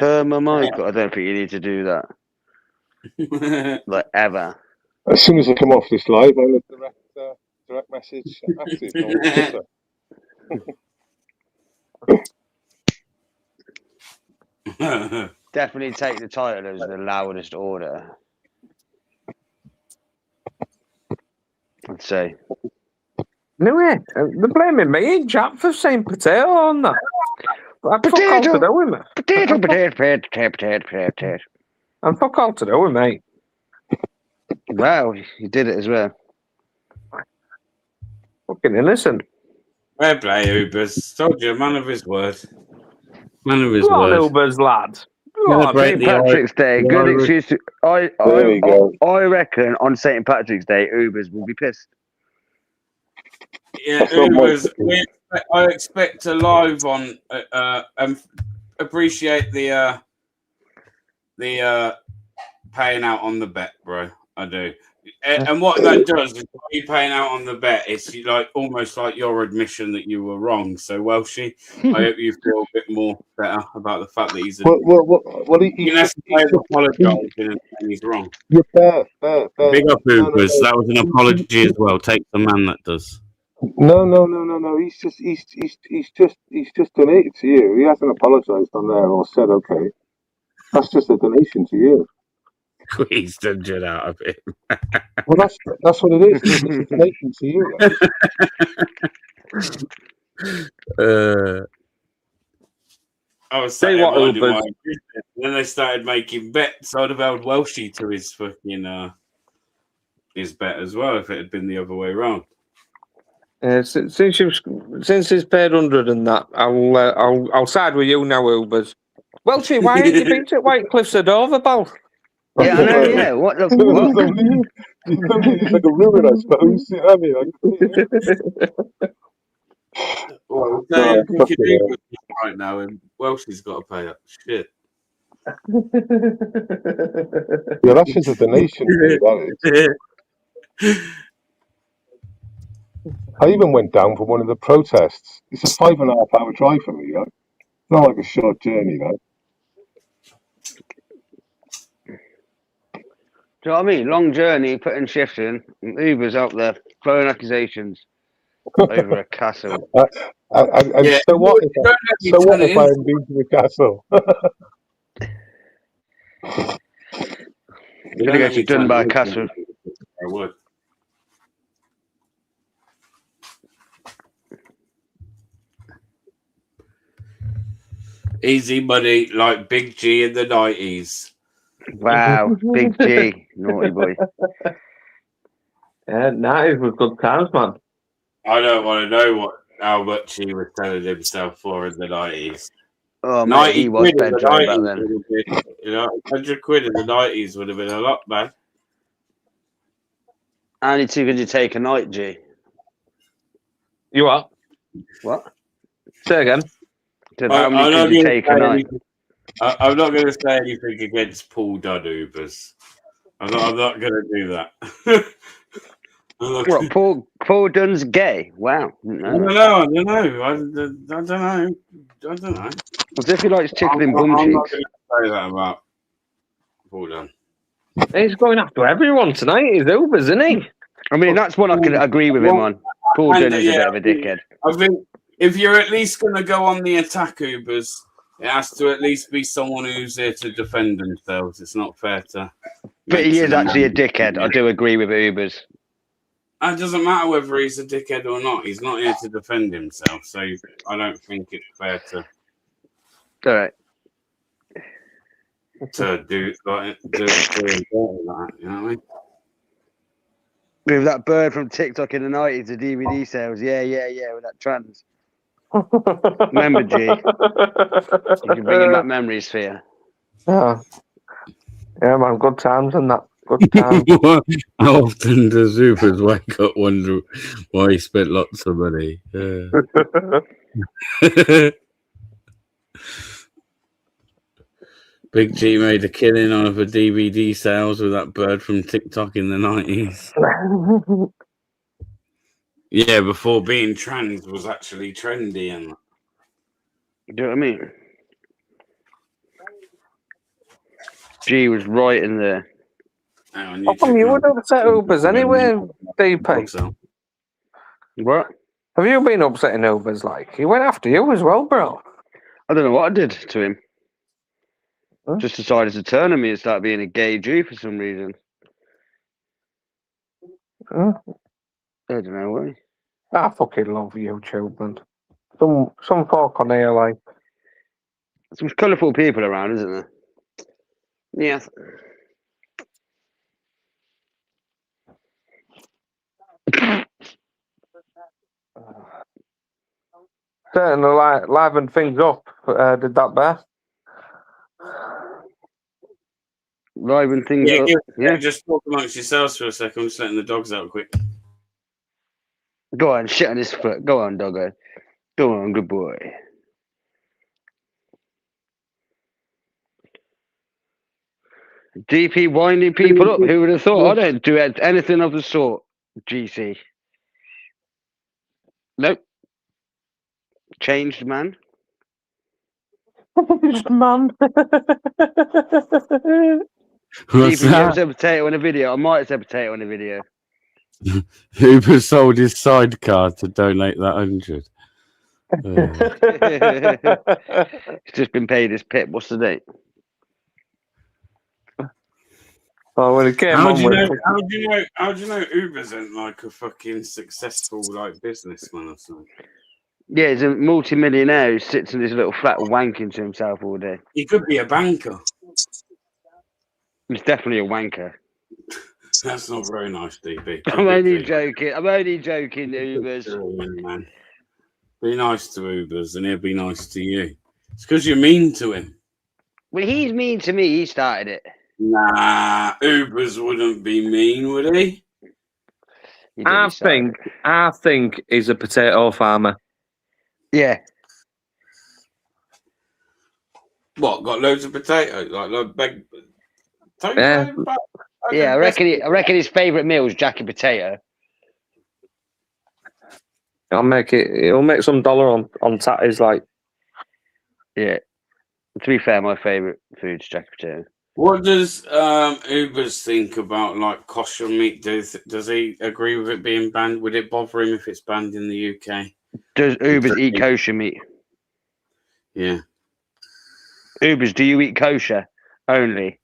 Turn my mic. I don't think you need to do that. Like ever. As soon as I come off this live, I'll direct message Active on Twitter. Definitely take the title as the loudest order. I'd say. No way. They're blaming me, Jack, for saying potato on that. I'd fuck all to do with me. Potato, potato. And fuck all to do with me. Wow, you did it as well. Fucking innocent. Fair play, Ubers. Told you, man of his word. Man of his Go on, word. Ubers, lad. Go on. Celebrate St. the Patrick's Day, the good Irish- excuse to. There we go. I reckon on St. Patrick's Day, Ubers will be pissed. Yeah, That's not my Ubers. I expect to live on and appreciate the paying out on the bet, bro. I do. And what that does is you paying out on the bet, it's like almost like your admission that you were wrong. So Welshie, I hope you feel a bit more better about the fact that he's He's apologising and he's wrong. You're fair. Big up No, Ubers. That was an apology as well. Take the man that does. No. He's just donated to you. He hasn't apologised on there or said okay. That's just a donation to you. Squeezed the jet out of it. Well, that's what it is. It's just a donation to you. I was Say saying what, wondering Ubers? why he did it. Then they started making bets. I'd have held Welshie to his fucking his bet as well if it had been the other way around. Since he's paid 100 and that, I'll side with you now, Ubers. Welchie, why ain't you been to White Cliffs of Dover, pal? Yeah, I know, yeah. What the fuck? It's like a ruin, I suppose. You know what I mean? Well, No, you fuck can it, do it right now, and Welshie's got to pay up. Shit. Yeah, that's just a donation to me, that is. I even went down for one of the protests. It's a 5.5 hour drive for me, you know? It's not like a short journey, though. Do you know what I mean? Long journey, putting shift in, and Uber's up there throwing accusations over a castle. And Yeah, so what if don't let me I turn it haven't been to the castle? You're gonna get you done by a castle. I would. Easy money, like Big G in the 90s. Wow, Big G, naughty boy. Yeah, 90s was good times, man. I don't want to know how much he was selling himself for in the 90s. Oh mate, he was quid in the bedtime back 90s then. would have been, 100 quid in the 90s would have been a lot, man. How many two could you take a night, G? You what? What? Say again. How many could you take a night? I'm not going to say anything against Paul Dunn Ubers. I'm not going to do that. What, Paul Dunn's gay? Wow. I don't know. I don't know. What if he likes tickling I'm bum not going cheeks? to say that about Paul Dunn. He's going after everyone tonight. He's Ubers, isn't he? I mean, that's one I can agree with him on. Paul Dunn is a bit of a dickhead. I think if you're at least going to go on the attack, Ubers, it has to at least be someone who's there to defend themselves. It's not fair to. But he is actually a dickhead. I do agree with Ubers. It doesn't matter whether he's a dickhead or not. He's not here to defend himself, so I don't think it's fair to. All right. To do like that, you know what I mean? With that bird from TikTok in the 90s, the DVD sales. Yeah, with that trans. Remember, G? You can bring him back memories for you. Yeah, man, good times and that. Good times. How often does Ubers wake up wonder why he spent lots of money? Big G made a killing on the DVD sales with that bird from TikTok in the 90s. Yeah, before being trans was actually trendy and You know what I mean? G was right in there. How come you would have set Ubers anyway, DP? What? Have you been upsetting Ubers? Like, he went after you as well, bro. I don't know what I did to him. Huh? Just decided to turn on me and start being a gay Jew for some reason. Huh? I don't know why. I fucking love YouTube, man. Some folk on here, like, Some colourful people around, isn't there? Yes. certainly livened things up. Did that bear? Liven things Yeah, up. Yeah. just talk amongst yourselves for a second. I'm just letting the dogs out quick. Go on, shit on his foot. Go on, doggo. Go on, good boy. DP winding people up. Who would have thought? I don't do anything of the sort. GC. Nope. Changed man. Man. What's DP, you ever that? said potato in a video? I might have said potato in a video. Uber sold his sidecar to donate that 100. He's just been paid his pip. What's the date? Oh, when it came How on do you with know? How do you know Uber isn't like a fucking successful like businessman or something? Yeah, he's a multi-millionaire who sits in his little flat wanking to himself all day. He could be a banker. He's definitely a wanker. That's not very nice, DP. I'm only joking. I'm only joking, Ubers. Man. Be nice to Ubers and he'll be nice to you. It's because you're mean to him. Well, he's mean to me. He started it. Nah, Ubers wouldn't be mean, would he? I think he's a potato farmer. Yeah. What? Got loads of potatoes? Like big. Yeah. Yeah, I reckon his favourite meal is Jackie Potato. He'll make some dollar on tatties, like. Yeah. To be fair, my favourite food is Jackie Potato. What does Ubers think about like kosher meat? Does he agree with it being banned? Would it bother him if it's banned in the UK? Does Ubers eat kosher meat? Yeah. Ubers, do you eat kosher only,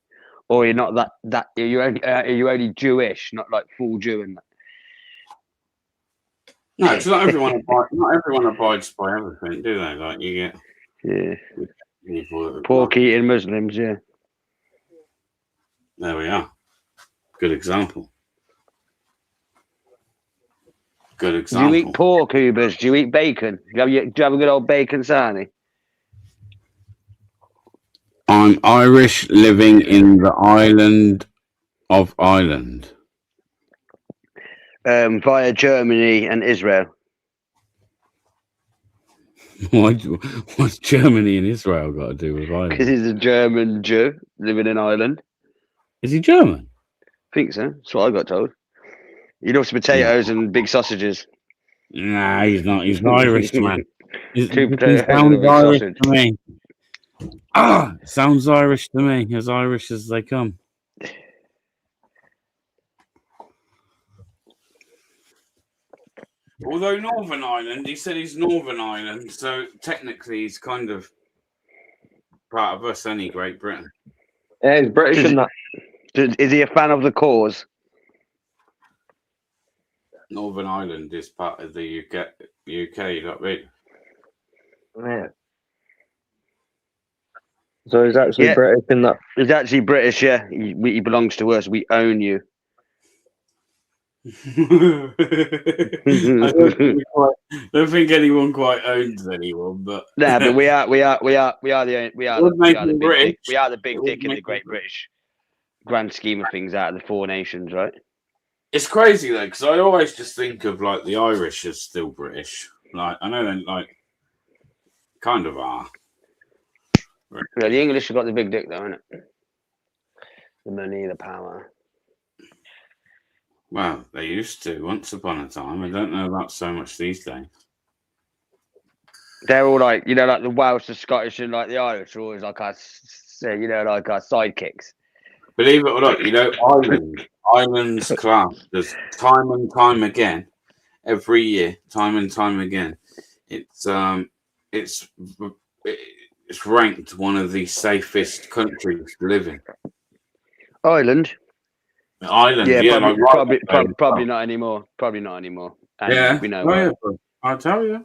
or you're not that? Are you only Jewish, not like full Jew and that? No, because not everyone abides by everything, do they? Like you get people that pork eating Muslims. Yeah. There we are. Good example. Good example. Do you eat pork, Ubers? Do you eat bacon? Do you have a good old bacon sarnie? I'm Irish living in the island of Ireland. Via Germany and Israel. What's Germany and Israel got to do with Ireland? Because he's a German Jew living in Ireland. Is he German? I think so. That's what I got told. He loves potatoes and big sausages. Nah, he's not. He's Irish, man. He potatoes sounds and a big Irish sausage. to me. Sounds Irish to me. As Irish as they come. Although Northern Ireland, he said he's Northern Ireland, so technically he's kind of part of us, any Great Britain. Yeah, he's British and that. Is he a fan of the cause? Northern Ireland is part of the UK, you know what I mean? Yeah. So he's actually British in that. He's actually British, yeah. He belongs to us. We own you. I don't think anyone quite owns anyone, but nah, but we are the big dick. We are the big dick in the Great British grand scheme of things out of the four nations, right? it's crazy though, because I always just think of like the Irish as still British. Like I know they like kind of are. Yeah, the English have got the big dick though, innit? The money, the power. Well, they used to once upon a time. I don't know about so much these days. They're all like, like the Welsh, the Scottish, and like the Irish are always like our, like our sidekicks. Believe it or not, Ireland's class. There's time and time again every year, time and time again. It's ranked one of the safest countries to live in. Ireland. Ireland, Yeah, yeah, probably not anymore. Probably not anymore. And yeah, we know why. I'll tell you.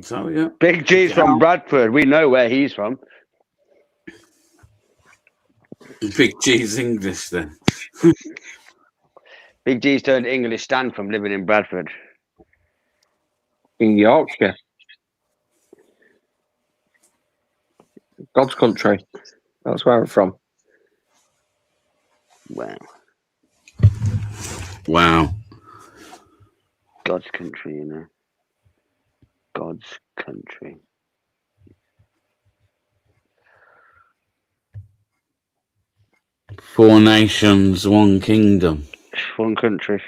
So yeah, Big G's from Bradford. We know where he's from. Big G's English then. Big G's turned English Stan from living in Bradford. In Yorkshire. God's country. That's where I'm from. Wow. God's country, you know. God's country. Four nations, one kingdom. One country.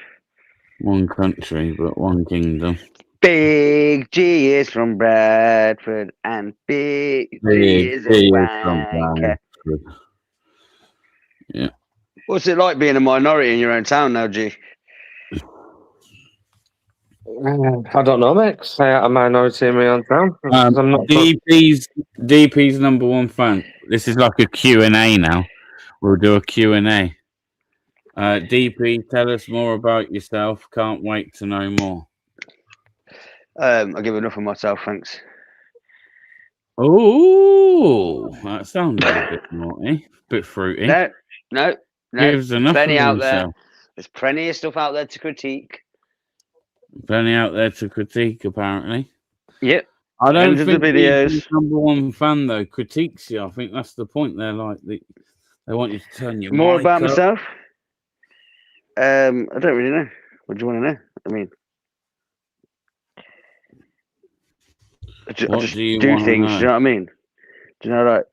One country, but one kingdom. Big G is from Bradford, and Big G is a wanker. Yeah. What's it like being a minority in your own town now, G? I don't know, mate. Say I'm a minority in my own town. I'm not DP's number one fan. This is like a Q&A now. We'll do a Q&A. DP, tell us more about yourself. Can't wait to know more. I give enough of myself, thanks. Oh, that sounded a bit naughty, bit fruity. No. Gives enough Plenty of out himself. there. There's plenty of stuff out there to critique. Plenty out there to critique, apparently. Yep. I don't End of think the videos. number one fan though critiques you. I think that's the point. They're like they want you to turn your More mic about up. myself. I don't really know. What do you want to know? I mean, I just do you do wanna things. know? You know what I mean? Do you know, like,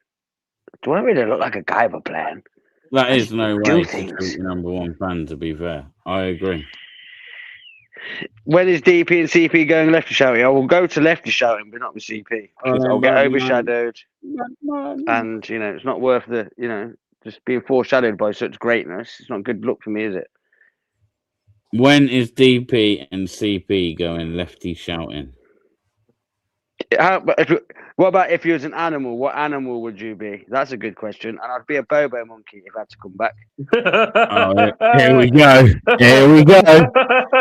do I really look like a guy with a plan? That is no way to things. treat your number one fan. To be fair, I agree. When is DP and CP going lefty shouting? I will go to lefty shouting, but not with CP because I'll get overshadowed. And you know, it's not worth the just being foreshadowed by such greatness. It's not good luck for me, is it? When is DP and CP going lefty shouting? What about if you was an animal? What animal would you be? That's a good question. And I'd be a bobo monkey if I had to come back. Oh, here we go. Here we go.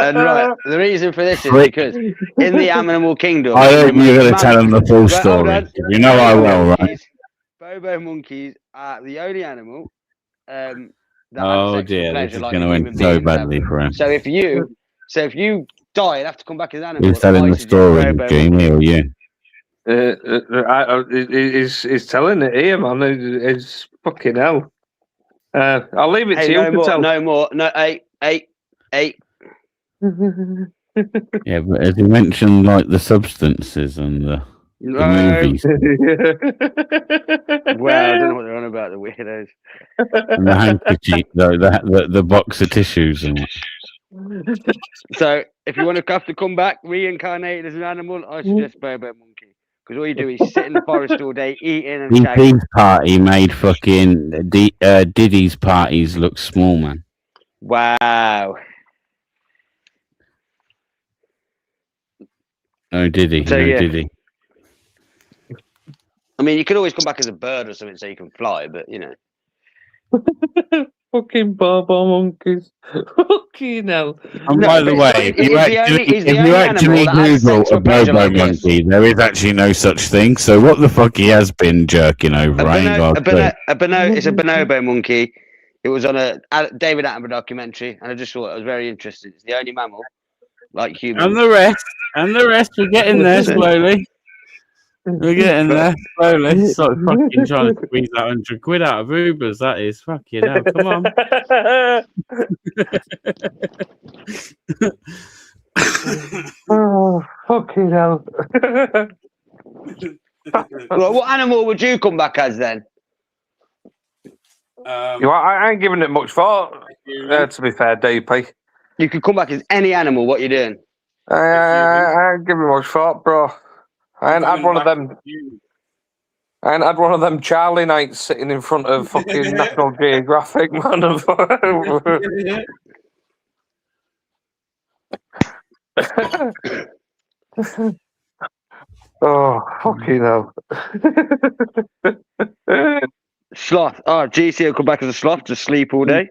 And right, the reason for this is because in the animal kingdom, I hope you're going to tell them the full story. You know I will, right? Bobo monkeys are the only animal that Oh have sex dear, for pleasure this is like going to human end so beings badly have. for him. So if you die and have to come back as an animal, Who's telling the story, Jamie or you? He's telling it here, man. It's fucking hell. I'll leave it to you to tell. No more. No, eight. Yeah, but as you mentioned, like the substances and the movies Well, I don't know what they're on about, the weirdos. and the handkerchief, the box of tissues and that. So, if you want to have to come back reincarnated as an animal, I suggest Bobo Monkey. Because all you do is sit in the forest all day, eating and shagging. DP's party made fucking Diddy's parties look small, man. Wow. Oh, Diddy. So, no, yeah. Diddy. I mean, you could always come back as a bird or something so you can fly, but, you know. Fucking Bobo monkeys. Fucking hell. And by the way, if you actually Google a Bobo monkey, there is actually no such thing. So what the fuck he has been jerking over? It's a bonobo monkey. It was on a David Attenborough documentary, and I just thought it was very interesting. It's the only mammal, like humans. And the rest, we're getting there slowly. We're getting there slowly. It's like fucking trying to squeeze that 100 quid out of Ubers. That is fucking hell. Come on. Oh, fucking hell. Well, what animal would you come back as then? I ain't giving it much thought, to be fair, DP. You could come back as any animal. What you doing? I ain't giving much thought, bro. I ain't had one of them. I ain't had one of them Charlie nights sitting in front of fucking National Geographic, man. Oh, fucking hell. Sloth. Oh, GC will come back as a sloth, just sleep all day.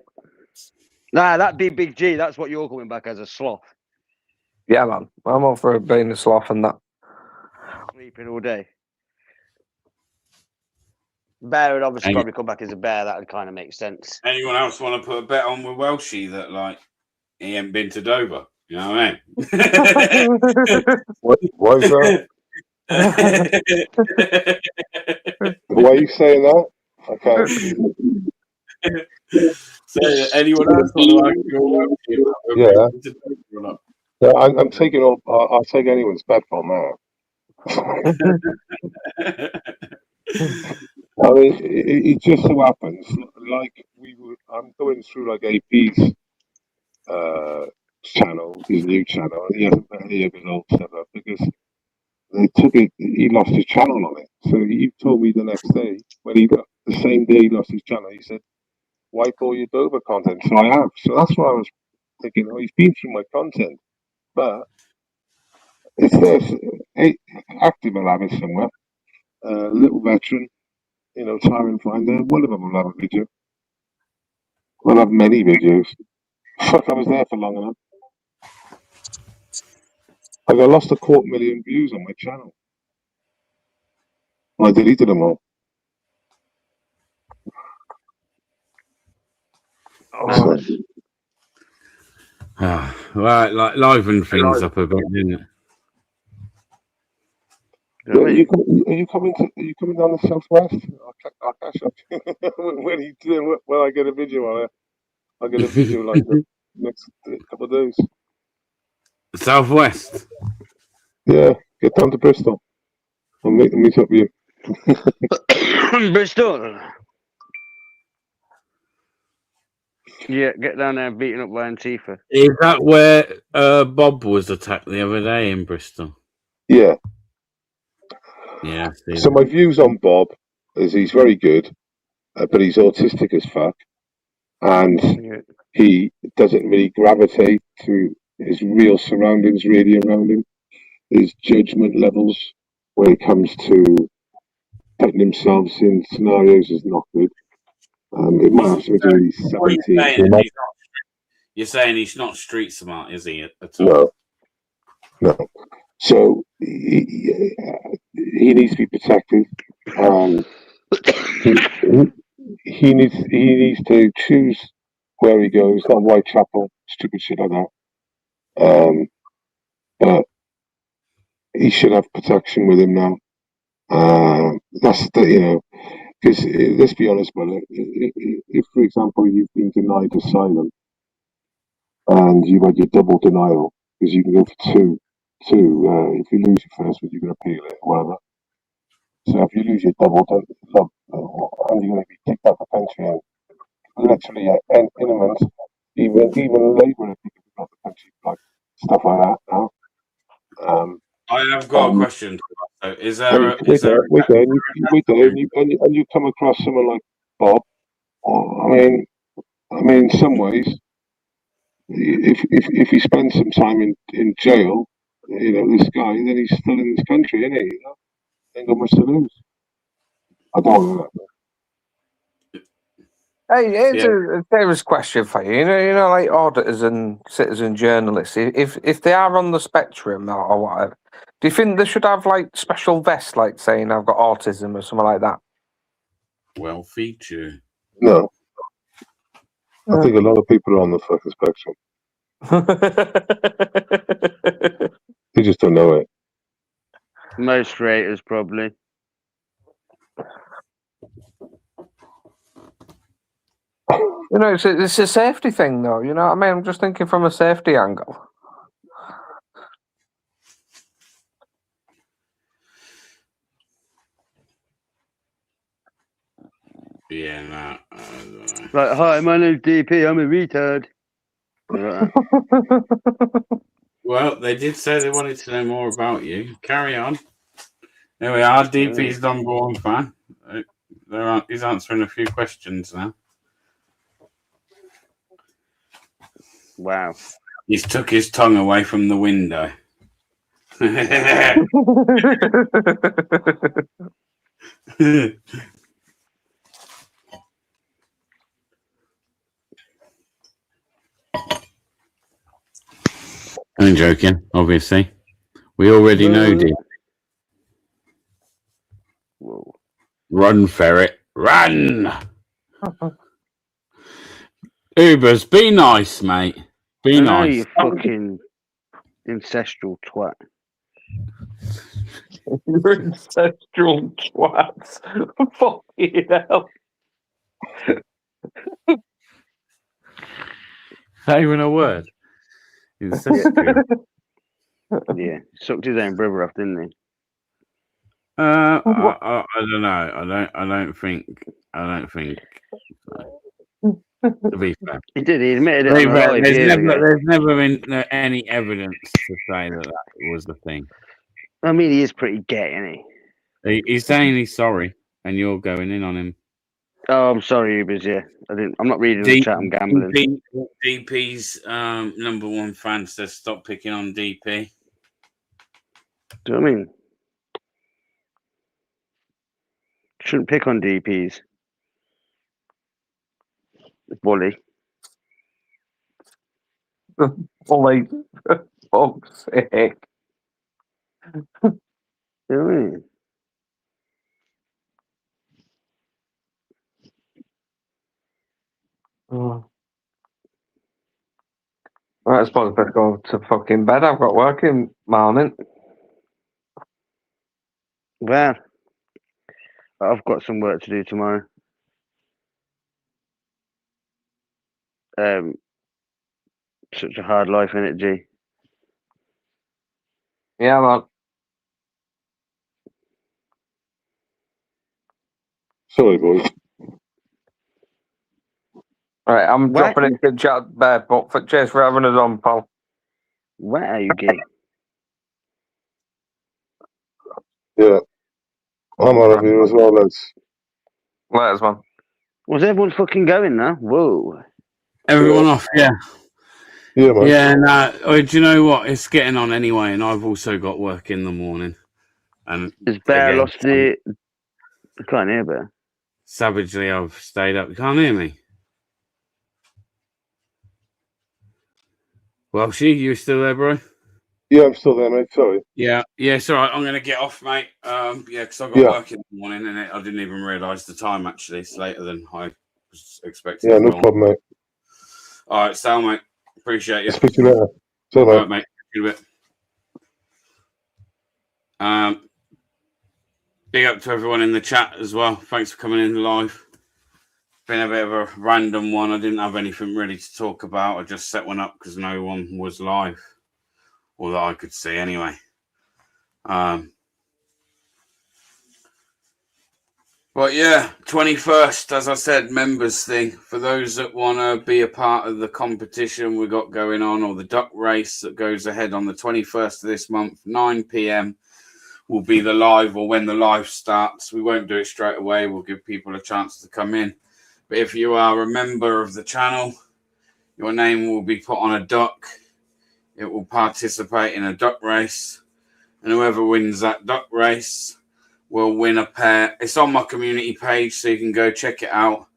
Nah, that'd be Big G. That's what you're coming back as, a sloth. Yeah, man. I'm all for being a sloth and that. Sleeping all day. Bear would obviously probably come back as a bear. That would kind of make sense. Anyone else want to put a bet on with Welshie that like he ain't been to Dover? You know what I mean? Why is that? Why are you saying that? I can't. So anyone else want to argue with Welshie about whether Yeah. he's been to Dover or not? Yeah, I'm taking all. I'll take anyone's bet on that. I mean, it just so happens, like I'm going through like AP's channel, his new channel, and he hasn't put any of his old stuff up because they took it. He lost his channel on it. So he told me the next day when the same day he lost his channel, he said, "Wipe all your Dover content." So I have. So that's why I was thinking, oh, he's been through my content, but it's there. Active will have it somewhere. Little veteran. Try and find out. One of them will have a video. We'll have many videos. Fuck, I was there for long enough. I lost 250,000 views on my channel. I deleted them all. Oh, Right, like liven things up a bit, didn't it? Are you coming down the southwest? I'll catch up. when I get a video on it, I'll get a video like the next couple of days. Southwest. Yeah, get down to Bristol. I'll meet up with you. Bristol. Yeah, get down there and beating up by Antifa. Is that where Bob was attacked the other day in Bristol? Yeah. Yeah. So my views on Bob is he's very good, but he's autistic as fuck, and he doesn't really gravitate to his real surroundings really around him. His judgment levels when it comes to putting himself in scenarios is not good. It might have to do he's 17. You're saying he's not street smart, is he? At all? No. So he needs to be protected. He needs to choose where he goes, not Whitechapel, stupid shit like that. But he should have protection with him now. That's because let's be honest, brother. If, for example, you've been denied asylum and you've had your double denial, because you can go for two. If you lose your first one, you can appeal it or whatever. So if you lose your double, and you're going to be kicked out of the country, and literally in a month, even Labour have kicked out the country, like stuff like that now. I have got a question. Is there and you come across someone like Bob? I mean, in some ways, if he spends some time in jail, this guy, then he's still in this country, isn't he? Ain't got much to lose. I don't know that. hey, here's a serious question for you. You know, like auditors and citizen journalists. If they are on the spectrum or whatever, do you think they should have like special vests, like saying I've got autism or something like that? Well, feature. No. I think a lot of people are on the fucking spectrum. They just don't know it. Most creators, probably. It's a safety thing, though. You know what I mean? I'm just thinking from a safety angle. Yeah, no. Like, hi, my name's DP. I'm a retard. Well, they did say they wanted to know more about you. Carry on. There we are. DP's number one fan. He's answering a few questions now. Wow. He's took his tongue away from the window. I'm joking, obviously. We already know, dude. Whoa. Run, ferret, run! Ubers, be nice, mate. Be I know, nice. you fucking ancestral twat. You're ancestral twats. Fucking hell. Not even a word. Ancestral. Yeah, sucked his own brother off, didn't he? I don't know. I don't think. To be fair, He did. He admitted it on a live years ago. there's never been any evidence to say that was the thing. I mean, he is pretty gay, isn't he? He's saying he's sorry, and you're going in on him. Oh, I'm sorry, Ubers. Yeah, I'm not reading the chat. I'm gambling. DP's #1 fan says stop picking on DP. Do you know what I mean? Shouldn't pick on DPs. Bully. Bully. Fuck's sake. Do you know what I mean? Oh. Right, I suppose I better go to fucking bed. I've got work in morning. Well, I've got some work to do tomorrow. Such a hard life, innit, G? Yeah, man. Sorry, boys. Right, I'm What? dropping into the chat there, but cheers for having us on, pal. Where are you, gay? Yeah. I'm out of here as well, lads. Later, man. Was everyone fucking going now? Whoa. Everyone off, yeah. Yeah, man. Yeah, no. Do you know what? It's getting on anyway, and I've also got work in the morning. And Has Bear again, lost the... I can't hear Bear. savagely, I've stayed up. You can't hear me. Well, you still there, bro? Yeah, I'm still there, mate. Sorry. Yeah, it's all right. I'm going to get off, mate. Yeah, because I've got work in the morning, and I didn't even realise the time, actually. It's later than I was expecting. Yeah, no problem, mate. All right, Sal, mate. Appreciate you. Speak to you later. See you, All mate. right, mate. See you in a bit. Big up to everyone in the chat as well. Thanks for coming in live. Been a bit of a random one. I didn't have anything really to talk about. I just set one up because no one was live, or that I could see anyway. But yeah, 21st, as I said, members thing. For those that want to be a part of the competition we got going on, or the duck race that goes ahead on the 21st of this month, 9 p.m. will be the live, or when the live starts. We won't do it straight away. We'll give people a chance to come in. But if you are a member of the channel, your name will be put on a duck. It will participate in a duck race. And whoever wins that duck race will win a pair. It's on my community page, so you can go check it out.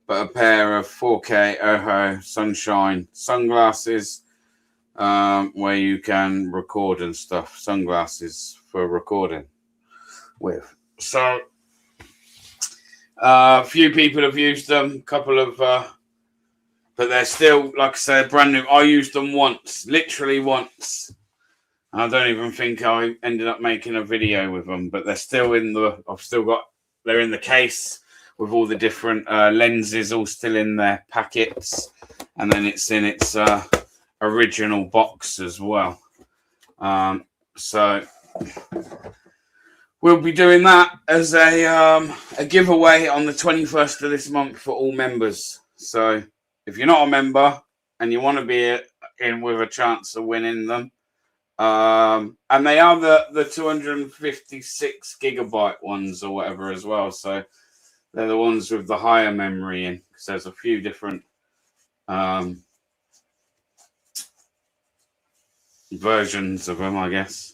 But a pair of 4K Oho Sunshine sunglasses, where you can record and stuff. Sunglasses for recording with. So a few people have used them, a couple of, but they're still, like I said, brand new. I used them once, literally once. I don't even think I ended up making a video with them, but they're still in the, they're in the case with all the different lenses all still in their packets. And then it's in its original box as well. So we'll be doing that as a giveaway on the 21st of this month for all members. So if you're not a member and you want to be in with a chance of winning them, and they are the 256 gigabyte ones or whatever as well. So they're the ones with the higher memory in, because there's a few different versions of them, I guess.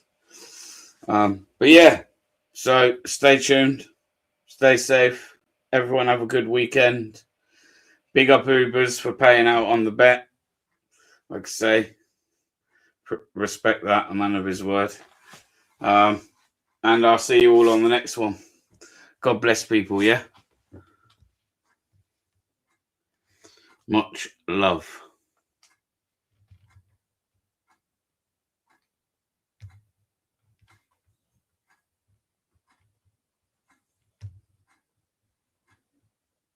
But yeah, so stay tuned, stay safe. Everyone have a good weekend. Big up Ubers for paying out on the bet. Like I say, respect that, a man of his word. And I'll see you all on the next one. God bless people, yeah? Much love.